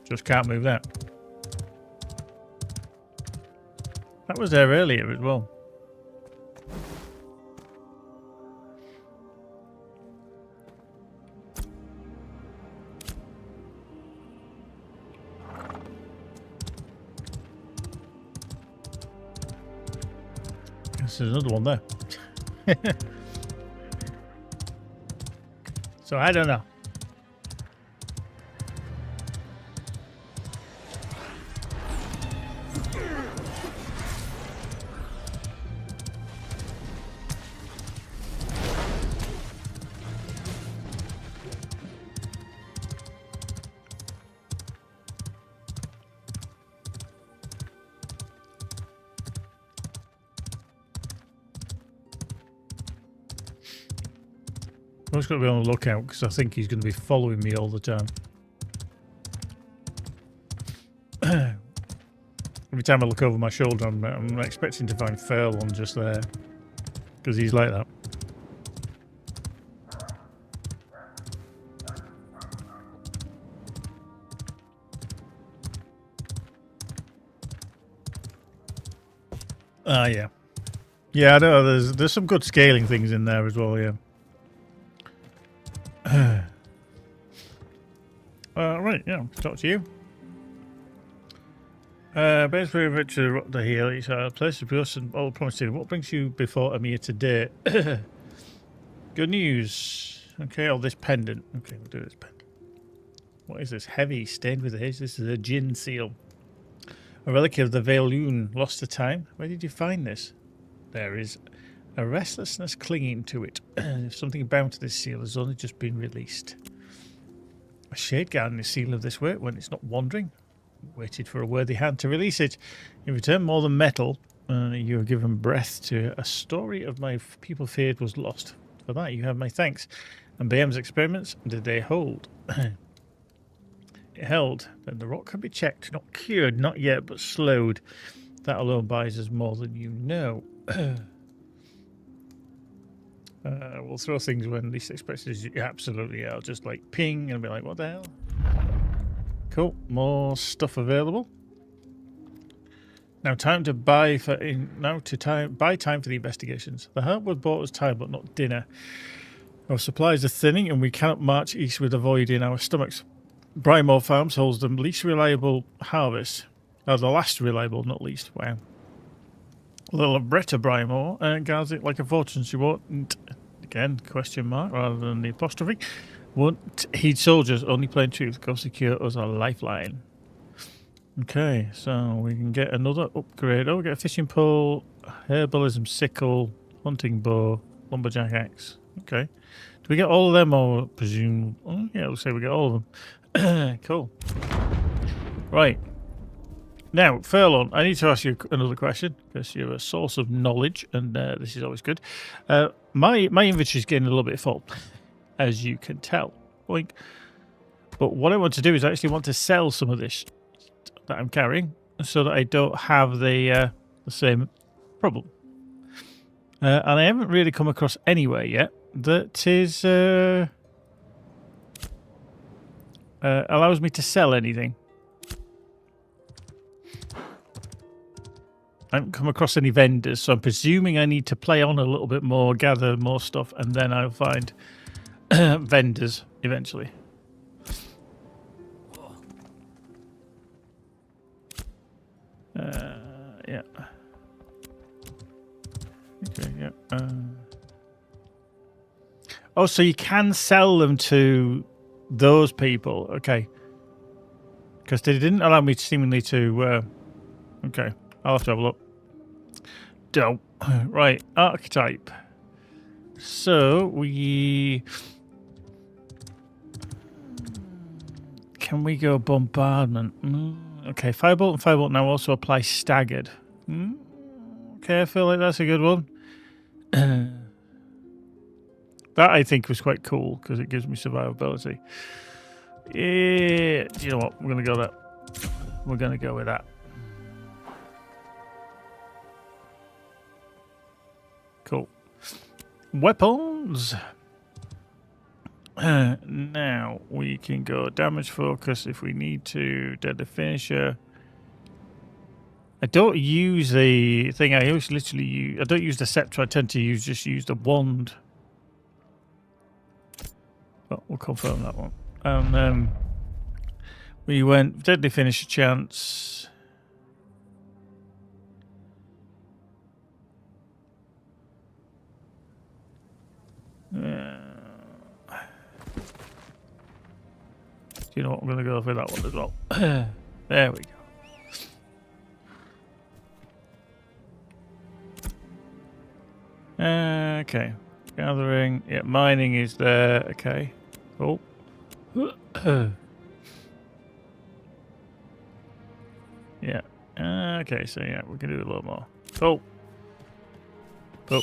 S1: Just can't move that. That was there earlier as well. There's another one there. So I don't know. I'm just going to be on the lookout because I think he's going to be following me all the time. Every time I look over my shoulder, I'm expecting to find Furlong just there because he's like that. Ah, yeah. Yeah, I know. There's some good scaling things in there as well, yeah. Right, yeah, talk to you. Basically, Richard the Hill, it's a place to be us and all promising. What brings you before Amir today? Good news. Okay, oh, this pendant. Okay, we'll do this pendant. What is this? Heavy, stained with age. This is a gin seal. A relic of the Veilune. Lost to time. Where did you find this? There is a restlessness clinging to it. If something bound to this seal has only just been released. A shade guarding the seal of this work when it's not wandering. waited for a worthy hand to release it. In return, more than metal, you have given breath to a story of my people feared was lost. For that, you have my thanks. And BM's experiments, did they hold? It held. Then the rock can be checked, not cured, not yet, but slowed. That alone buys us more than you know. We'll throw things when least expected. Absolutely, I'll just like ping and be like, what the hell? Cool, more stuff available. Now time to buy for buy time for the investigations. The Heartwood bought us time, but not dinner. Our supplies are thinning, and we cannot march east with a void in our stomachs. Brymore Farms holds the least reliable harvest. The last reliable, not least. Wow. Little Bretta Brymore guards it like a fortune. She won't, again, question mark rather than the apostrophe. Won't heed soldiers, only plain truth. Go secure us a lifeline. Okay, so we can get another upgrade. Oh, we get a fishing pole, herbalism sickle, hunting bow, lumberjack axe. Okay. Do we get all of them or presume? Oh, yeah, we'll say we get all of them. Cool. Right. Now, Furlong, I need to ask you another question because you're a source of knowledge, and this is always good. My inventory is getting a little bit full, as you can tell. Boink. But what I want to do is I actually want to sell some of this that I'm carrying so that I don't have the same problem. And I haven't really come across anywhere yet that is allows me to sell anything. I haven't come across any vendors, so I'm presuming I need to play on a little bit more, gather more stuff, and then I'll find vendors eventually. Yeah. Okay, yeah. Oh, so you can sell them to those people. Okay. Because they didn't allow me seemingly to... okay. I'll have to have a look. Dope. Right. Archetype. So, we... Can we go bombardment? Okay, firebolt and firebolt now also apply staggered. Okay, I feel like that's a good one. That I think was quite cool because it gives me survivability. Yeah, you know what? We're gonna go that. We're gonna go with that. Cool. Weapons. Now we can go damage focus if we need to. Deadly finisher. I don't use the thing. I always literally use. I don't use the scepter. I tend to just use the wand. But we'll confirm that one. And we went deadly finisher chance. You know what? I'm going to go for that one as well. There we go. Okay. Gathering. Yeah, mining is there. Okay. Cool. Yeah. Okay, so yeah, we can do a little more. Cool. Cool.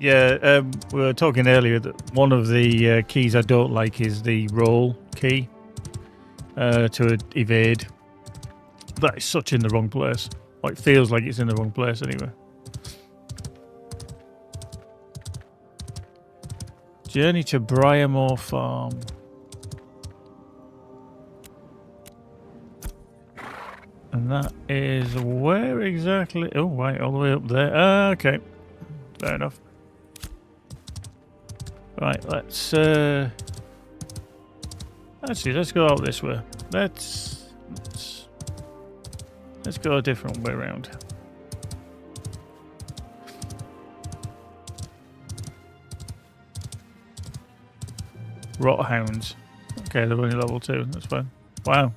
S1: Yeah, we were talking earlier that one of the keys I don't like is the roll key to evade. That is such in the wrong place. Or it feels like it's in the wrong place anyway. Journey to Briarmore Farm. And that is where exactly? Oh, right, all the way up there. Okay. Fair enough. Right, let's actually let's go out this way. Let's go a different way around. Rot hounds. Okay, they're only level 2. That's fine. Wow.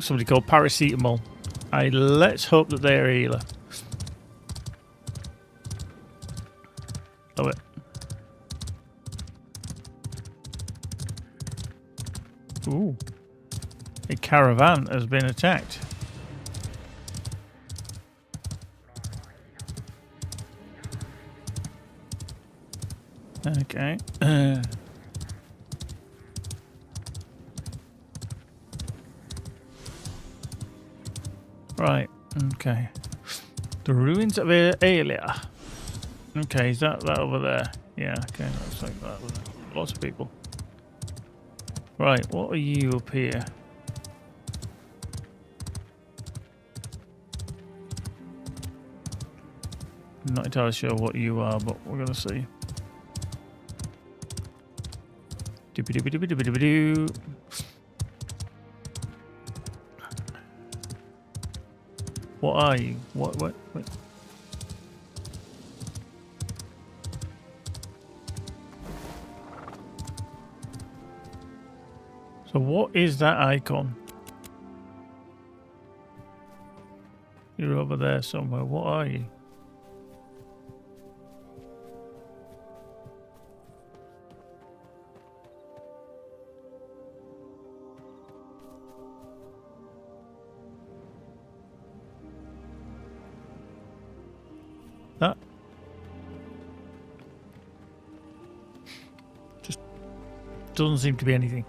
S1: Somebody called Paracetamol. Let's hope that they're a healer. Love it. Ooh. A caravan has been attacked. Okay. Right. Okay. The ruins of Aelia. Okay, is that over there? Yeah, okay, looks like that. Lots of people. Right, what are you up here? I'm not entirely sure what you are, but we're going to see. Doobie-doobie-doobie-doobie-doobie-doo. What are you? What? So what is that icon? You're over there somewhere. What are you? That just doesn't seem to be anything.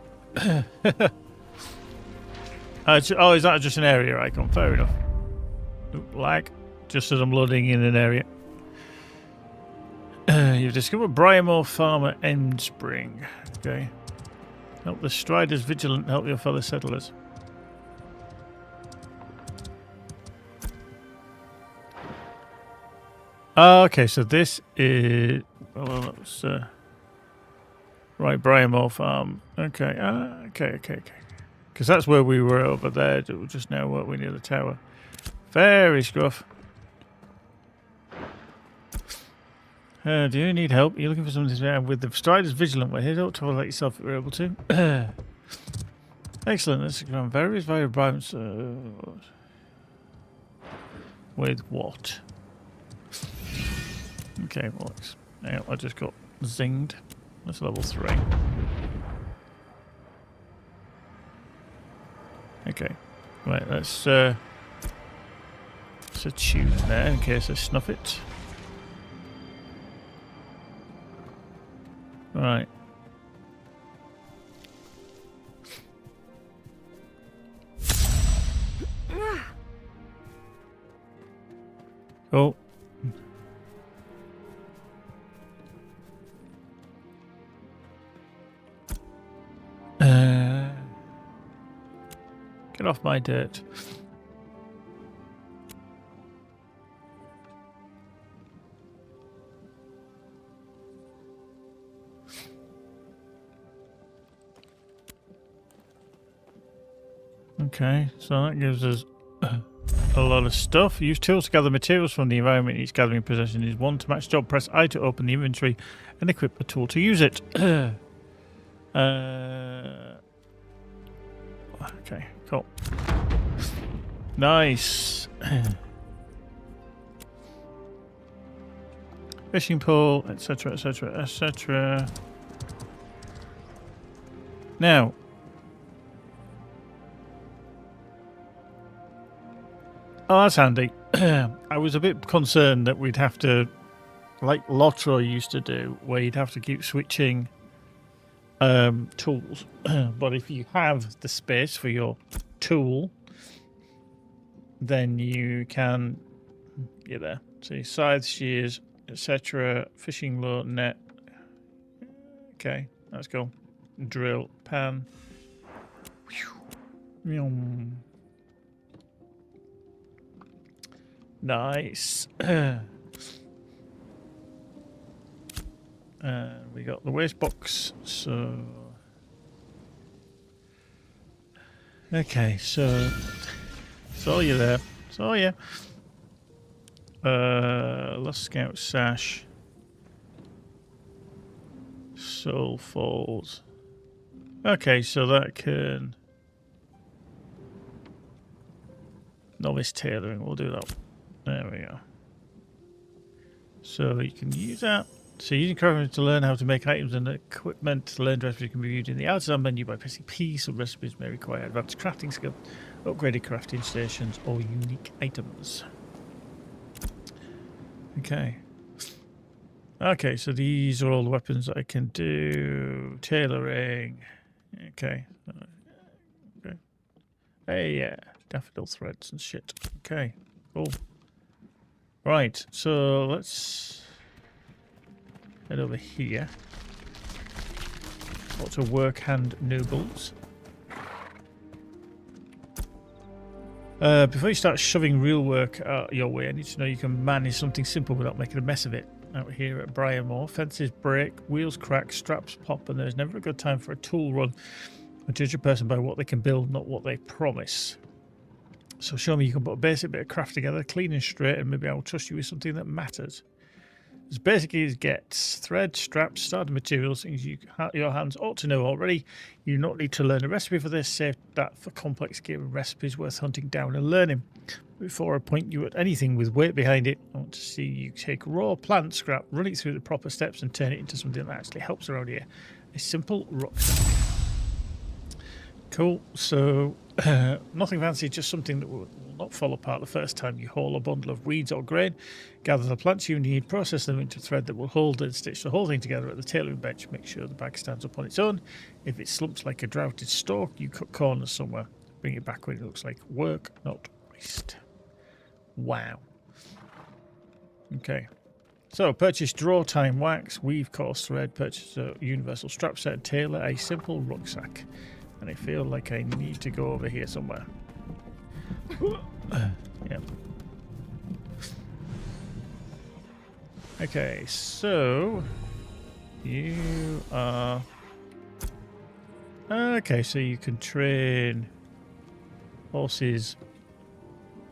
S1: Oh, is that just an area icon? Fair enough. Lag, just as I'm loading in an area. You've discovered Briarmore Farm at Endspring. Okay. Help the Striders vigilant, help your fellow settlers. Okay, so this is... Well, that was... right, Briarmore Farm. Okay, okay. Because that's where we were over there just now, weren't we, near the tower? Very scruff. Do you need help? You're looking for something with the Striders vigilant. We're here. Don't trouble like yourself if you're able to. Excellent. Let's go on various bribes. With what? Okay, well, hang on, I just got zinged. That's level 3. Okay. Right, let's attune there in case I snuff it. Right. Oh. Get off my dirt. Okay, so that gives us a lot of stuff. Use tools to gather materials from the environment each gathering possession is 1 to match job. Press I to open the inventory and equip a tool to use it. Okay, cool. Nice. Fishing pole, etc, etc, etc. Now, oh, that's handy. I was a bit concerned that we'd have to, like Lotro used to do, where you'd have to keep switching tools. But if you have the space for your tool, then you can get there. See, scythe, shears, etc. Fishing lure, net. Okay, let's go. Drill, pan. Nice. We got the waste box, so... Okay, so... Saw you there. Saw you. Lost Scout Sash. Soul Falls. Okay, so that can... Novice tailoring, we'll do that. There we go. So you can use that. So using crafting to learn how to make items and equipment. Learned recipes can be viewed in the artisan menu by pressing P. Some recipes may require advanced crafting skill, upgraded crafting stations, or unique items. Okay. Okay, so these are all the weapons that I can do. Tailoring. Okay. Okay. Hey, yeah. Daffodil threads and shit. Okay. Cool. Right, so let's head over here. Lots of work hand nobles. Before you start shoving real work your way, I need to know you can manage something simple without making a mess of it. Out here at Briarmore, fences break, wheels crack, straps pop, and there's never a good time for a tool run. I judge a person by what they can build, not what they promise. So show me you can put a basic bit of craft together, clean and straight, and maybe I'll trust you with something that matters. As basic as gets, thread, straps, starter materials, things your hands ought to know already. You do not need to learn a recipe for this, save that for complex gear and recipes worth hunting down and learning. Before I point you at anything with weight behind it, I want to see you take raw plant scrap, run it through the proper steps, and turn it into something that actually helps around here. A simple rucksack. Cool. So, nothing fancy, just something that will not fall apart the first time you haul a bundle of weeds or grain. Gather the plants you need, process them into thread that will hold and stitch the whole thing together at the tailoring bench. Make sure the bag stands up on its own. If it slumps like a droughted stalk, you cut corners somewhere. Bring it back when it looks like work, not waste. Wow. Okay. So, purchase draw time wax, weave coarse thread, purchase a universal strap set, and tailor a simple rucksack. And I feel like I need to go over here somewhere. Yep. Okay, so you are... Okay, so you can train horses.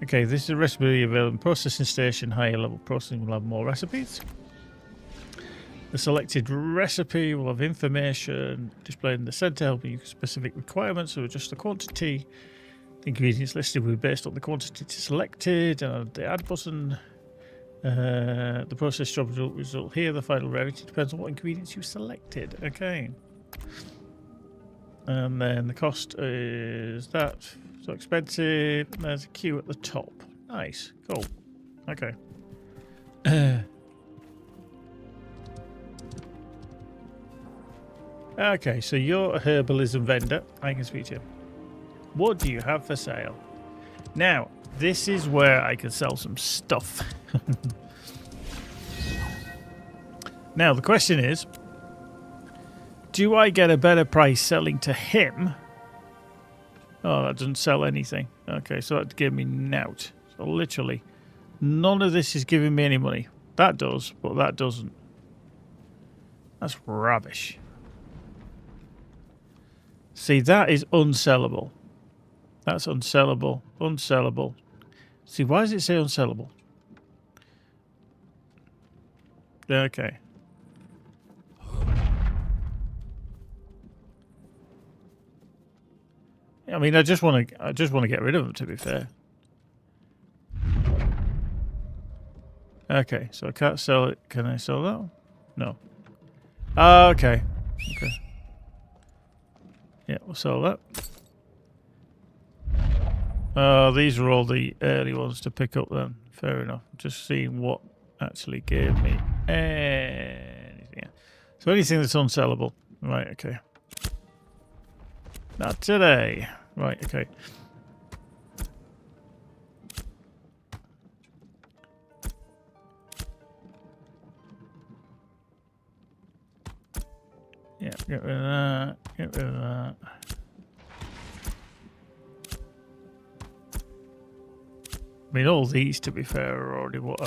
S1: Okay, this is a recipe available in processing station. Higher level processing will have more recipes. The selected recipe will have information displayed in the center, helping you with specific requirements. So adjust the quantity. The ingredients listed will be based on the quantity selected. And the add button. The process job result here. The final rarity depends on what ingredients you selected. Okay. And then the cost is that. So expensive. And there's a queue at the top. Nice. Cool. Okay. Okay, so you're a herbalism vendor. I can speak to you. What do you have for sale? Now, this is where I can sell some stuff. Now, the question is, do I get a better price selling to him? Oh, that doesn't sell anything. Okay, so that gave me nout. So literally, none of this is giving me any money. That does, but that doesn't. That's rubbish. See, that is unsellable. That's unsellable. Unsellable. See, why does it say unsellable? Okay. I mean, I just want to get rid of them, to be fair. Okay, so I can't sell it. Can I sell that one? No. Okay. Okay. Yeah, we'll sell that. These are all the early ones to pick up then. Fair enough. Just seeing what actually gave me anything. So anything that's unsellable. Right, okay. Not today. Right, okay. Yeah, get rid of that. Get rid of that. I mean, all these, to be fair, are already what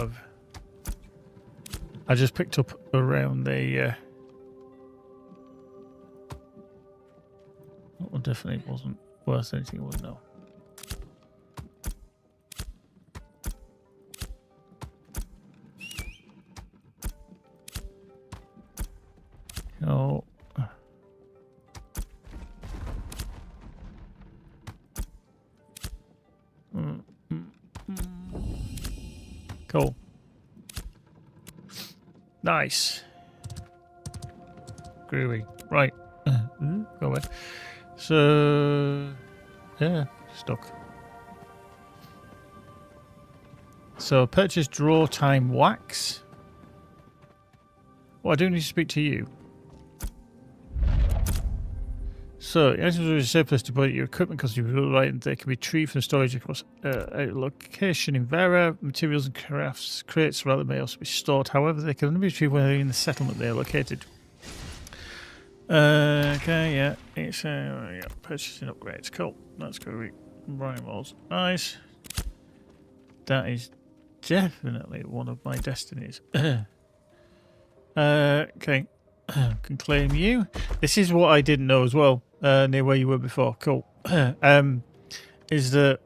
S1: I just picked up around the... That one definitely wasn't worth anything, was no. No. Cool. Nice. groovy. Right. Go away. So, yeah, stuck. So, purchase draw time wax. Well, I do need to speak to you. So, items with a surplus to put your equipment because you're right, and they can be retrieved from storage across a location in Vera. Materials and crafts crates rather may also be stored. However, they can only be retrieved when they're in the settlement they are located. Okay, yeah. It's yeah, purchasing upgrades. Cool. That's good. Brian Walls. Nice. That is definitely one of my destinies. Okay. Can claim you. This is what I didn't know as well. Near where you were before. Cool. Is that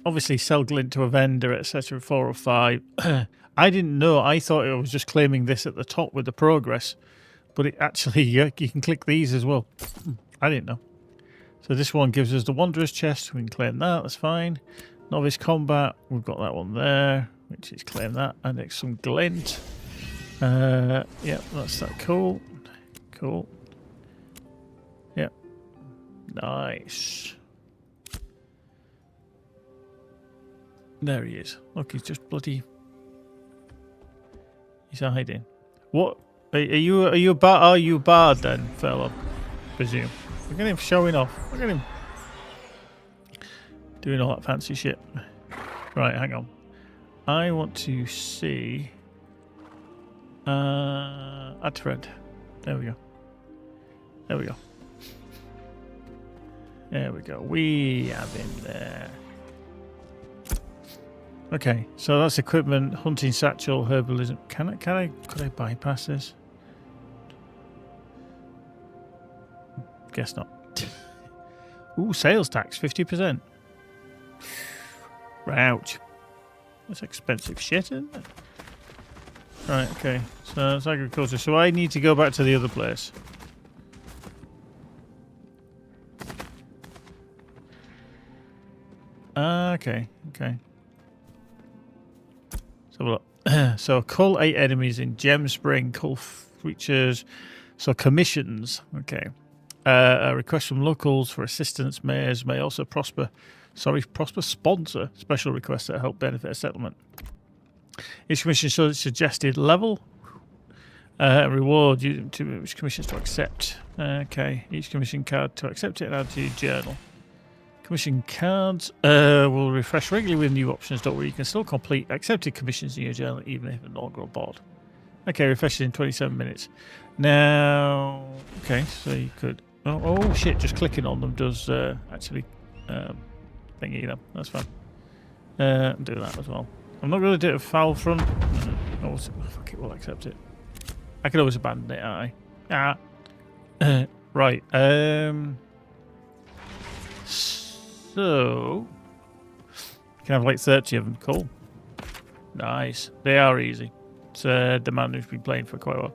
S1: obviously sell glint to a vendor, etc. 4 or 5. I didn't know. I thought it was just claiming this at the top with the progress, but it actually you can click these as well. I didn't know. So this one gives us the Wanderer's Chest. We can claim that. That's fine. Novice Combat. We've got that one there, which is claim that, and it's some glint. Yeah, that's that. Cool. Cool. Yep. Nice. There he is. Look, he's just bloody. He's hiding. What? Are you a bard? Are you a bard then, fellow? Presume. Look at him showing off. Look at him doing all that fancy shit. Right, hang on. I want to see. Add thread. There we go. There we go. There we go. We have him there. Okay, so that's equipment, hunting satchel, herbalism. Could I bypass this? Guess not. Ooh, sales tax, 50%. Ouch. That's expensive shit, isn't it? Right, okay. So it's agriculture. So I need to go back to the other place. Okay, okay. So look. So cull 8 enemies in Gem Spring, cull creatures. So commissions. Okay. A request from locals for assistance mayors may also prosper sponsor special requests that help benefit a settlement. Each commission shows its suggested level. Reward you to which commissions to accept. Okay. Each commission card to accept it and add to your journal. Commission cards will refresh regularly with new options. Don't worry, you can still complete accepted commissions in your journal even if no longer on board. Okay, refresh it in 27 minutes. Now, okay, so you could. Oh shit! Just clicking on them does actually thingy them. That's fine. Do that as well. I'm not going to do it a foul front. No, fuck it, we'll accept it. I can always abandon it, aren't I? Ah. Right. So can have like 30 of them. Cool. Nice. They are easy. It's the man who's been playing for quite a while.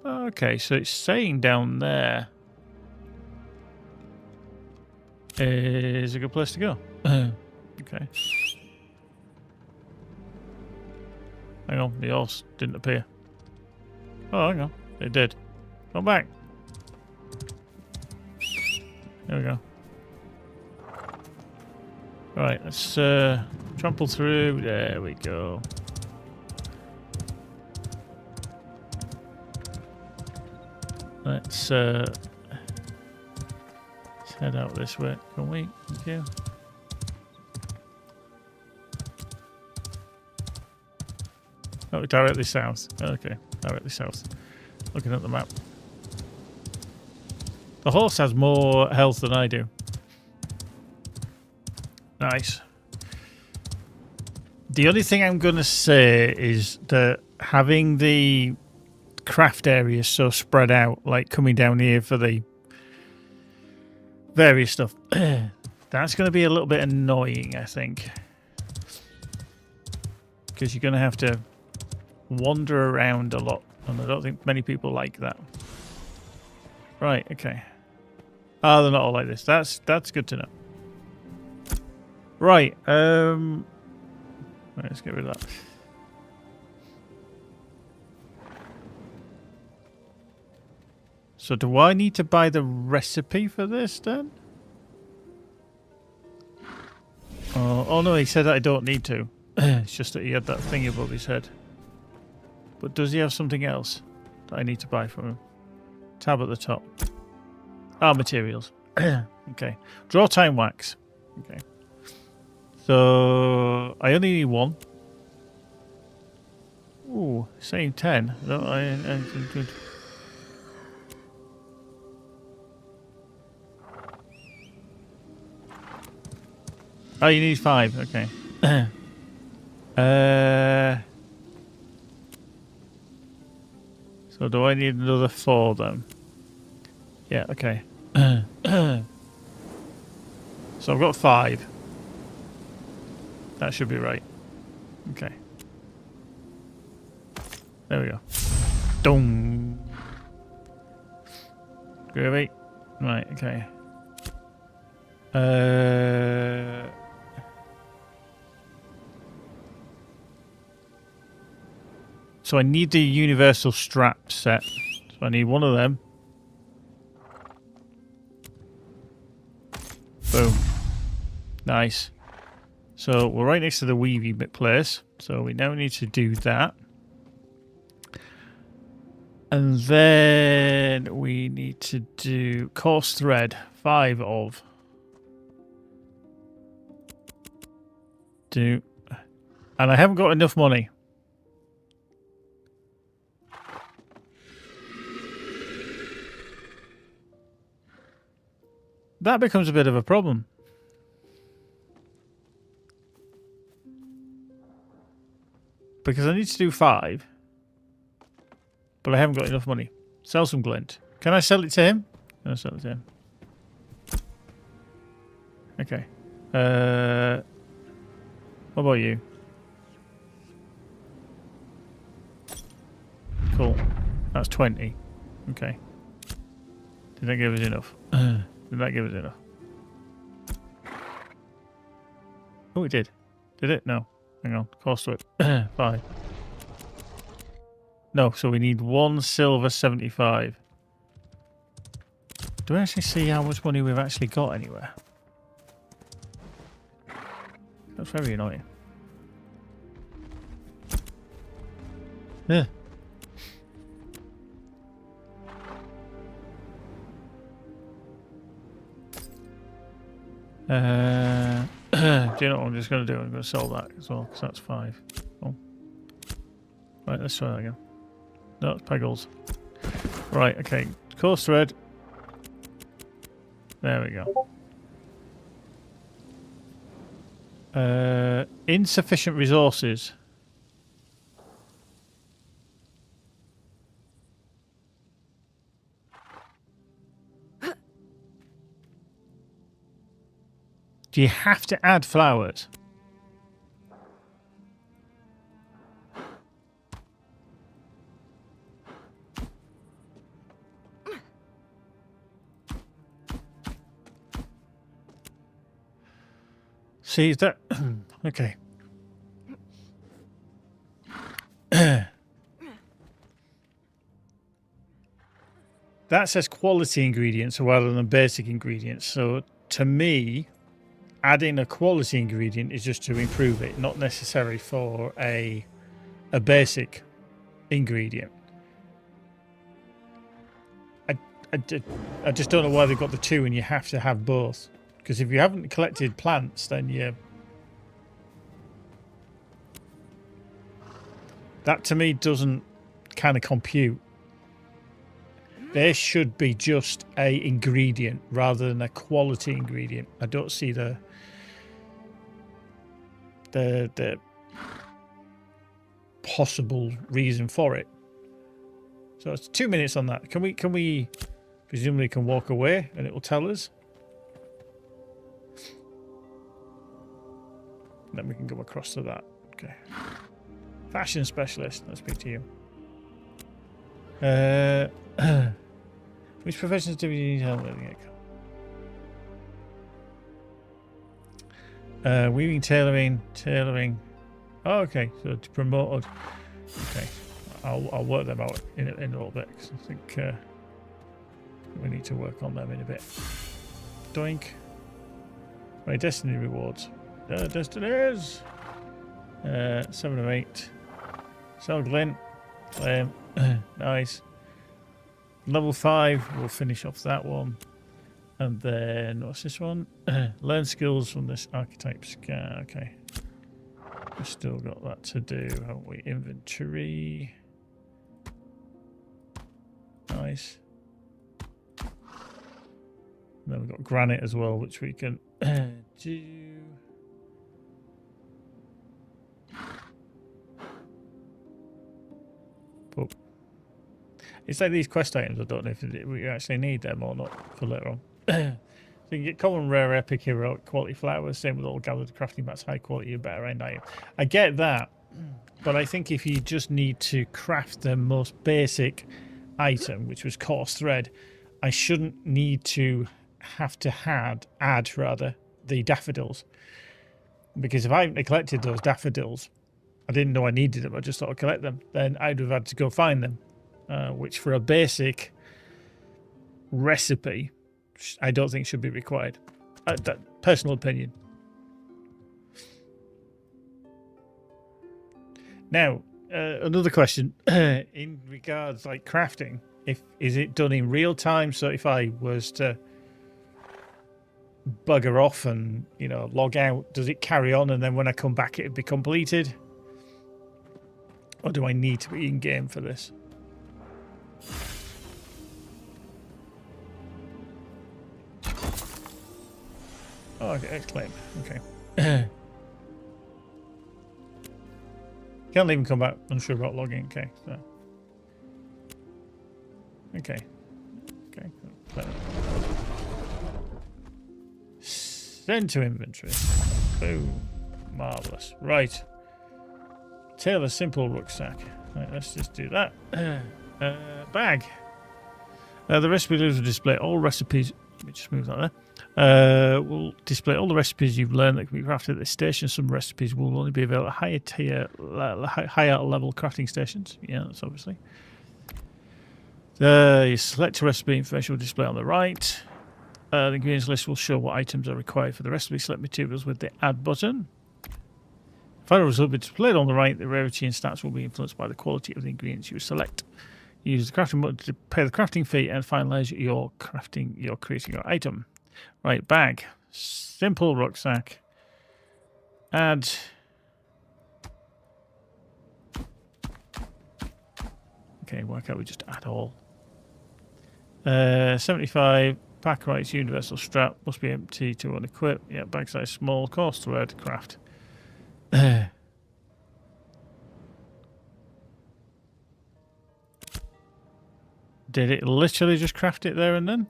S1: Okay, so it's saying down there is a good place to go. Okay. Hang on, the horse didn't appear. Oh, hang on. It did. Come back. There we go. Right, let's trample through. There we go. Let's head out this way. Can we? Thank you. Oh, directly south. Okay, directly south. Looking at the map. The horse has more health than I do. Nice. The only thing I'm going to say is that having the craft areas so spread out, like coming down here for the various stuff, that's going to be a little bit annoying, I think. Because you're going to have to wander around a lot, and I don't think many people like that. Right, okay. Oh, they're not all like this. That's good to know. Right. Let's get rid of that. So do I need to buy the recipe for this then? Oh no, he said that I don't need to. It's just that he had that thing above his head. But does he have something else that I need to buy from him? Tab at the top. Ah, materials. Okay. Draw time wax. Okay. So I only need one. Ooh, same 10. No, good. Oh, you need 5. Okay. So do I need another 4 then? Yeah. Okay. So I've got 5. That should be right. Okay. There we go. Dong. Groovy. Right. Okay. So I need the universal strap set. So I need one of them. Boom. Nice. So we're right next to the weavy bit place. So we now need to do that. And then we need to do coarse thread. 5 of. Do. And I haven't got enough money. That becomes a bit of a problem. Because I need to do 5. But I haven't got enough money. Sell some glint. Can I sell it to him? I'll sell it to him. Okay. What about you? Cool. That's 20. Okay. Did that give us enough? Did that give us enough? Oh, it did. Did it? No. Hang on. Cost it. 5. No, so we need 1 silver 75. Do we actually see how much money we've actually got anywhere? That's very annoying. Yeah. Do you know what I'm just going to do? I'm going to sell that as well, because that's 5. Oh. Right, let's try that again. No, it's Peggles. Right, okay. Coarse thread. There we go. Insufficient resources. Do you have to add flowers? See, is that... okay. That says quality ingredients rather than basic ingredients. So, to me, adding a quality ingredient is just to improve it, not necessarily for a basic ingredient. I just don't know why they've got the 2 and you have to have both. Because if you haven't collected plants, then you... That to me doesn't kind of compute. There should be just a ingredient rather than a quality ingredient. I don't see the possible reason for it. So it's 2 minutes on that. Can we presumably can walk away and it will tell us? Then we can go across to that. Okay. Fashion specialist. Let's speak to you. Which professions do we need help with? Weaving, tailoring. Oh, okay, so it's promoted. Okay, I'll work them out in a little bit, because I think we need to work on them in a bit. Doink. Right, destiny rewards. Destinies! 7 of 8. Sell glint. Nice. Level 5, we'll finish off that one. And then, what's this one? Learn skills from this archetype scar. Okay. We've still got that to do, haven't we? Inventory. Nice. And then we've got granite as well, which we can do. But it's like these quest items, I don't know if we actually need them or not for later on. So you can get common, rare, epic, heroic, quality flowers, same with all gathered crafting mats, high quality, better end item. I get that, but I think if you just need to craft the most basic item, which was coarse thread, I shouldn't need to have to add the daffodils. Because if I neglected those daffodils, I didn't know I needed them, I just thought I'd collect them, then I'd have had to go find them. Which for a basic recipe, I don't think should be required. That personal opinion. Now, another question in regards like crafting. Is it done in real time? So if I was to bugger off and log out, does it carry on and then when I come back it'd be completed? Or do I need to be in game for this? Oh, okay, exclaim. Okay. Can't leave and come back. Unsure about logging. Okay. So. Okay. Okay. Send to inventory. Boom. Marvelous. Right. Tailor simple rucksack. Right, let's just do that. Bag. The recipe will display all recipes. Let me just move that there. Will display all the recipes you've learned that can be crafted at this station. Some recipes will only be available at higher level crafting stations. Yeah, that's obviously. You select a recipe, information will display on the right. The ingredients list will show what items are required for the recipe. Select materials with the add button. Final result will be displayed on the right. The rarity and stats will be influenced by the quality of the ingredients you select. Use the crafting button to pay the crafting fee and finalize your creating your item. Right, bag. Simple rucksack. Add. Okay, why can't we just add all? 75. Pack rights, universal strap. Must be empty to unequip. Yeah, bag size small. Coarse thread. Craft. Did it literally just craft it there and then?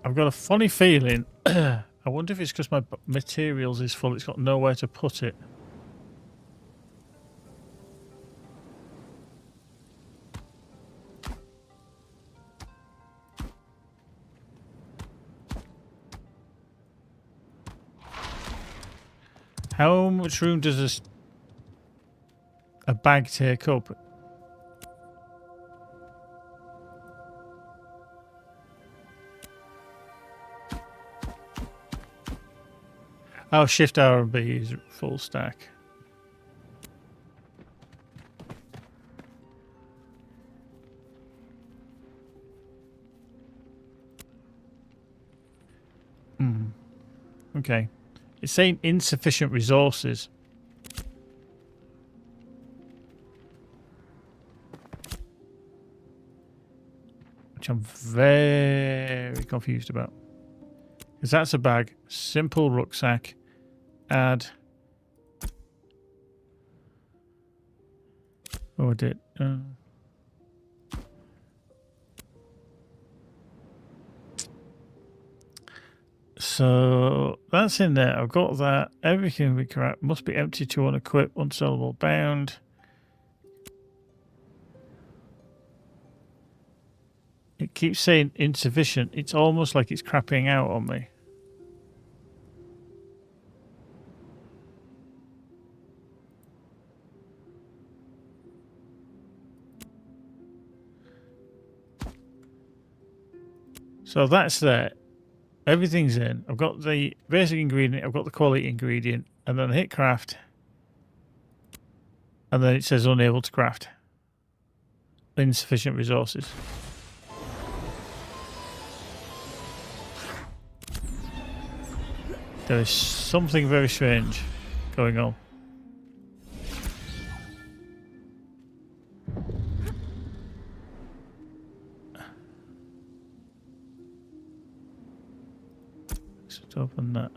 S1: I've got a funny feeling. I wonder if it's because my materials is full. It's got nowhere to put it. How much room does a bag take up? Oh, Shift R and B is full stack. Okay. It's saying insufficient resources. Which I'm very confused about. Because that's a bag. Simple rucksack. Add. Oh, I did. So that's in there. I've got that. Everything we correct must be empty to unequip, unsellable, bound. It keeps saying insufficient. It's almost like it's crapping out on me. So that's there. Everything's in. I've got the basic ingredient. I've got the quality ingredient. And then I hit craft. And then it says unable to craft. Insufficient resources. There is something very strange going on. Let's open that.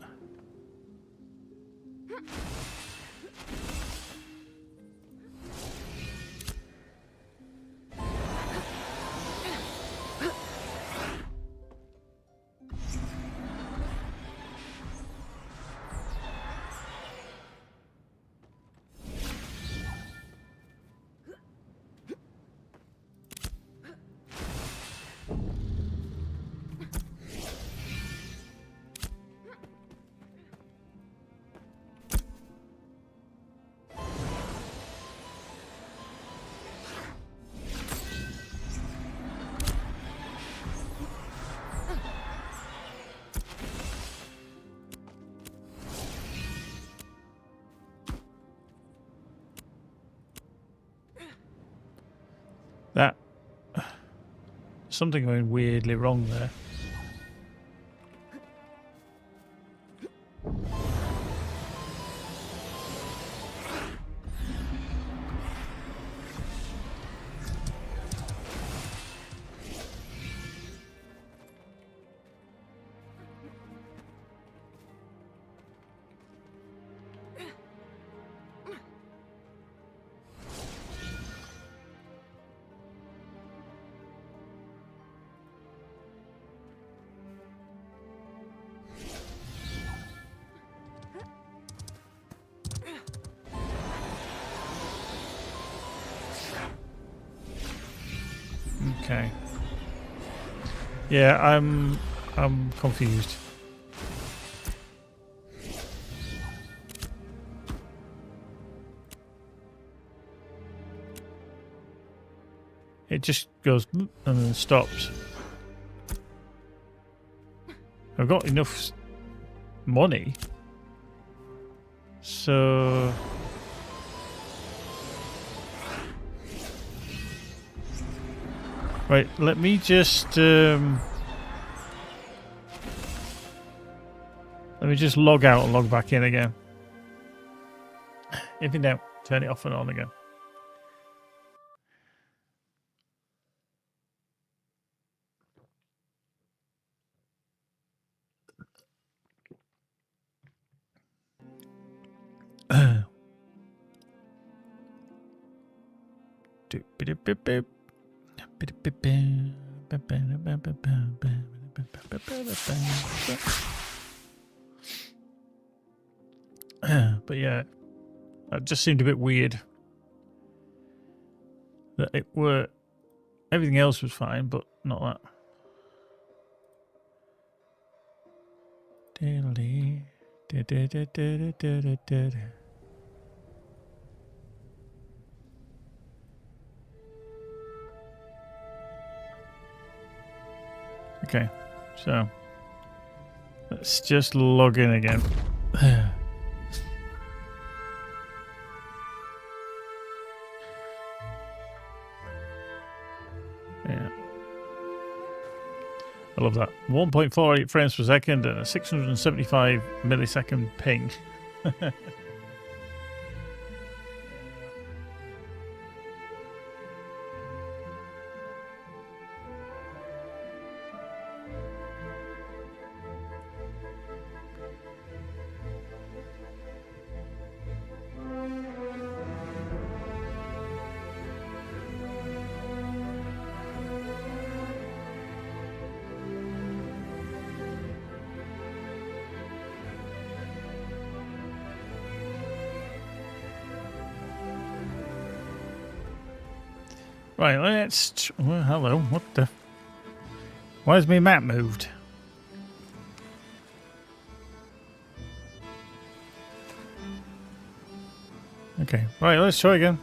S1: That something going weirdly wrong there. Okay. Yeah, I'm confused. It just goes and then stops. I've got enough money, so right. Let me just log out and log back in again. If in doubt, turn it off and on again. But yeah, that just seemed a bit weird. That it were everything else was fine, but not that. Okay, so let's just log in again. Yeah. I love that. 1.48 frames per second and a 675 millisecond ping. Right, let's... Well, hello, what the... Why's my map moved? Okay, right, let's try again.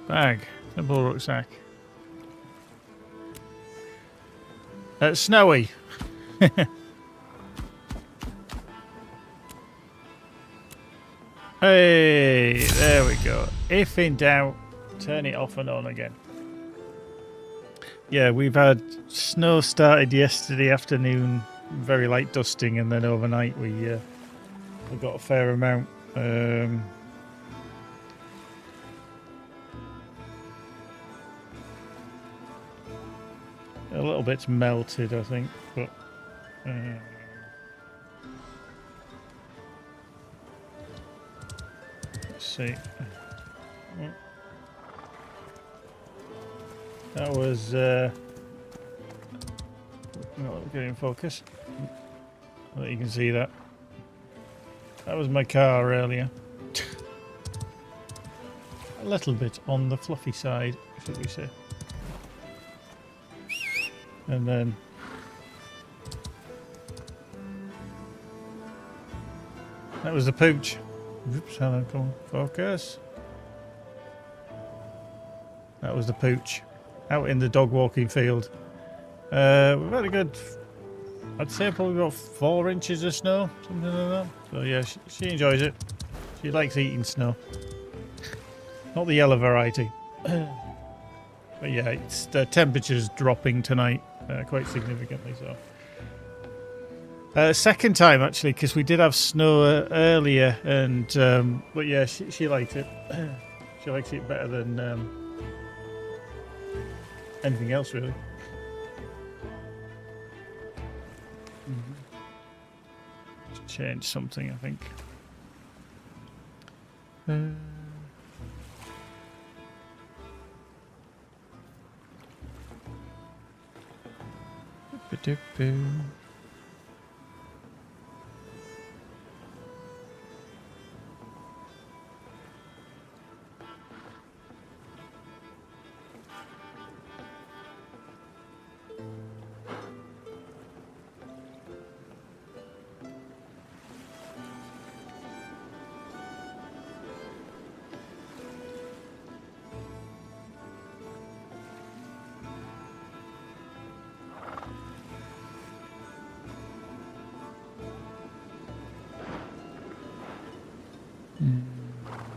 S1: Bag. Simple rucksack. Snowy. Hey, there we go. If in doubt, turn it off and on again. Yeah, we've had snow started yesterday afternoon, very light dusting, and then overnight we got a fair amount. A little bit's melted, I think, but let's see. That was not getting in focus. Well, you can see that. That was my car earlier. A little bit on the fluffy side, should we say. And then that was the pooch. Oops, hello, come on, focus. That was the pooch out in the dog walking field. We've had a good, I'd say probably about 4 inches of snow, something like that. So yeah, she enjoys it. She likes eating snow. Not the yellow variety. But yeah, it's the temperature's dropping tonight quite significantly. So second time actually, because we did have snow earlier, and but yeah, she liked it. She likes it better than anything else really. Let's change something, I think.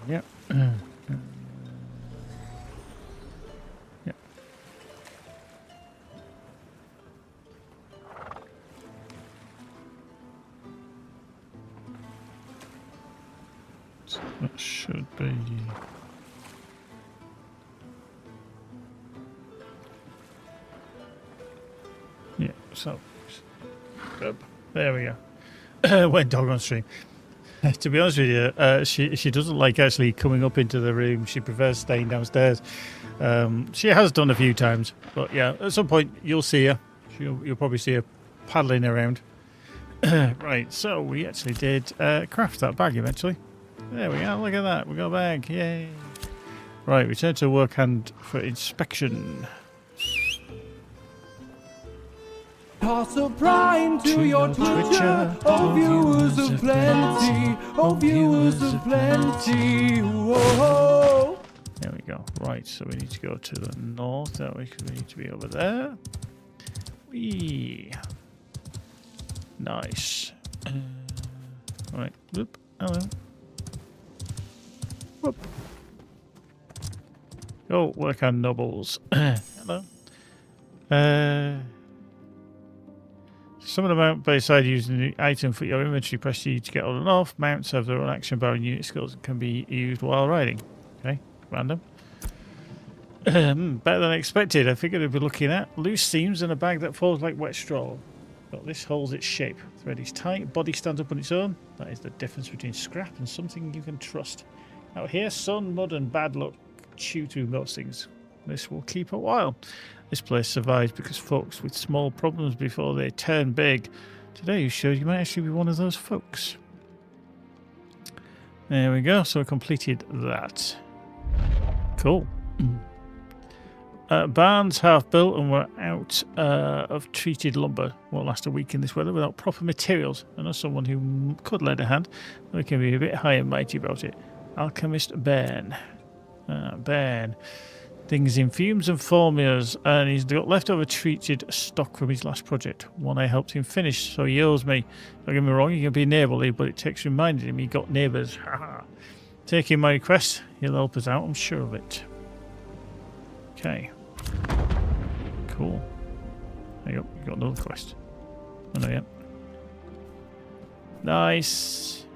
S1: Yep. Yep. So that should be. Yeah, so there we go. Went dog on stream. To be honest with you, she doesn't like actually coming up into the room. She prefers staying downstairs. She has done a few times, but yeah, at some point you'll see her. You'll probably see her paddling around. Right, so we actually did craft that bag eventually. There we are. Look at that. We got a bag. Yay! Right, return to work hand for inspection.
S2: Toss a prime to your Twitcher, oh viewers of plenty, oh viewers of plenty, whoa.
S1: There we go. Right, so we need to go to the north, that way, because we need to be over there. Whee! Nice. Right, whoop, hello. Whoop. Oh, work on nobles. Hello. Some of the mount by side using the item for your inventory. Press E to get on and off. Mounts have their own action bar and unit skills and can be used while riding. Okay, random. Better than expected. I figured I'd be looking at loose seams and a bag that falls like wet straw. But this holds its shape. Thread is tight, body stands up on its own. That is the difference between scrap and something you can trust. Out here, sun, mud and bad luck chew through most things. This will keep a while. This place survives because folks with small problems before they turn big. Today you showed you might actually be one of those folks. There we go. So I completed that. Cool. Barns half built and we're out of treated lumber. Won't last a week in this weather without proper materials. I know someone who could lend a hand. We can be a bit high and mighty about it. Alchemist Ben. Ben. Things in fumes and formulas, and he's got leftover treated stock from his last project. One I helped him finish, so he owes me. Don't get me wrong, he can be neighbourly, but it takes reminding him he got neighbours. Taking my request, he'll help us out, I'm sure of it. Okay. Cool. There you go, you got another quest. Oh, no, yeah. Nice.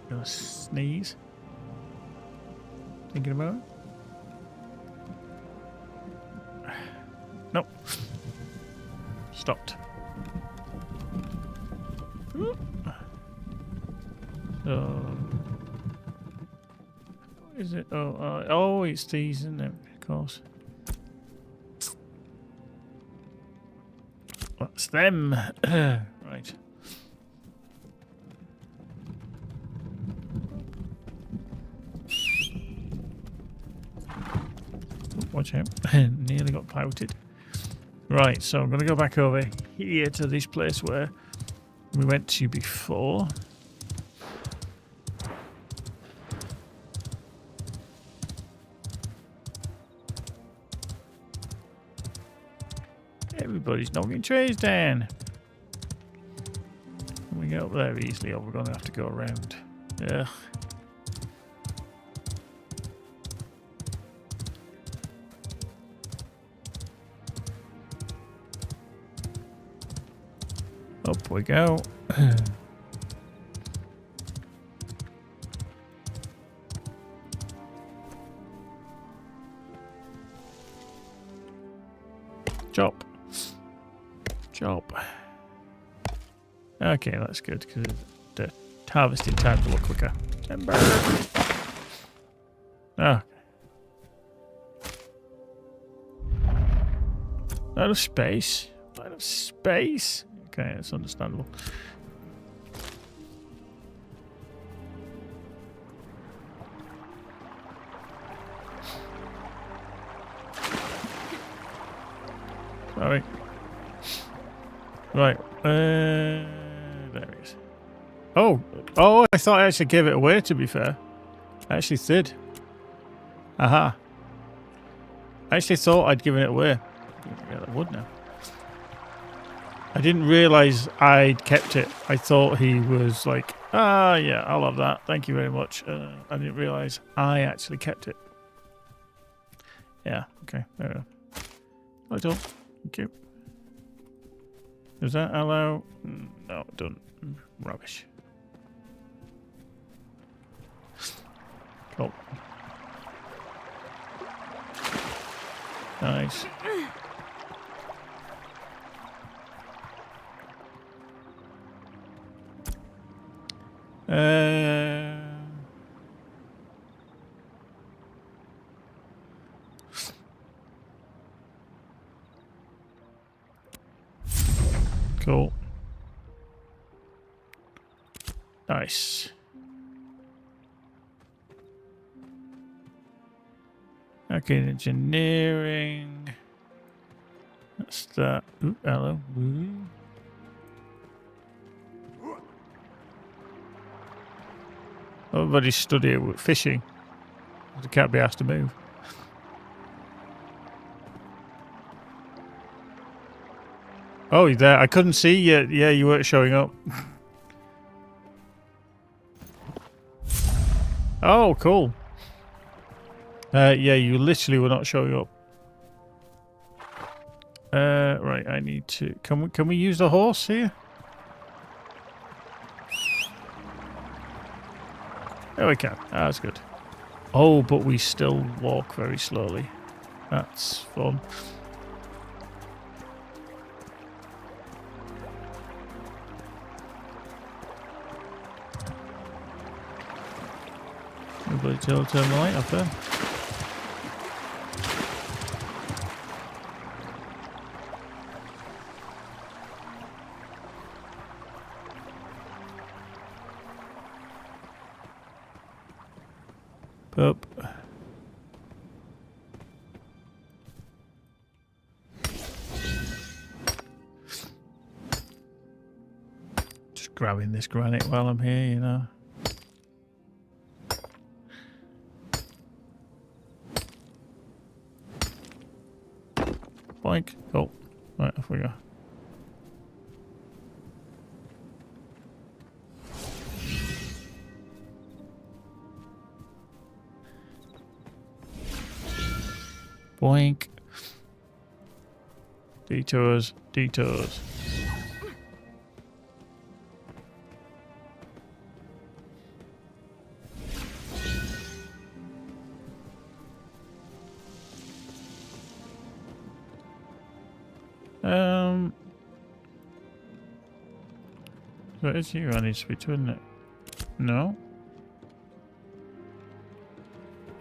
S1: Gonna sneeze. Thinking about it? Nope. Stopped. Is it? Oh, it's these, isn't it? Of course. That's them. Right. Watch out. Nearly got pouted. Right, so I'm going to go back over here to this place where we went to before. Everybody's knocking trays down. We get up there easily, or we're going to have to go around. Ugh. Up we go. Chop. Chop. Okay, that's good because the harvesting times a lot quicker. Ah. Out of space. Out of space. Okay, that's understandable. Sorry. Right. There he is. Oh, I thought I actually gave it away, to be fair. I actually did. Aha. I actually thought I'd given it away. Yeah, I would now. I didn't realise I'd kept it. I thought he was like, yeah, I'll have that. Thank you very much. I didn't realise I actually kept it. Yeah, okay. There we go. Right on. Thank you. Does that allow? No, it doesn't. Rubbish. Cool. Nice. Cool. Nice. Okay, engineering. That's that. Ooh, hello. Ooh. Everybody stood here with fishing. They can't be asked to move. Oh, you're there. I couldn't see you. Yeah, you weren't showing up. Oh, cool. Yeah, you literally were not showing up. Right, I need to... Can we use the horse here? There we can. That's good. Oh, but we still walk very slowly. That's fun. Everybody turn the light up there. Up. grabbing this granite while I'm here, you know. Boink. Oh, right, off we go. Boink. Detours, detours. So it's you I need to speak to, isn't it? No?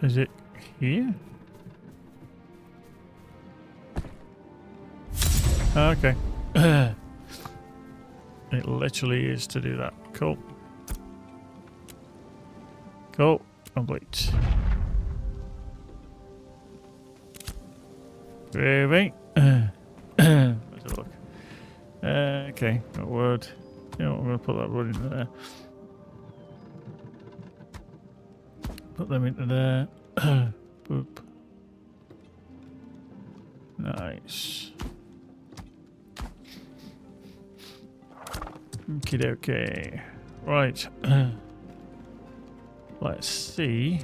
S1: Is it here? Okay. It literally is to do that. Cool. Cool. Complete. Gravy. Let's have a look. Okay, got word. You know what, I'm going to put that wood into there. Put them into there. Boop. Nice. Okie dokie. Right. Let's see.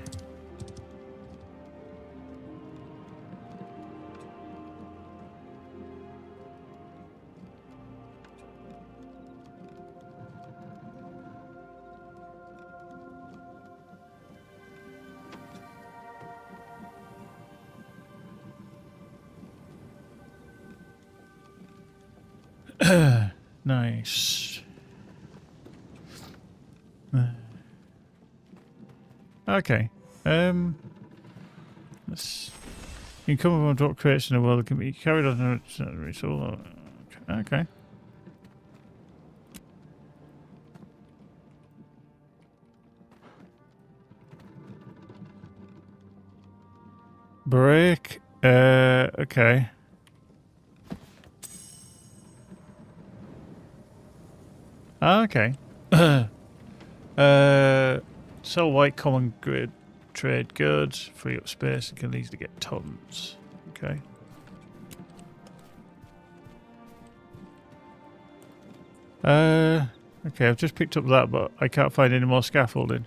S1: Nice. Okay. Let's. You can come upon drop crates in the world that can be carried on. Okay. Break. Okay. Okay. Sell white common grid trade goods, free up space and can easily get tons. Okay. Okay, I've just picked up that, but I can't find any more scaffolding.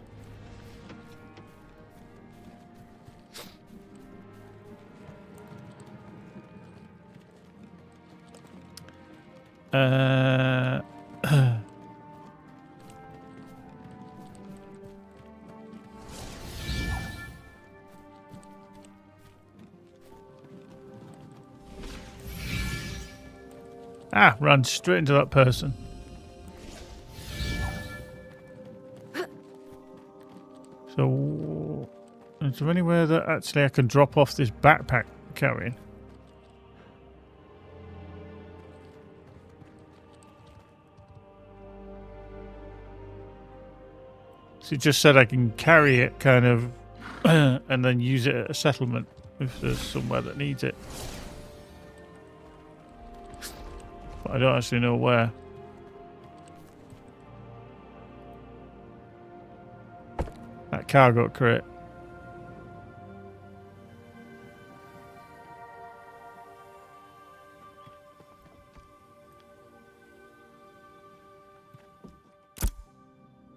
S1: Ran straight into that person. So, is there anywhere that actually I can drop off this backpack I'm carrying? So it just said I can carry it kind of and then use it at a settlement if there's somewhere that needs it. But I don't actually know where. That cargo crate.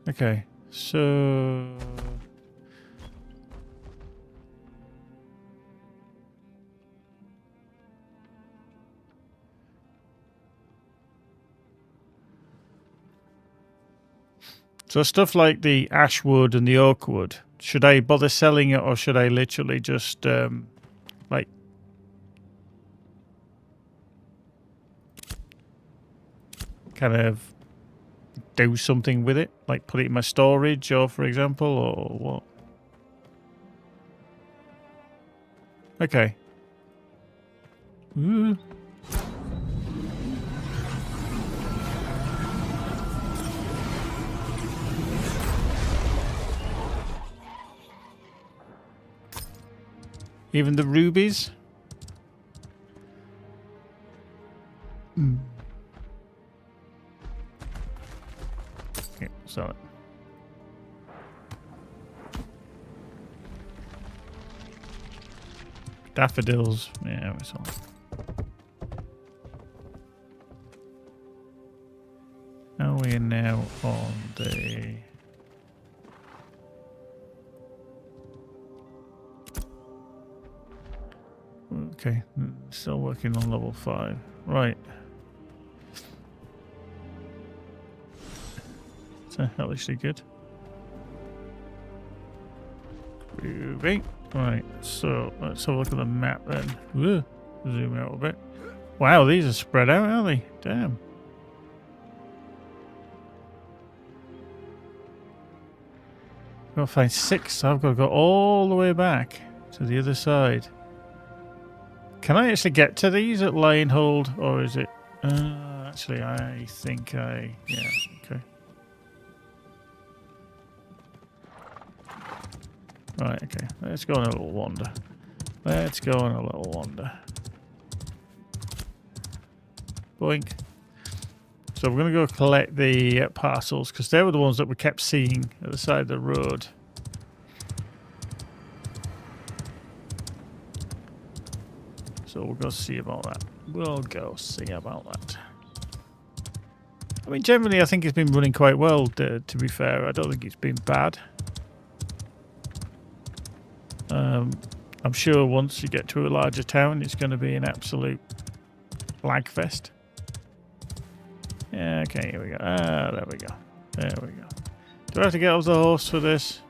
S1: Okay, so... So stuff like the ash wood and the oak wood, should I bother selling it or should I literally just, like... kind of do something with it? Like put it in my storage or, for example, or what? Okay. Ooh. Even the rubies? sell it. Daffodils. Yeah, we saw. Are we now on the... Okay, still working on level 5. Right. So, that looks good. Groovy. Right, so let's have a look at the map then. Whoa, zoom out a bit. Wow, these are spread out, aren't they? Damn. I've got to find 6, so I've got to go all the way back to the other side. Can I actually get to these at Lionhold, or is it... actually, I think I... Yeah, okay. Right, okay. Let's go on a little wander. Let's go on a little wander. Boink. So we're going to go collect the parcels, because they were the ones that we kept seeing at the side of the road. So we'll go see about that. We'll go see about that. I mean, generally, I think it's been running quite well, to be fair. I don't think it's been bad. I'm sure once you get to a larger town, it's going to be an absolute lag fest. Yeah, okay, here we go. Ah, there we go. There we go. Do I have to get off the horse for this?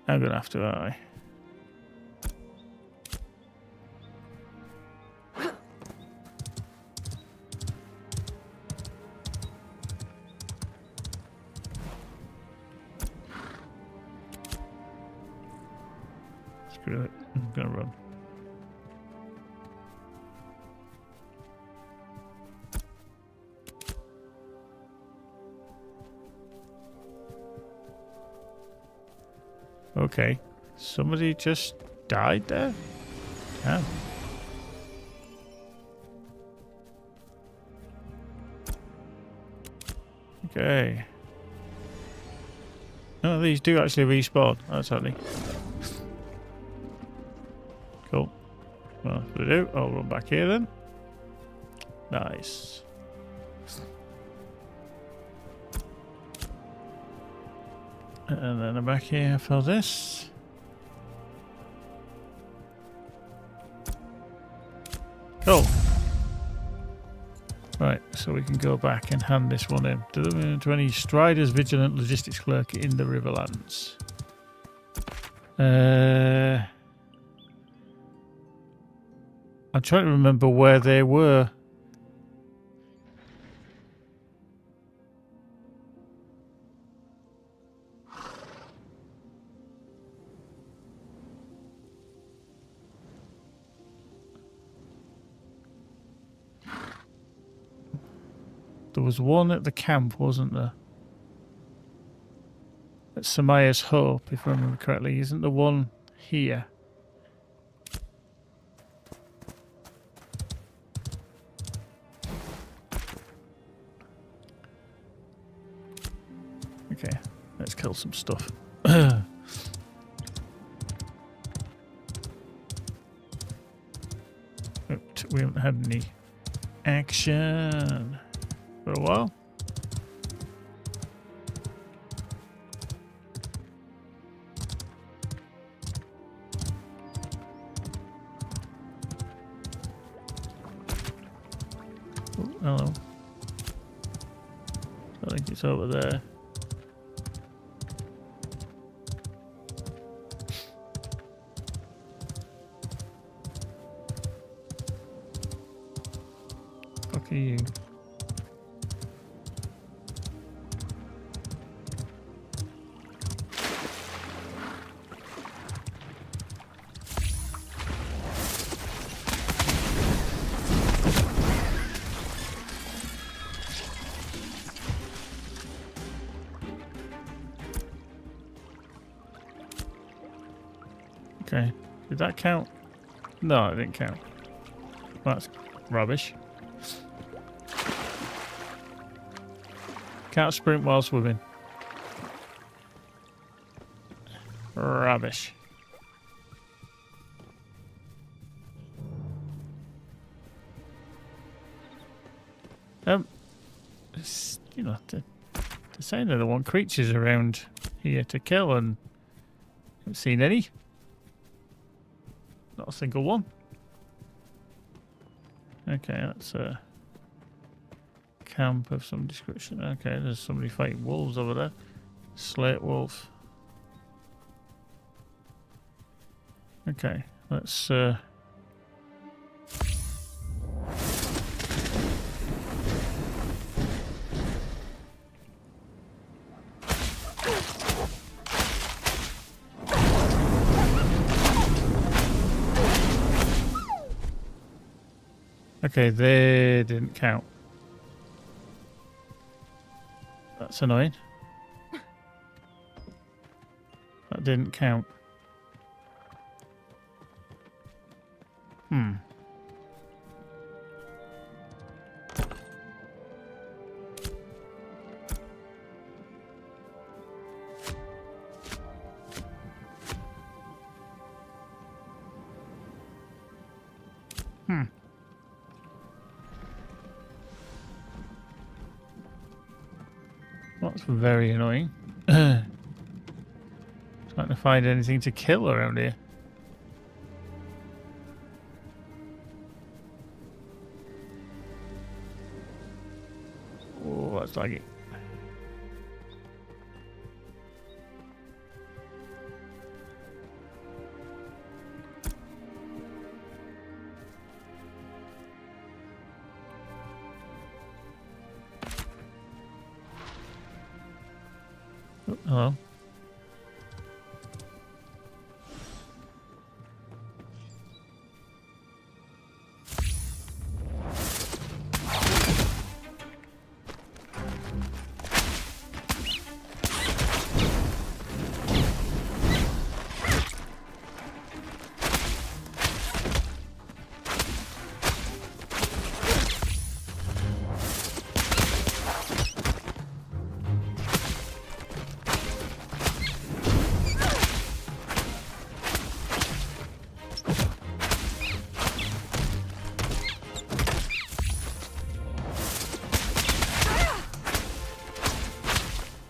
S1: I'm going to have to, aren't I? Screw it. I'm going to run. Okay. Somebody just died there? Yeah. Okay. No, these do actually respawn. That's handy. Cool. Well, if they do, I'll run back here then. Nice. And then I'm back here for this. Cool. Right, so we can go back and hand this one in. To any Strider's Vigilant Logistics Clerk in the Riverlands. I'm trying to remember where they were. There was one at the camp, wasn't there? At Samaya's Hope, if I remember correctly. Isn't the one here? Okay, let's kill some stuff. We haven't had any action for a while. Oh, hello. I think it's over there. Fuck are you? Okay, did that count? No, it didn't count. That's rubbish. Can't sprint while swimming. Rubbish. You know, they're saying they don't want creatures around here to kill, and I haven't seen any. Not a single one. Okay, that's a camp of some description. Okay, there's somebody fighting wolves over there. Slate wolf. Okay, let's okay, they didn't count. That's annoying. That didn't count. Hmm. That's very annoying. Trying to find anything to kill around here. Oh, that's laggy. Oh, hello.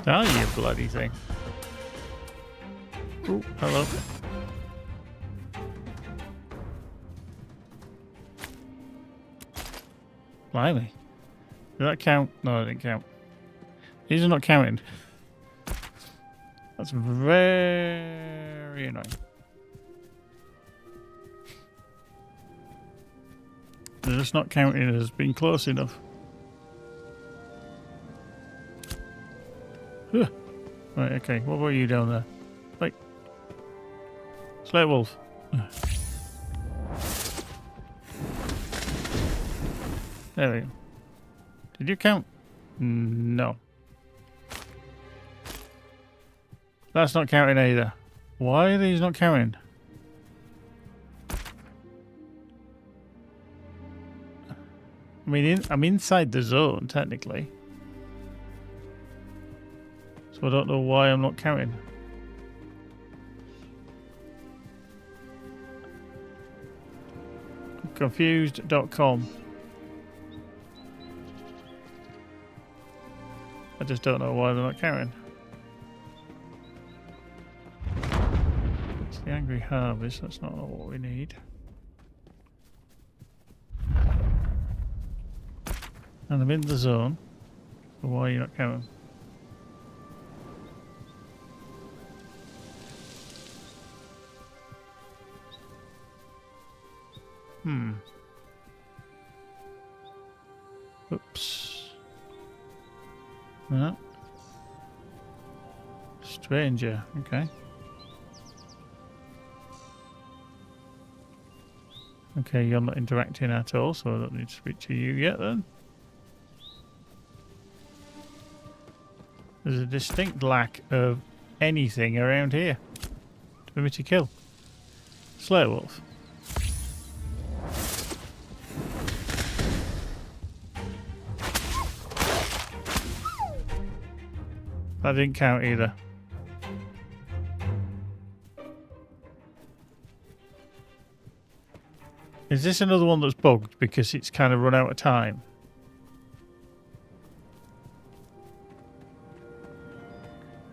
S1: Oh, you bloody thing. Oh, hello. Blimey. Did that count? No, it didn't count. These are not counting. That's very annoying. They're just not counting as being close enough. Right, okay. What about you down there? Right. Slate wolf. There we go. Did you count? No. That's not counting either. Why are these not counting? I mean, I'm inside the zone, technically. So I don't know why I'm not counting. Confused.com. I just don't know why they're not counting. It's the Angry Harvest, that's not what we need. And I'm in the zone. So why are you not counting? Oops. No. Stranger, okay. Okay, you're not interacting at all, so I don't need to speak to you yet then. There's a distinct lack of anything around here for me to kill. Slate wolf. That didn't count either. Is this another one that's bugged because it's kind of run out of time?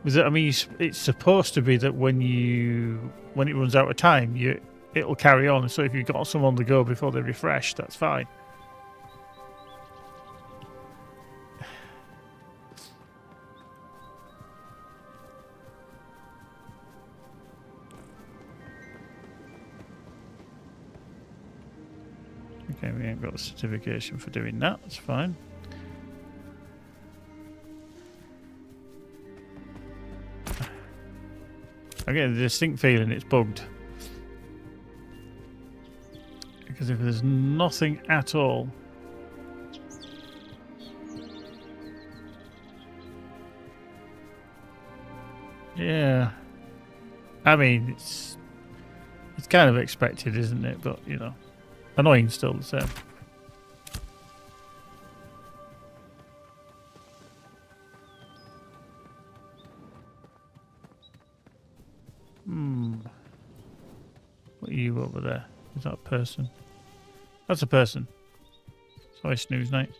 S1: Is it, I mean, it's supposed to be that when it runs out of time, it'll carry on. So if you've got some on the go before they refresh, that's fine. Okay, we ain't got the certification for doing that. That's fine. I get a distinct feeling it's bugged. Because if there's nothing at all... Yeah. I mean, it's kind of expected, isn't it? But, you know, annoying still the same. What are you over there? Is that a person? That's a person. Sorry, snooze night.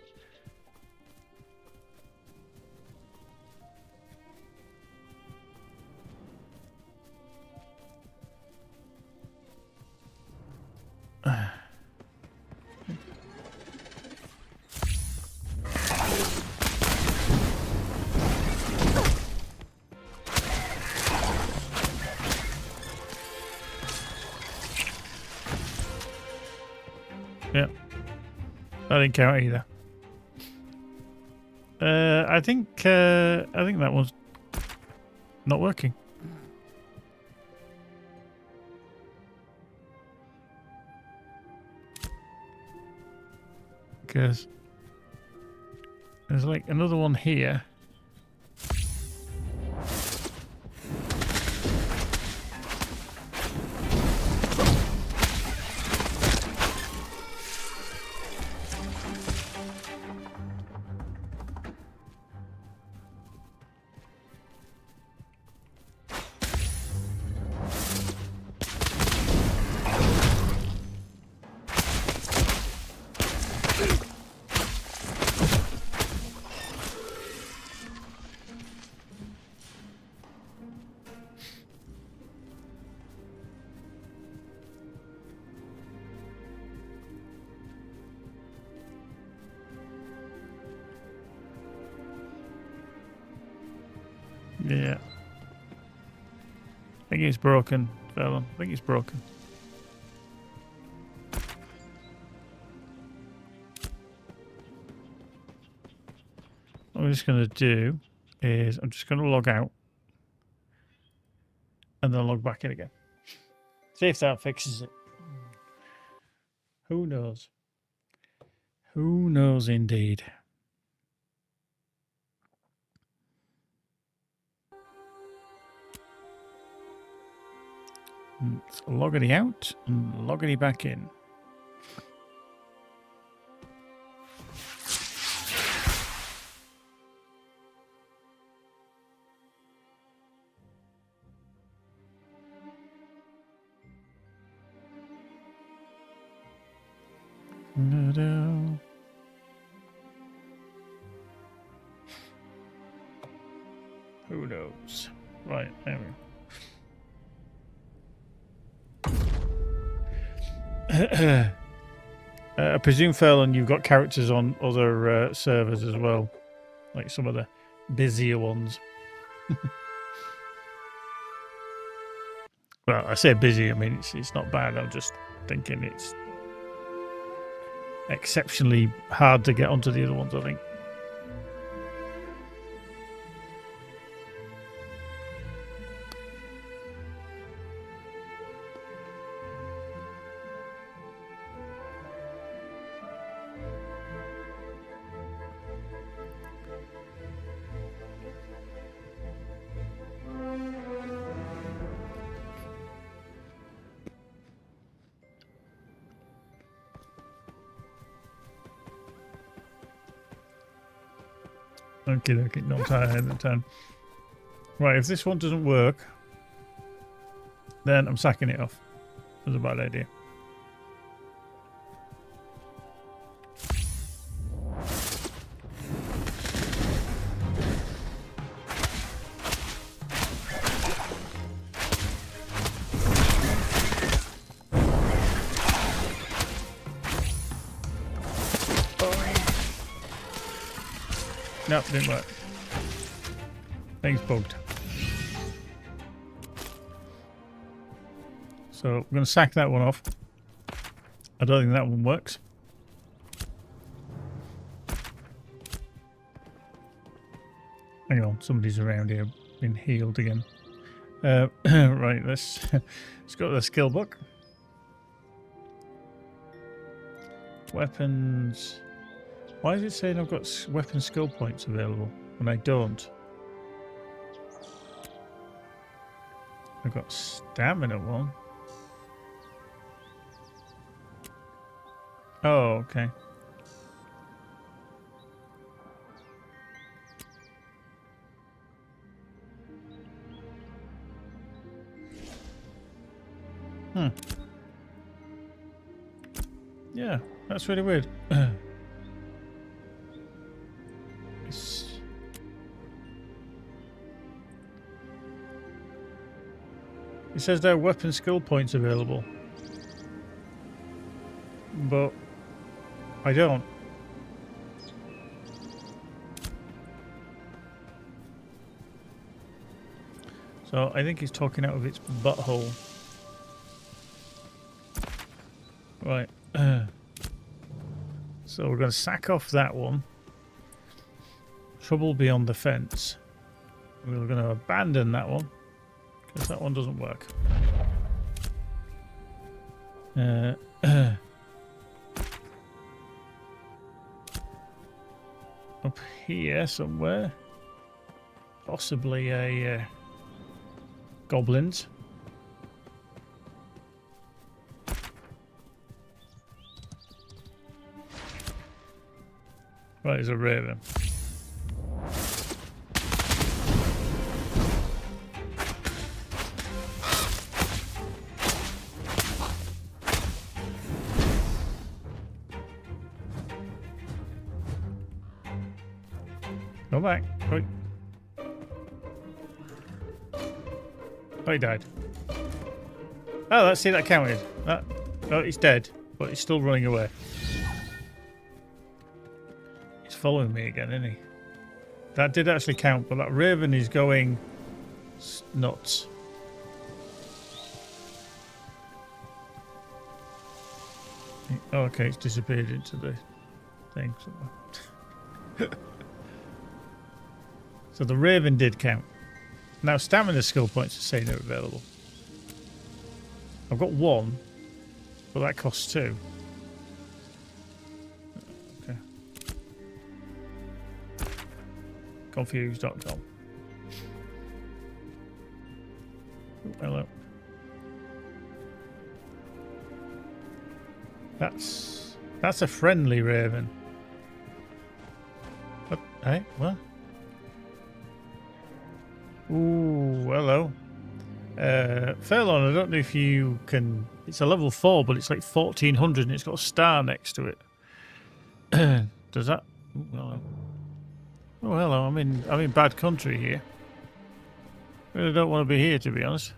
S1: Yeah, that didn't count either. I think that one's not working. Because there's like another one here. Yeah. I think it's broken, fella. I think it's broken. What I'm just going to do is I'm just going to log out and then log back in again. See if that fixes it. Who knows? Who knows indeed? Let's loggity out and loggity back in. Who knows? Right, there we go. I presume, Ferlin, you've got characters on other servers as well, like some of the busier ones. Well, I say busy, I mean it's not bad. I'm just thinking it's exceptionally hard to get onto the other ones, I think. Okay, not tired at the time. Right, if this one doesn't work, then I'm sacking it off. That's a bad idea. Nope, didn't work. Thing's bugged. So we're going to sack that one off. I don't think that one works. Hang on, somebody's around here, been healed again. Right, let's go to the skill book. Weapons. Why is it saying I've got weapon skill points available when I don't? I've got stamina one. Oh, okay. Yeah, that's really weird. It says there are weapon skill points available, but I don't. So I think he's talking out of its butthole. Right. So we're going to sack off that one. Trouble beyond the fence. We're going to abandon that one because that one doesn't work. Up here somewhere. Possibly a goblins. Right, there's a raven. Go back. Right. Oh, he died. Oh, let's see, that counted. Oh, he's dead, but he's still running away. He's following me again, isn't he? That did actually count, but that raven is going nuts. Oh, okay, it's disappeared into the thing somewhere. So the raven did count. Now stamina skill points are saying they're available. I've got one, but that costs 2. Okay. Confused.com. Oh, hello. That's a friendly raven. What? Hey, what? Ooh, hello. Fairlawn, I don't know if you can... It's a level 4, but it's like 1400 and it's got a star next to it. Does that... Ooh, hello. Oh, hello. I'm in bad country here. Really don't want to be here, to be honest.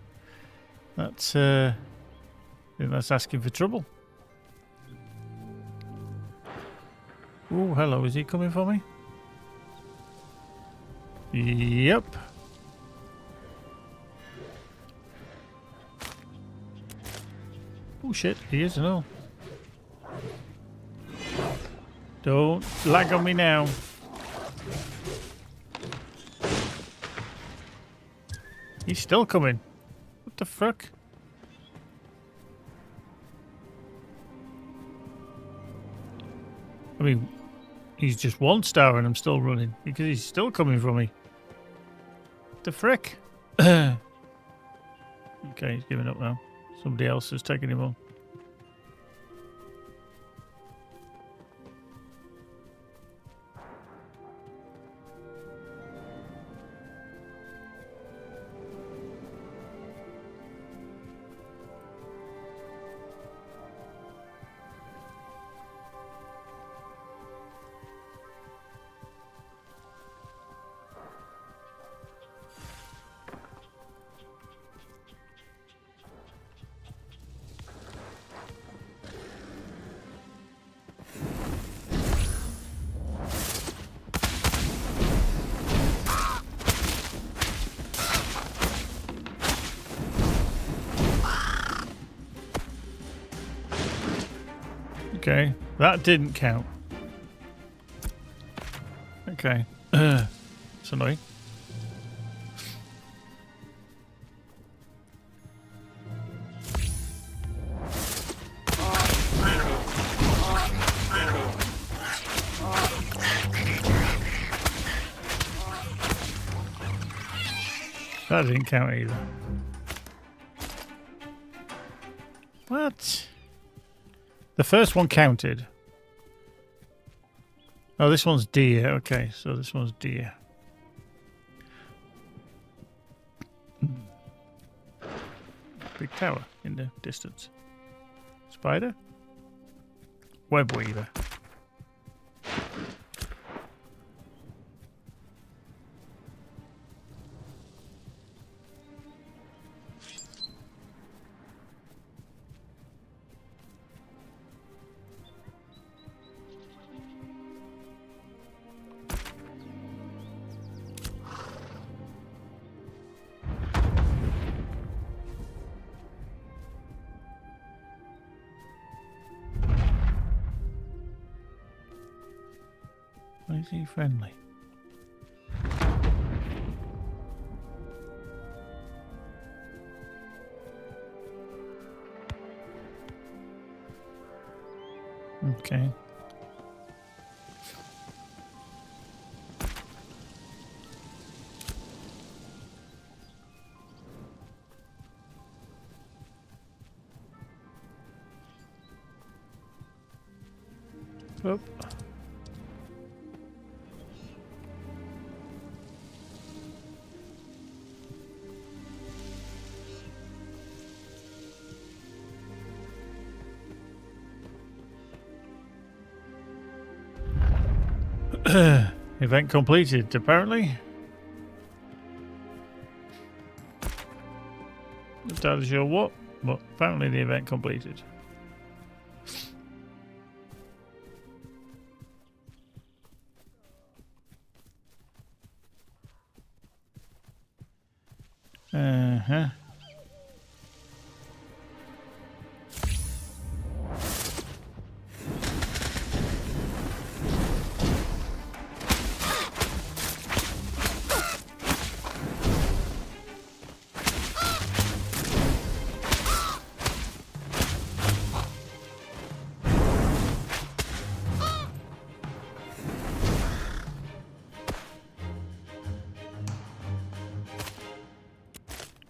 S1: That's... I think that's asking for trouble. Ooh, hello. Is he coming for me? Yep. Oh shit, he is and all. Don't lag on me now. He's still coming. What the fuck? I mean, he's just 1 star and I'm still running because he's still coming for me. What the frick? Okay, he's giving up now. Somebody else is taking him on. Okay, that didn't count. Okay, it's annoying. That didn't count either. What? The first one counted. Oh, this one's deer. Okay, so this one's deer. Big tower in the distance. Spider? Web weaver. Why is he friendly? Okay. Oh. Event completed, apparently. Not entirely sure what, but apparently the event completed. Uh-huh.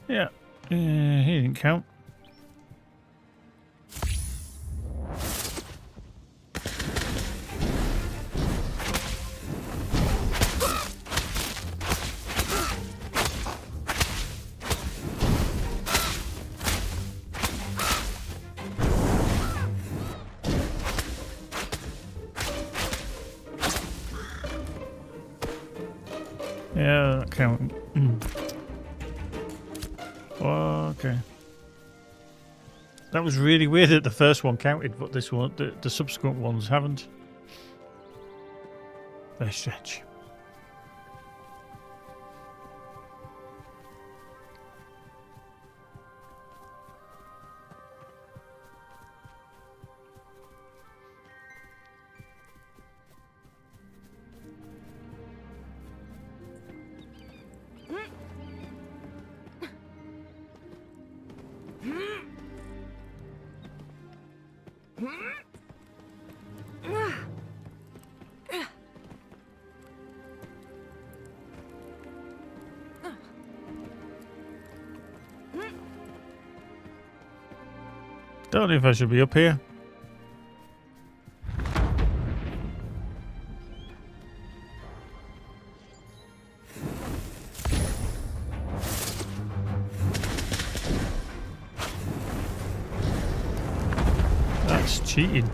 S1: Yeah, he didn't count. Yeah, that count. Okay. That was really weird that the first one counted, but this one, the subsequent ones haven't. Very strange. Don't know if I should be up here. That's cheating.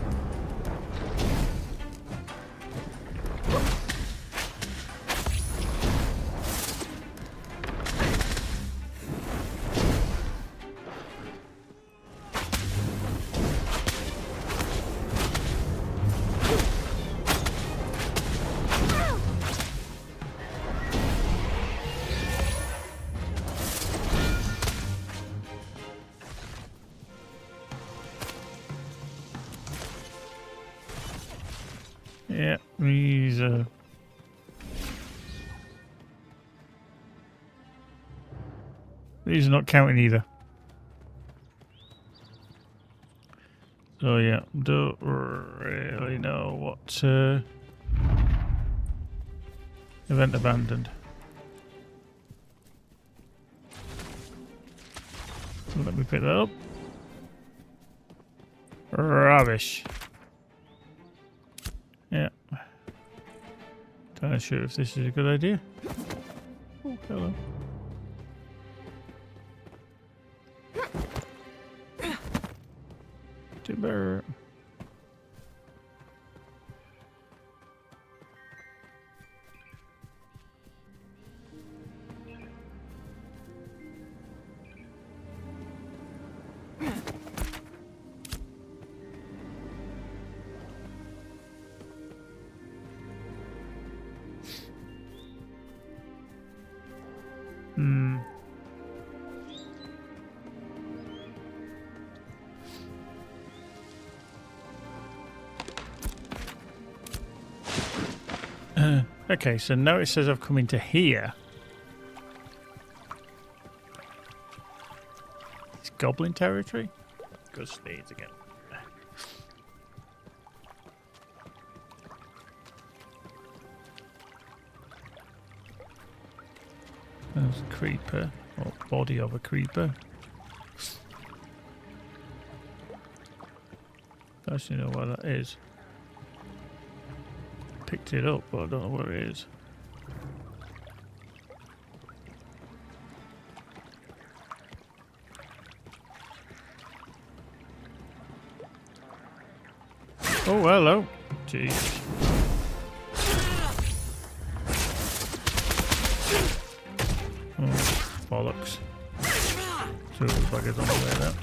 S1: Yeah, these are... These are not counting either. So yeah, don't really know what... event abandoned. Let me pick that up. Rubbish. Yeah. Not sure if this is a good idea. Oh, hello. Timber. Okay, so now it says I've come into here. It's goblin territory? Good spades again. There's a creeper, or body of a creeper. I actually know where that is. Picked it up, but I don't know where it is. Oh, hello. Jeez. Oh, bollocks. Two buggers on the way there.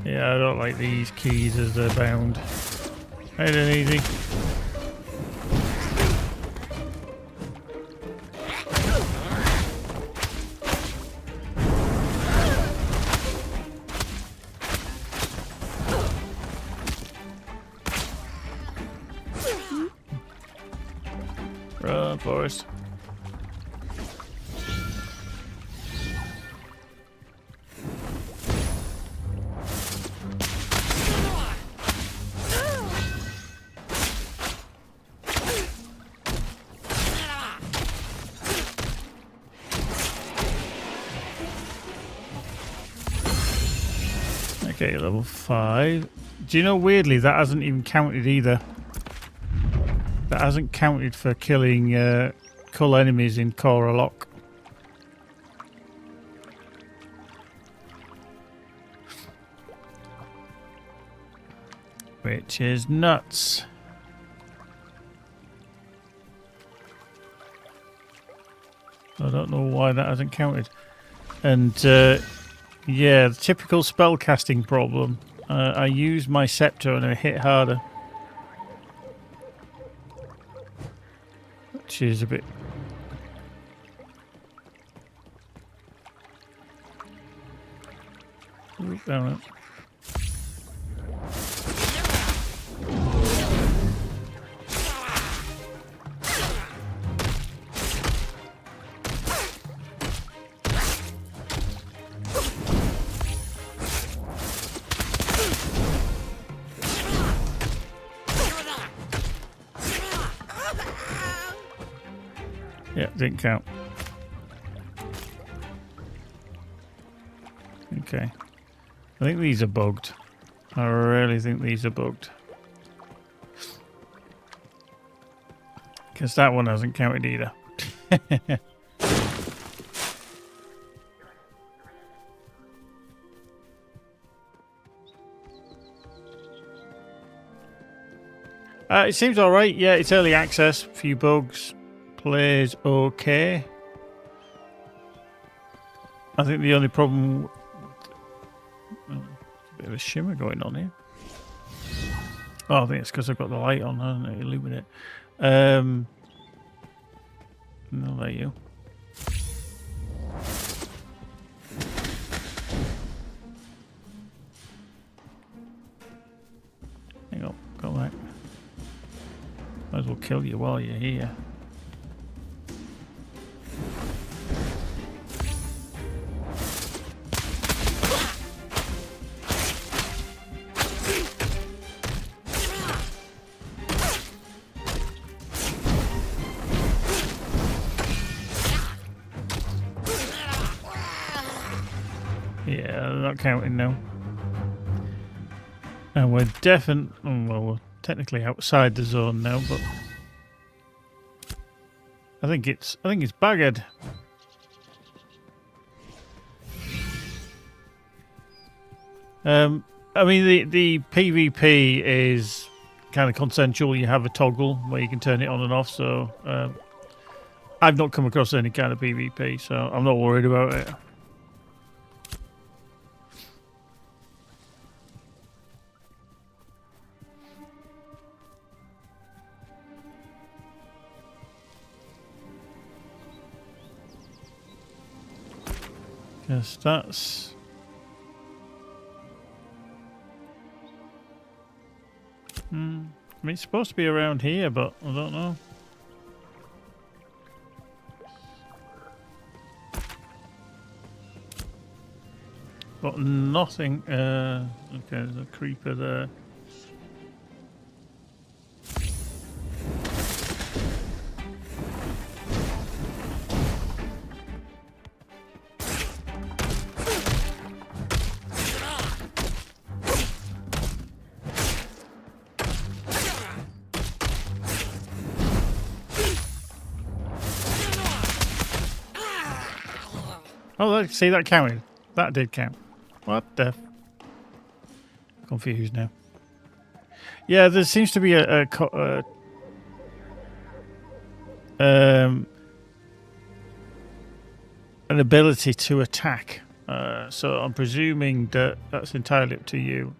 S1: Yeah, I don't like these keys as they're bound. Ain't it easy? Run, Forrest. Okay, level 5. Do you know, weirdly, that hasn't even counted either. That hasn't counted for killing cull enemies in Cora Lock. Which is nuts. I don't know why that hasn't counted. And yeah, the typical spellcasting problem. I use my scepter and I hit harder. Which is a bit... Oop, down it. Yeah, didn't count. Okay. I think these are bugged. I really think these are bugged. Because that one hasn't counted either. It seems alright. Yeah, it's early access. Few bugs. Plays okay. I think the only problem... a bit of a shimmer going on here. Oh, I think it's because I've got the light on, hasn't it? Illuminate. No, there you. Might as well kill you while you're here. Yeah, not counting now. And we're well, we're technically outside the zone now, but I think it's buggered. I mean the PvP is kind of consensual. You have a toggle where you can turn it on and off. So I've not come across any kind of PvP, so I'm not worried about it. Yes, that's... I mean, it's supposed to be around here, but I don't know. Got nothing. Okay, there's a creeper there. Oh, see, that counted. That did count. What the? Confused now. Yeah, there seems to be an ability to attack. So I'm presuming that that's entirely up to you.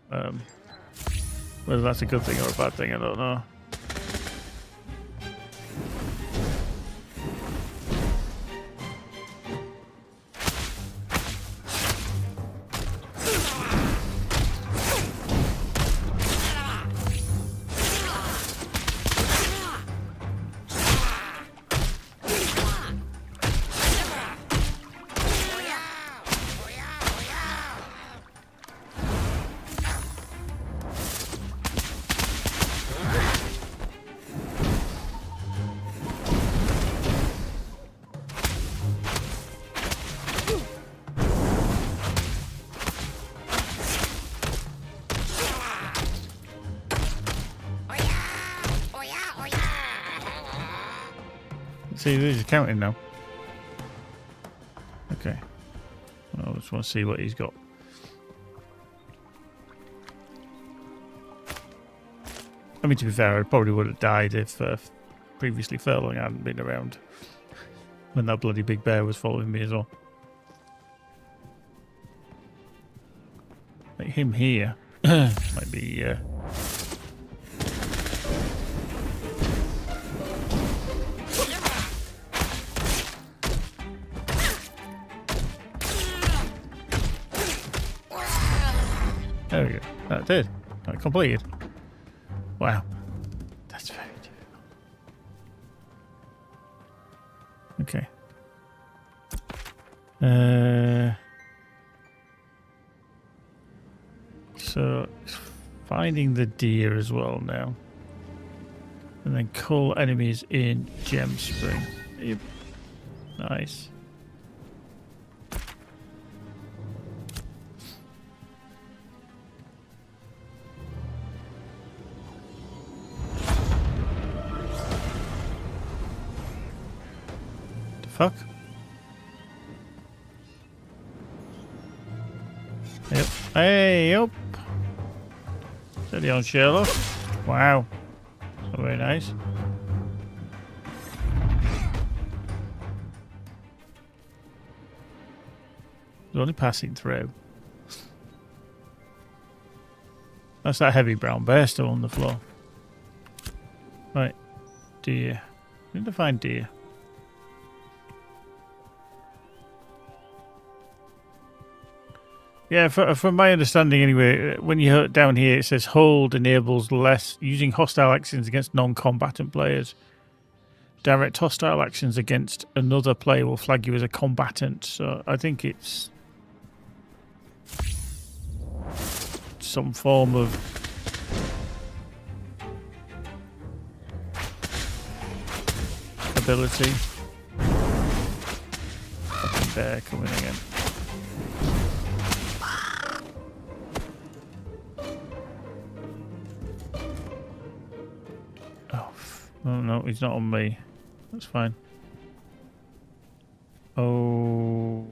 S1: Whether that's a good thing or a bad thing, I don't know. See, he's counting now. Okay. I just want to see what he's got. I mean, to be fair, I probably would have died if previously Furlong hadn't been around when that bloody big bear was following me as well. Like him here might be... There we go. That did. That completed. Wow. That's very difficult. Okay. So, finding the deer as well now. And then call enemies in Gem Spring. Yep. Nice. Fuck. Yep. Hey, up. Steady on, Sherlock. Wow. So very nice. It's only passing through. That's that heavy brown bear still on the floor. Right. Deer. I need to find deer. Yeah, from my understanding anyway, when you hurt down here, it says hold enables less using hostile actions against non-combatant players. Direct hostile actions against another player will flag you as a combatant. So I think it's some form of ability. Fucking bear coming again. Oh no, he's not on me. That's fine. Oh,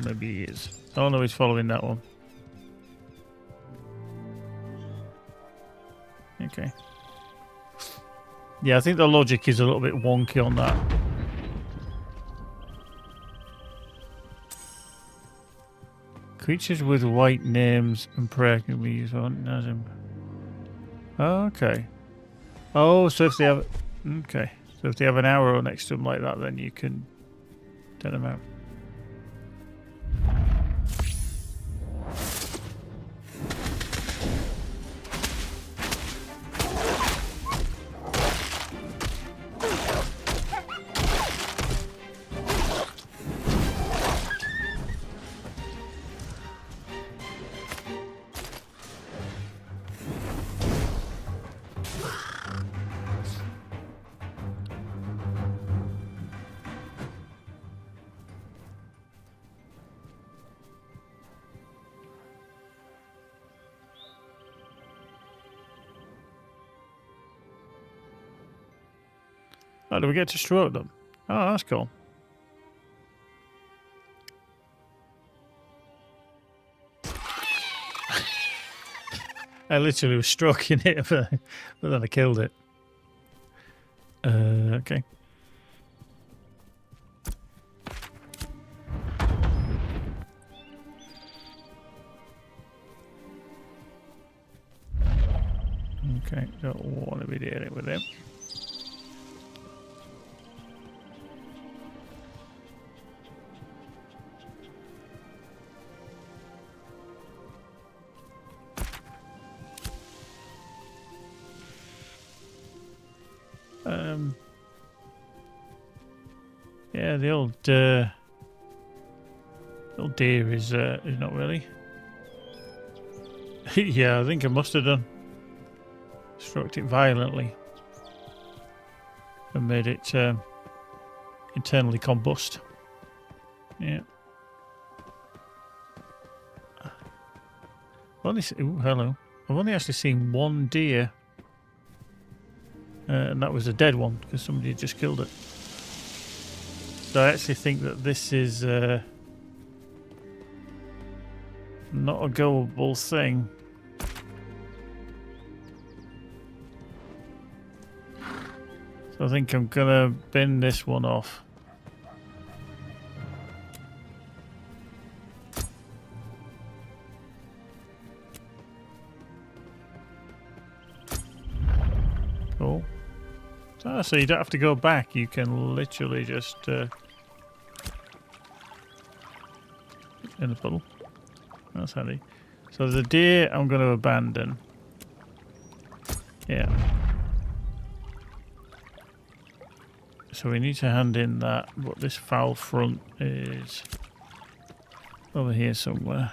S1: maybe he is. Oh no, he's following that one. Okay. Yeah, I think the logic is a little bit wonky on that. Creatures with white names and prayer can be used for hunting. Oh, okay. Oh, so if they have... Okay. So if they have an arrow next to them like that, then you can take them out. Oh, do we get to stroke them? Oh, that's cool. I literally was stroking it, but then I killed it. Okay. Okay, don't want to be dealing with him. Yeah, the old deer is not really. Yeah, I think I must have done. Struck it violently and made it internally combust. Yeah. Ooh, hello. I've only actually seen one deer, and that was a dead one because somebody had just killed it. So I actually think that this is not a goable thing. So I think I'm gonna bin this one off. Cool. So you don't have to go back. You can literally just in the puddle. That's handy. So the deer I'm going to abandon. Yeah. So we need to hand in that, but this foul front is over here somewhere.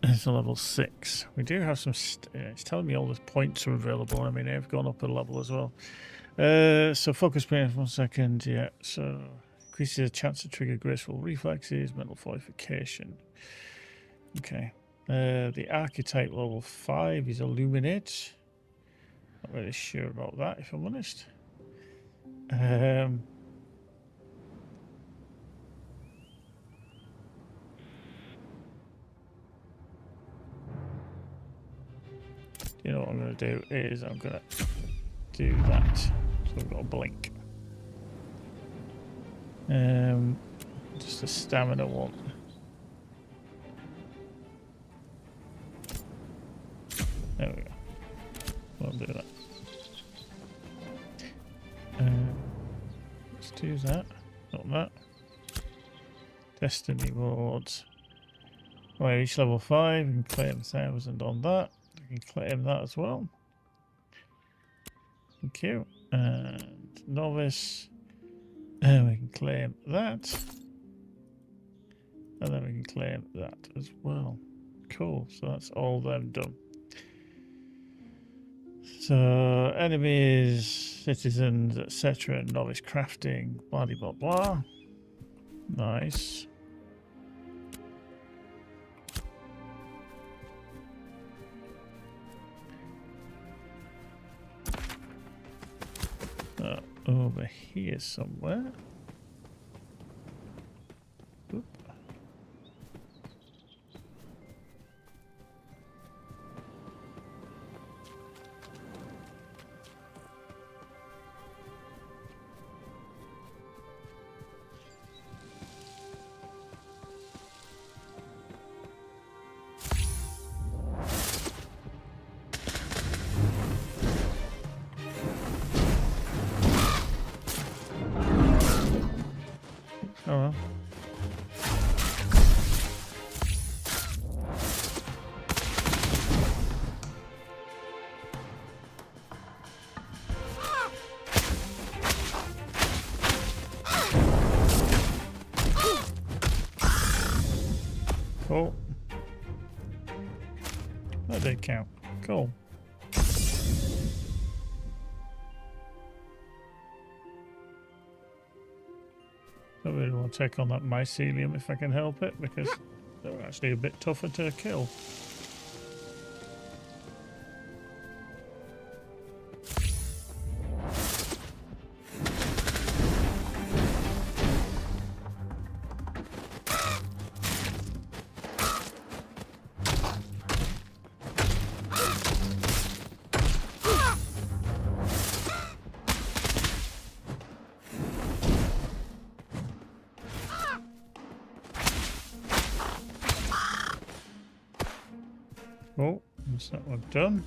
S1: It's a level 6. We do have some... it's telling me all the points are available. I mean, they've gone up a level as well. So focus pain for 1 second. Yeah, so increases the chance to trigger graceful reflexes, mental fortification. Okay. The archetype level 5 is illuminate. Not really sure about that, if I'm honest. You know what I'm going to do is I'm going to do that. So we've got a blink. Just a stamina one. There we go. We'll do that. Let's do that. Not that. Destiny Wards. Well, each level 5, we can claim 1,000 on that. We can claim that as well. Thank you. And Novice. And we can claim that. And then we can claim that as well. Cool, so that's all them done. So, enemies, citizens, etc. Novice crafting, blah blah blah. Nice. Over here somewhere. Oop. Oh well. Cool. That did count. Cool. I really want to take on that mycelium if I can help it, because they're actually a bit tougher to kill. Oh, that's that one done.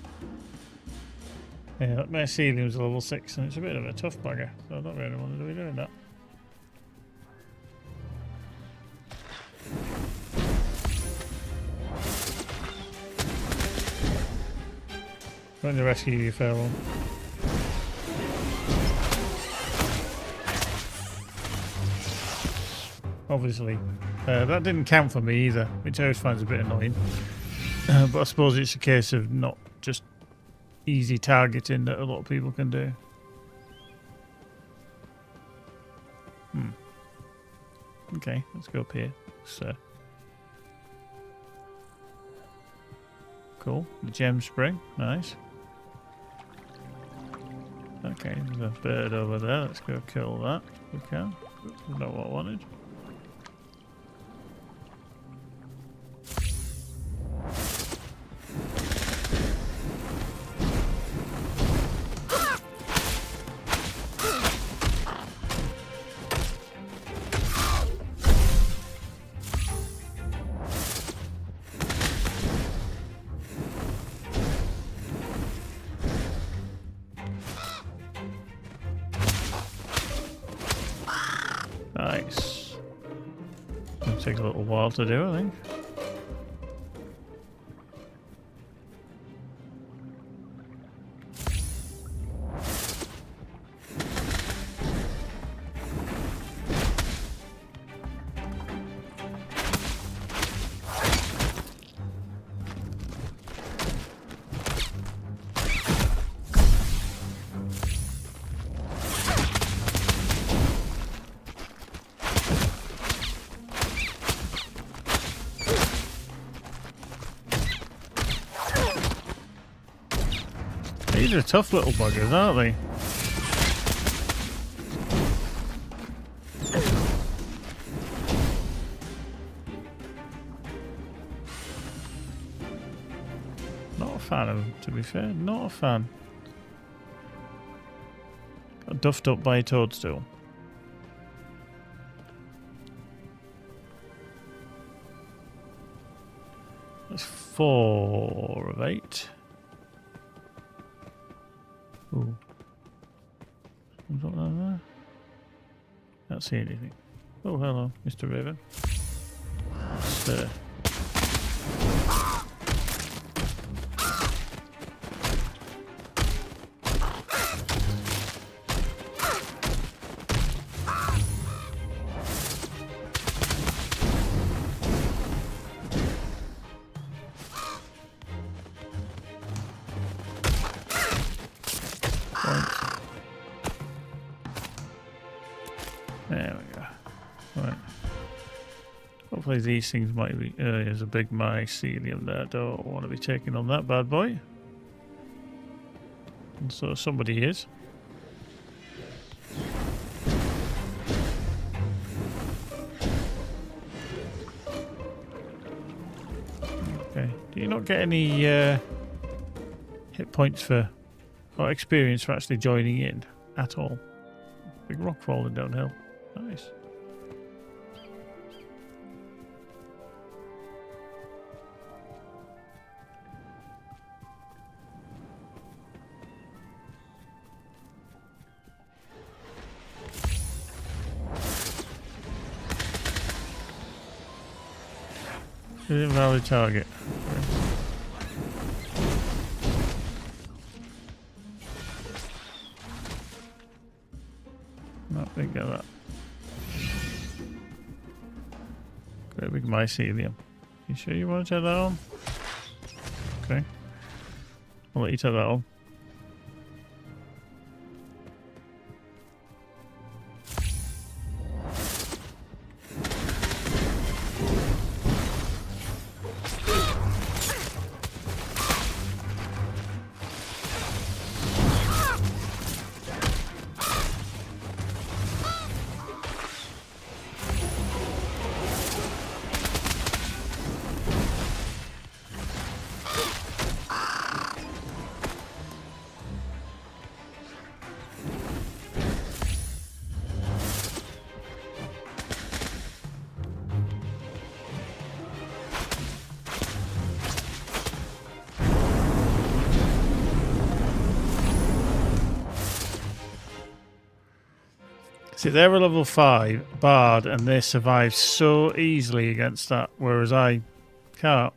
S1: Yeah, that mycelium's level 6 and it's a bit of a tough bugger, so I don't really want to be doing that. Going to rescue you, fair one. Obviously. That didn't count for me either, which I always find a bit annoying. But I suppose it's a case of not just easy targeting that a lot of people can do. Okay, let's go up here. So, cool. The gem spring, nice. Okay, there's a bird over there. Let's go kill that. We can. That's not what I wanted. Nice. It'll take a little while to do, I think. These are tough little buggers, aren't they? Not a fan of them, to be fair. Not a fan. Got duffed up by a toadstool. That's 4 of 8. Ooh. Something like that. Can't see anything. Oh, hello, Mr. Raven. there. There we go. Right. Hopefully these things might be... there's a big mycelium there. Don't want to be taking on that bad boy. And so somebody is. Okay. Do you not get any hit points for... or experience for actually joining in at all? Big rock falling downhill. Nice. Invalid target. No, didn't get that. Great big mycelium. You sure you want to take that on? Okay. I'll let you take that on. See, they're a level 5 bard and they survive so easily against that, whereas I can't.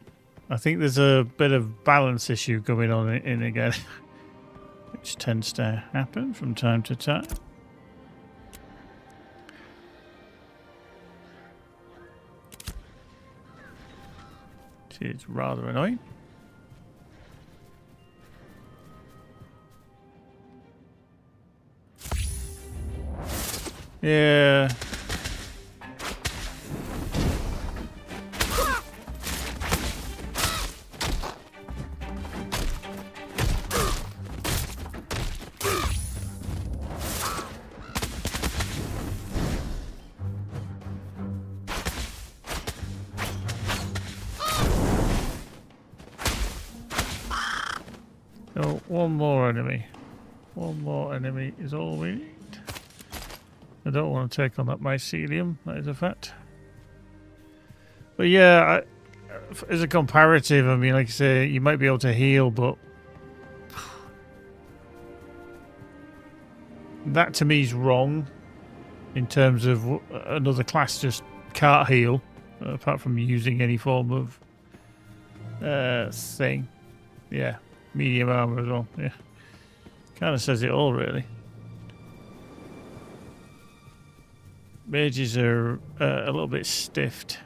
S1: I think there's a bit of balance issue going on in again, which tends to happen from time to time. It's rather annoying. Yeah. Oh, one more enemy. One more enemy is all we need. I don't want to take on that mycelium, that is a fact. But yeah, as a comparative, I mean, like I say, you might be able to heal, but that to me is wrong in terms of another class just can't heal, apart from using any form of thing. Yeah, medium armor as well, yeah. Kind of says it all, really. Mages are a little bit stiffed.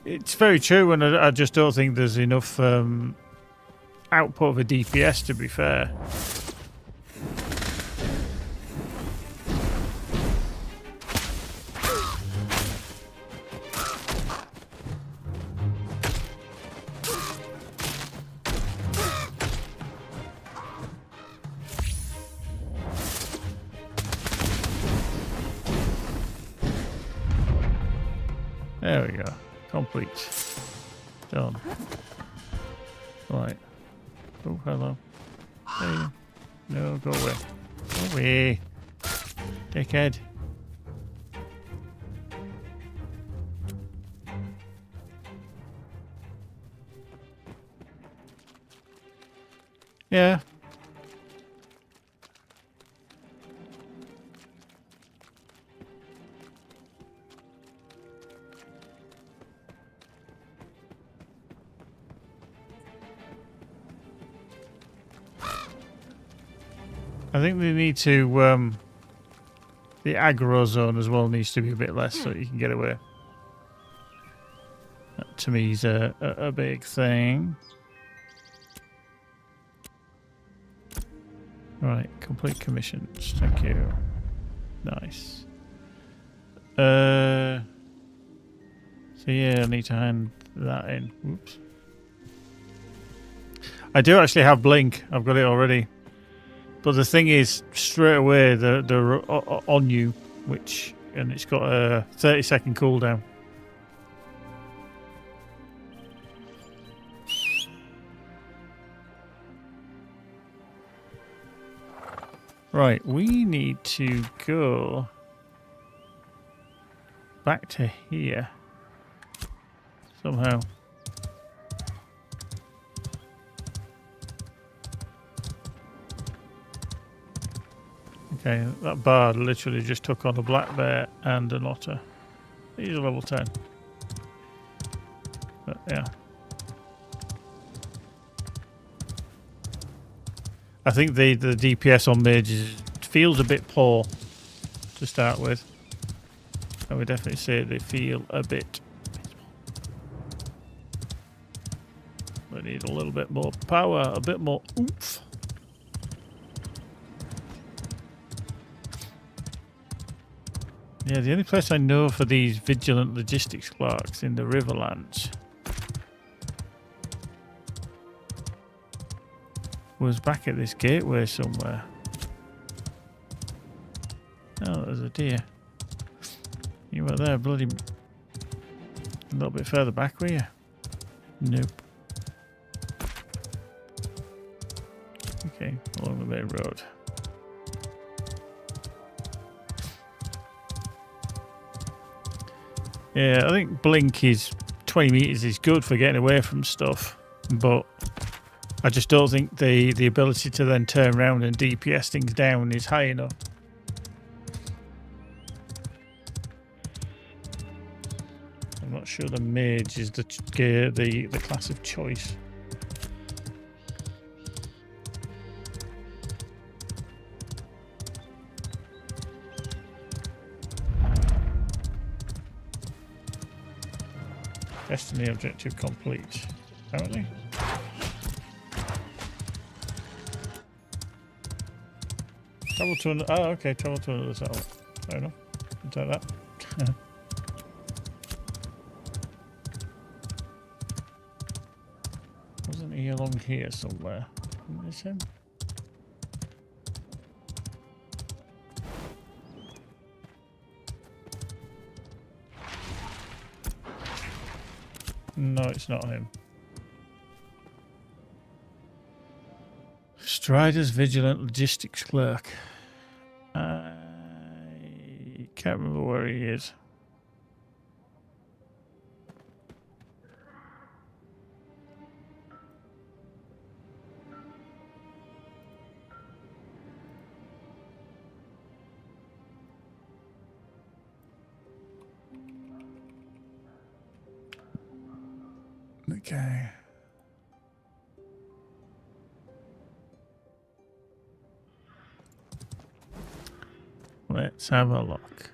S1: It's very true, and I just don't think there's enough output of a DPS, to be fair. There we go. Complete. Done. Right. Oh, hello. Hey. No, go away. Go away. Dickhead. Yeah. I think they need to. The aggro zone as well needs to be a bit less so you can get away. That to me is a big thing. Right, complete commissions. Thank you. Nice. So yeah, I need to hand that in. Whoops. I do actually have Blink. I've got it already. But the thing is, straight away they're on you, and it's got a 30-second cooldown. Right, we need to go back to here somehow. Okay, that bard literally just took on a black bear and an otter. He's a level 10. But yeah. I think the DPS on mages feels a bit poor to start with. I would definitely say they feel a bit. They need a little bit more power, a bit more oomph. Yeah, the only place I know for these vigilant logistics clerks in the Riverlands was back at this gateway somewhere. Oh, there's a deer. You were there, bloody... A little bit further back, were you? Nope. Okay, along the main road. Yeah, I think Blink is 20 meters is good for getting away from stuff, but I just don't think the ability to then turn around and DPS things down is high enough. I'm not sure the mage is the class of choice. Destiny objective complete. Apparently. Travel to another. Oh, okay. Travel to another settlement. Fair enough. I'll take that. Wasn't he along here somewhere? Isn't this him? No, it's not him. Strider's Vigilant Logistics Clerk. I can't remember where he is. Okay. Let's have a look.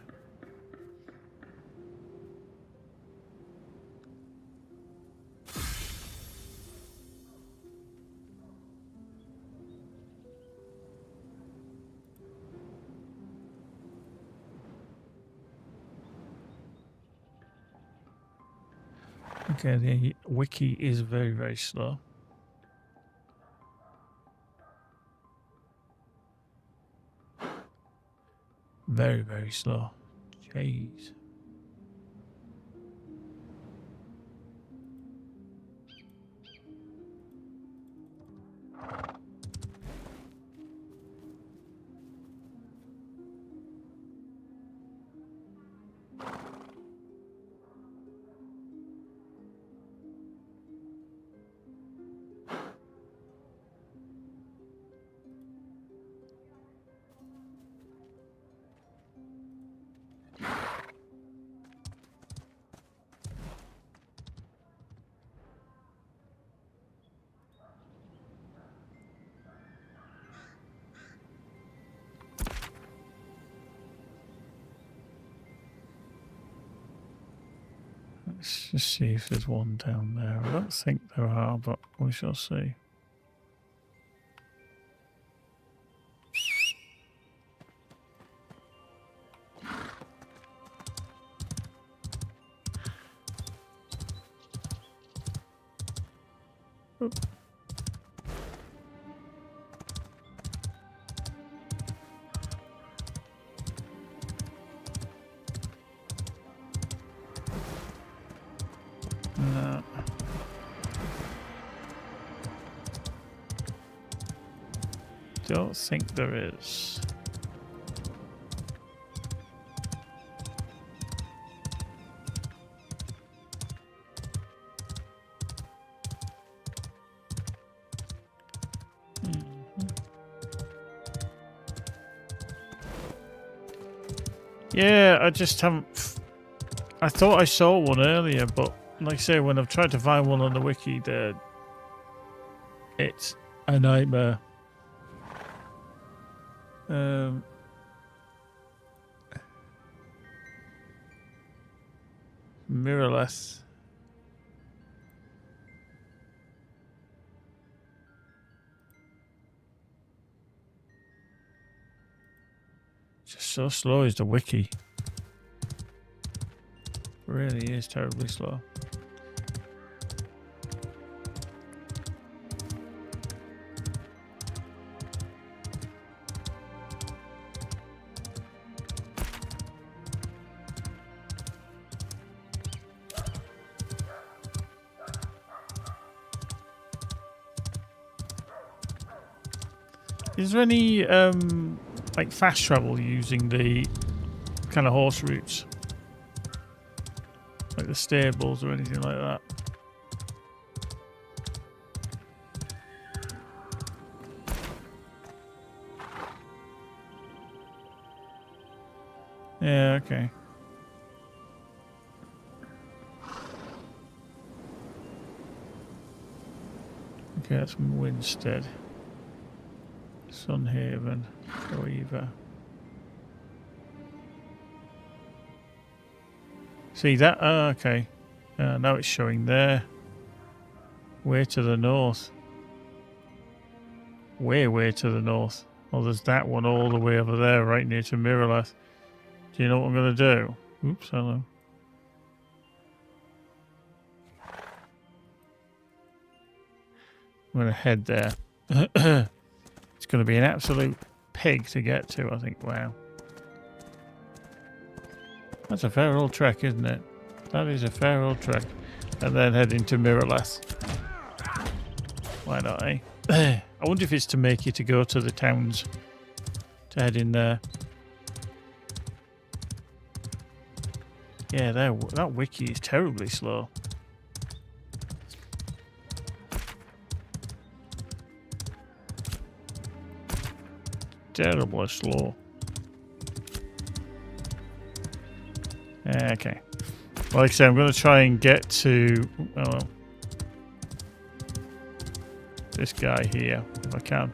S1: Okay, the wiki is very, very slow. Very, very slow. Jeez. Let's just see if there's one down there. I don't think there are, but we shall see. Oop. No. Don't think there is. Yeah, I just haven't. I thought I saw one earlier, but like I say, when I've tried to find one on the wiki, it's a nightmare. Mirrorless. Just so slow is the wiki. Really is terribly slow. Is there any like fast travel using the kind of horse routes? Like the stables or anything like that? Yeah, okay. Okay, that's Winstead. Sunhaven, Weaver. See that? Oh, okay. Now it's showing there. Way to the north. Way to the north. Oh, there's that one all the way over there, right near to Mirrorless. Do you know what I'm going to do? Oops, hello. I'm going to head there. It's going to be an absolute pig to get to, I think. Wow. That's a fair old trek, isn't it? That is a fair old trek. And then head into Mirrorless. Why not, eh? I wonder if it's to make you to go to the towns to head in there. Yeah, that wiki is terribly slow. Terribly slow. Okay. Like I say, I'm going to try and get to this guy here, if I can.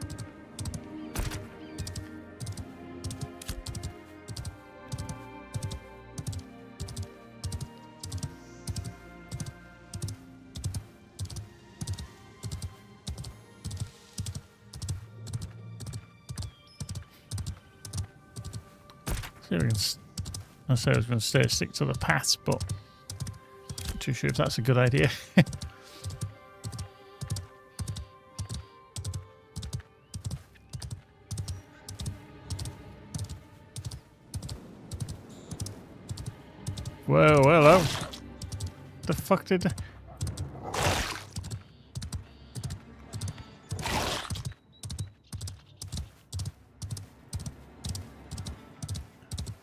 S1: See if we can. I say I was going to stick to the paths, but not too sure if that's a good idea. Whoa, hello. The fuck did...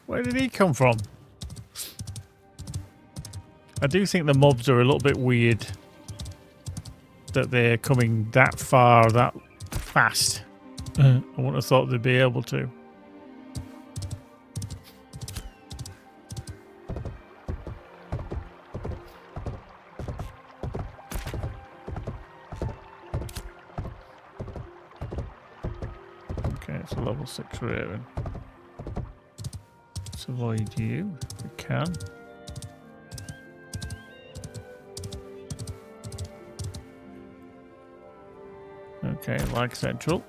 S1: Where did he come from? I do think the mobs are a little bit weird that they're coming that far, that fast. I wouldn't have thought they'd be able to. Okay, it's a level 6 rating. Let's avoid you if we can. Okay, like central.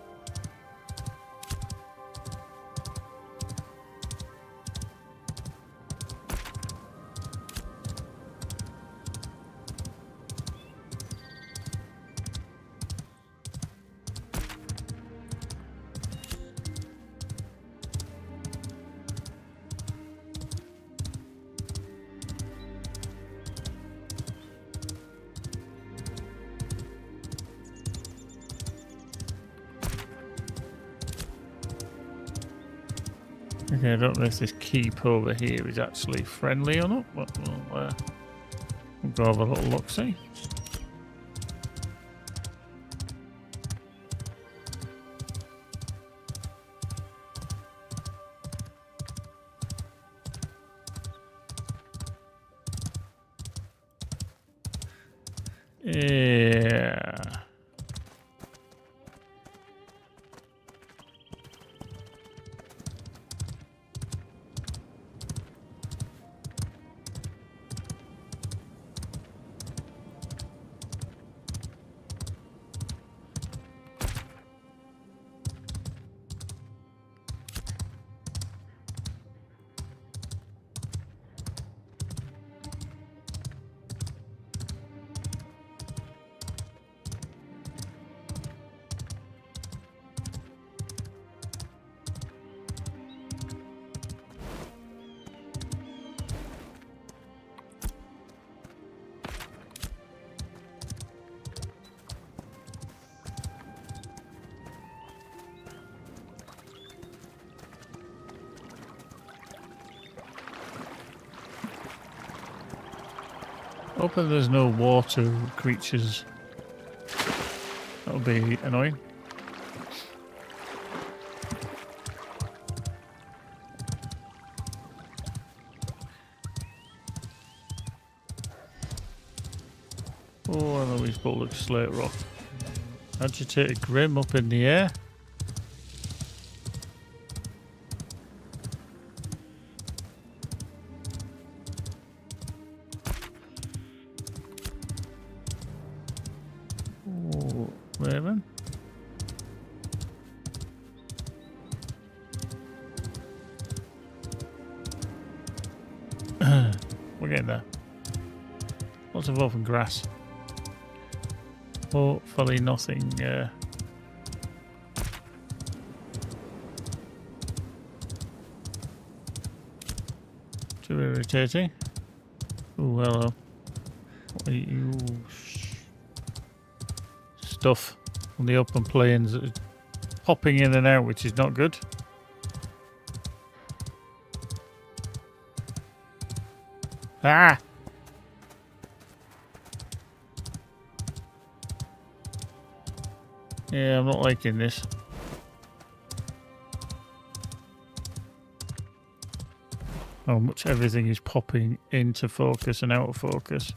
S1: Okay, I don't know if this keep over here is actually friendly or not, but we'll go have a little look-see. Yeah. Hoping there's no water creatures. That'll be annoying. Oh, I know he's got like slate rock. Agitated Grim up in the air. Oh, Raven. We're getting there. Lots of open grass. Hopefully nothing too irritating. Oh, hello. What are you? Stuff on the open plains that is popping in and out, which is not good. Ah! Yeah, I'm not liking this. How much everything is popping into focus and out of focus.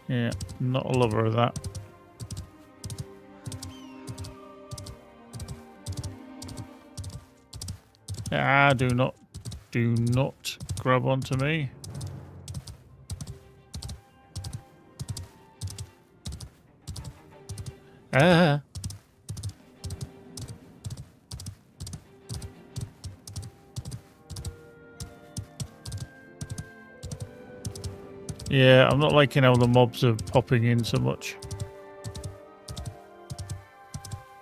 S1: Yeah, not a lover of that. Ah, do not grab onto me. Ah. Yeah, I'm not liking how the mobs are popping in so much.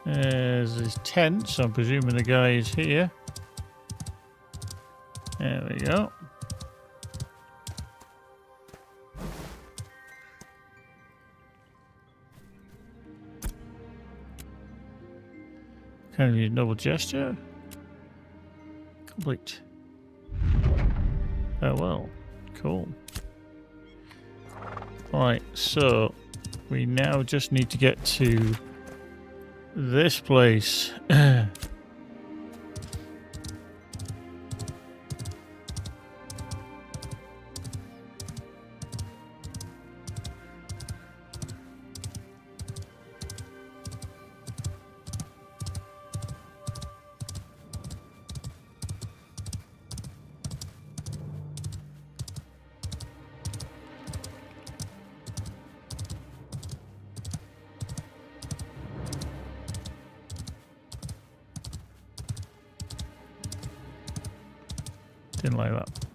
S1: There's his tent, so I'm presuming the guy is here. There we go. Can you double gesture? Complete. Oh well, cool. Right, so we now just need to get to this place. Didn't like that.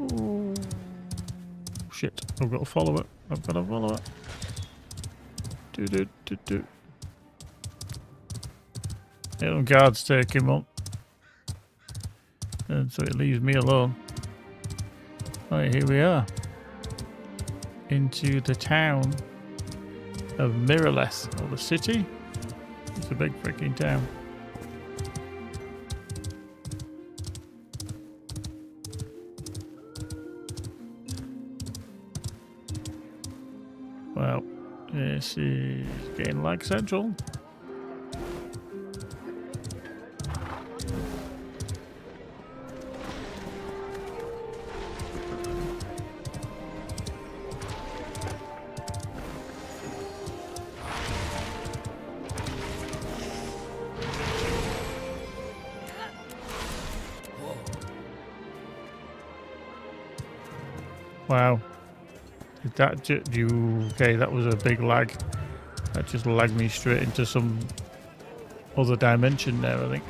S1: Ooh. Shit, I've got to follow it. I've got to follow it. Do. Yeah, guards take him up. And so it leaves me alone. Right, here we are. Into the town of Mirrorless, or the city. It's a big freaking town. Well, this is getting like central. Wow. Did that okay, that was a big lag. That just lagged me straight into some other dimension there, I think.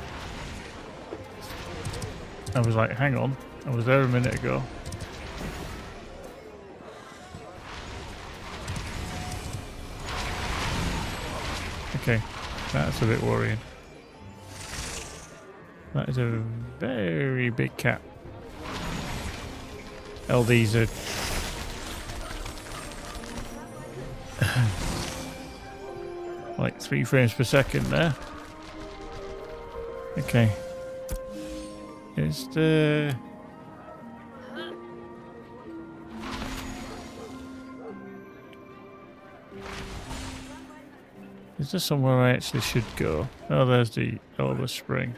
S1: I was like, hang on. I was there a minute ago. Okay, that's a bit worrying. That is a very big cat. LDs are like 3 frames per second there. Okay. Is there... Is there somewhere I actually should go? Oh, there's the Elder Spring.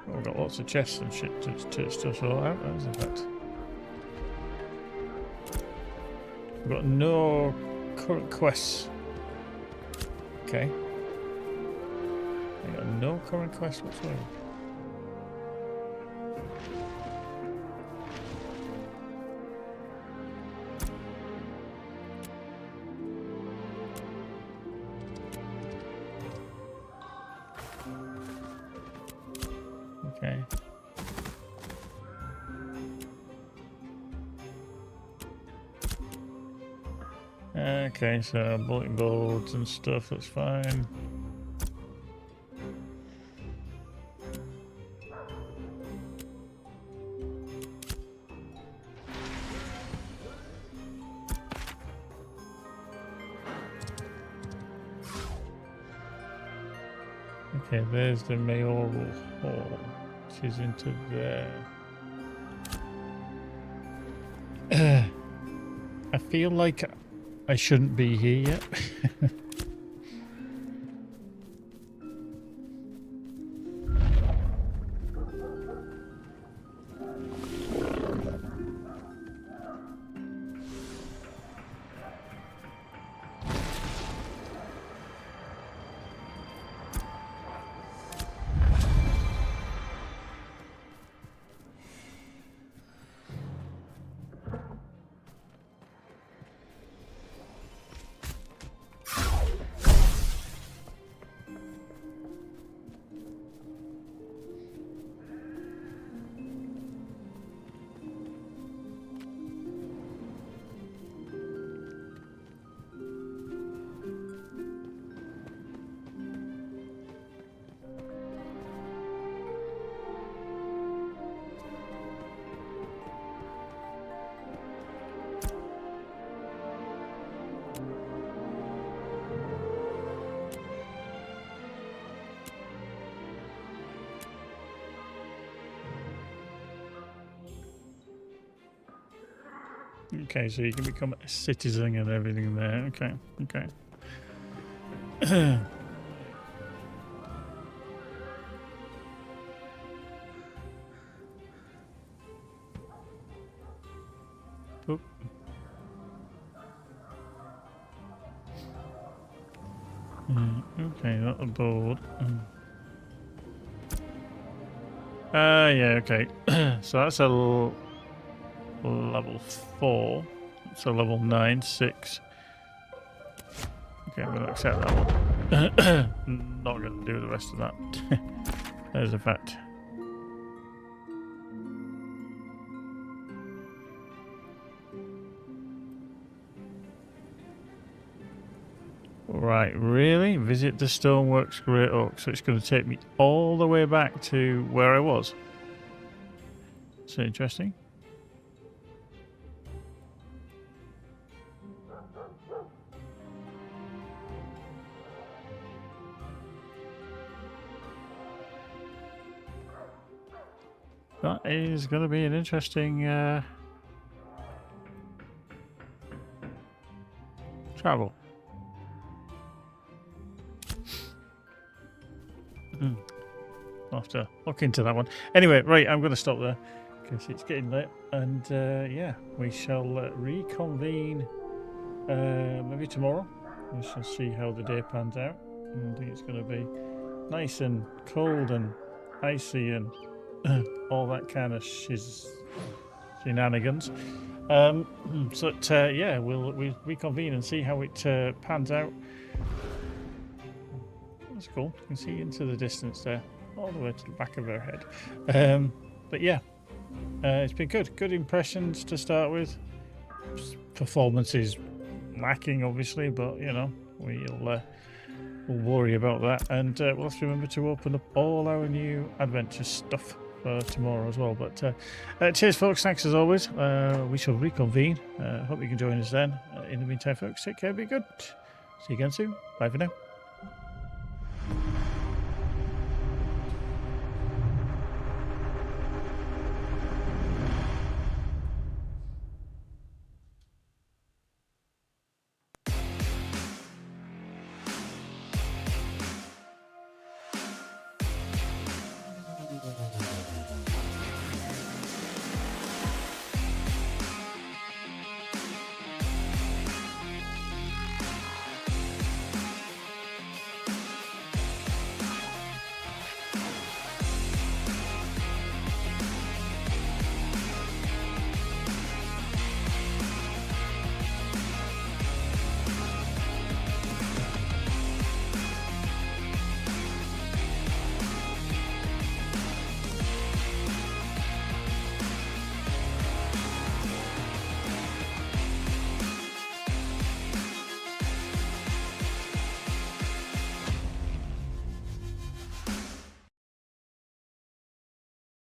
S1: I've got lots of chests and shit to stuff all out, in fact. I've got no current quests. Okay. I've got no current quests whatsoever. Okay. Okay, so bulletin boards and stuff, that's fine. Okay, there's the mayoral hall, which is into there. I feel like I shouldn't be here yet. Okay, so you can become a citizen and everything there. Okay, okay. Oop. Okay, that's a board. Yeah, okay. So that's a level 4. So level 9, 6. Okay, I'm going to accept that one. Not going to do the rest of that. There's a fact. Right, really? Visit the Stoneworks Great Oak. So it's going to take me all the way back to where I was. So interesting. That is going to be an interesting travel. I'll have to look into that one. Anyway, right, I'm going to stop there because it's getting late. And yeah, we shall reconvene maybe tomorrow. We shall see how the day pans out. I think it's going to be nice and cold and icy and all that kind of shenanigans. Yeah, we'll reconvene and see how it pans out. That's cool. You can see into the distance there, all the way to the back of her head. But yeah, it's been good. Good impressions to start with. Performance is lacking, obviously, but you know, we'll worry about that, and we'll have to remember to open up all our new adventure stuff for tomorrow as well. But cheers, folks. Thanks as always. We shall reconvene. Hope you can join us then. In the meantime, folks, take care. Be good. See you again soon. Bye for now.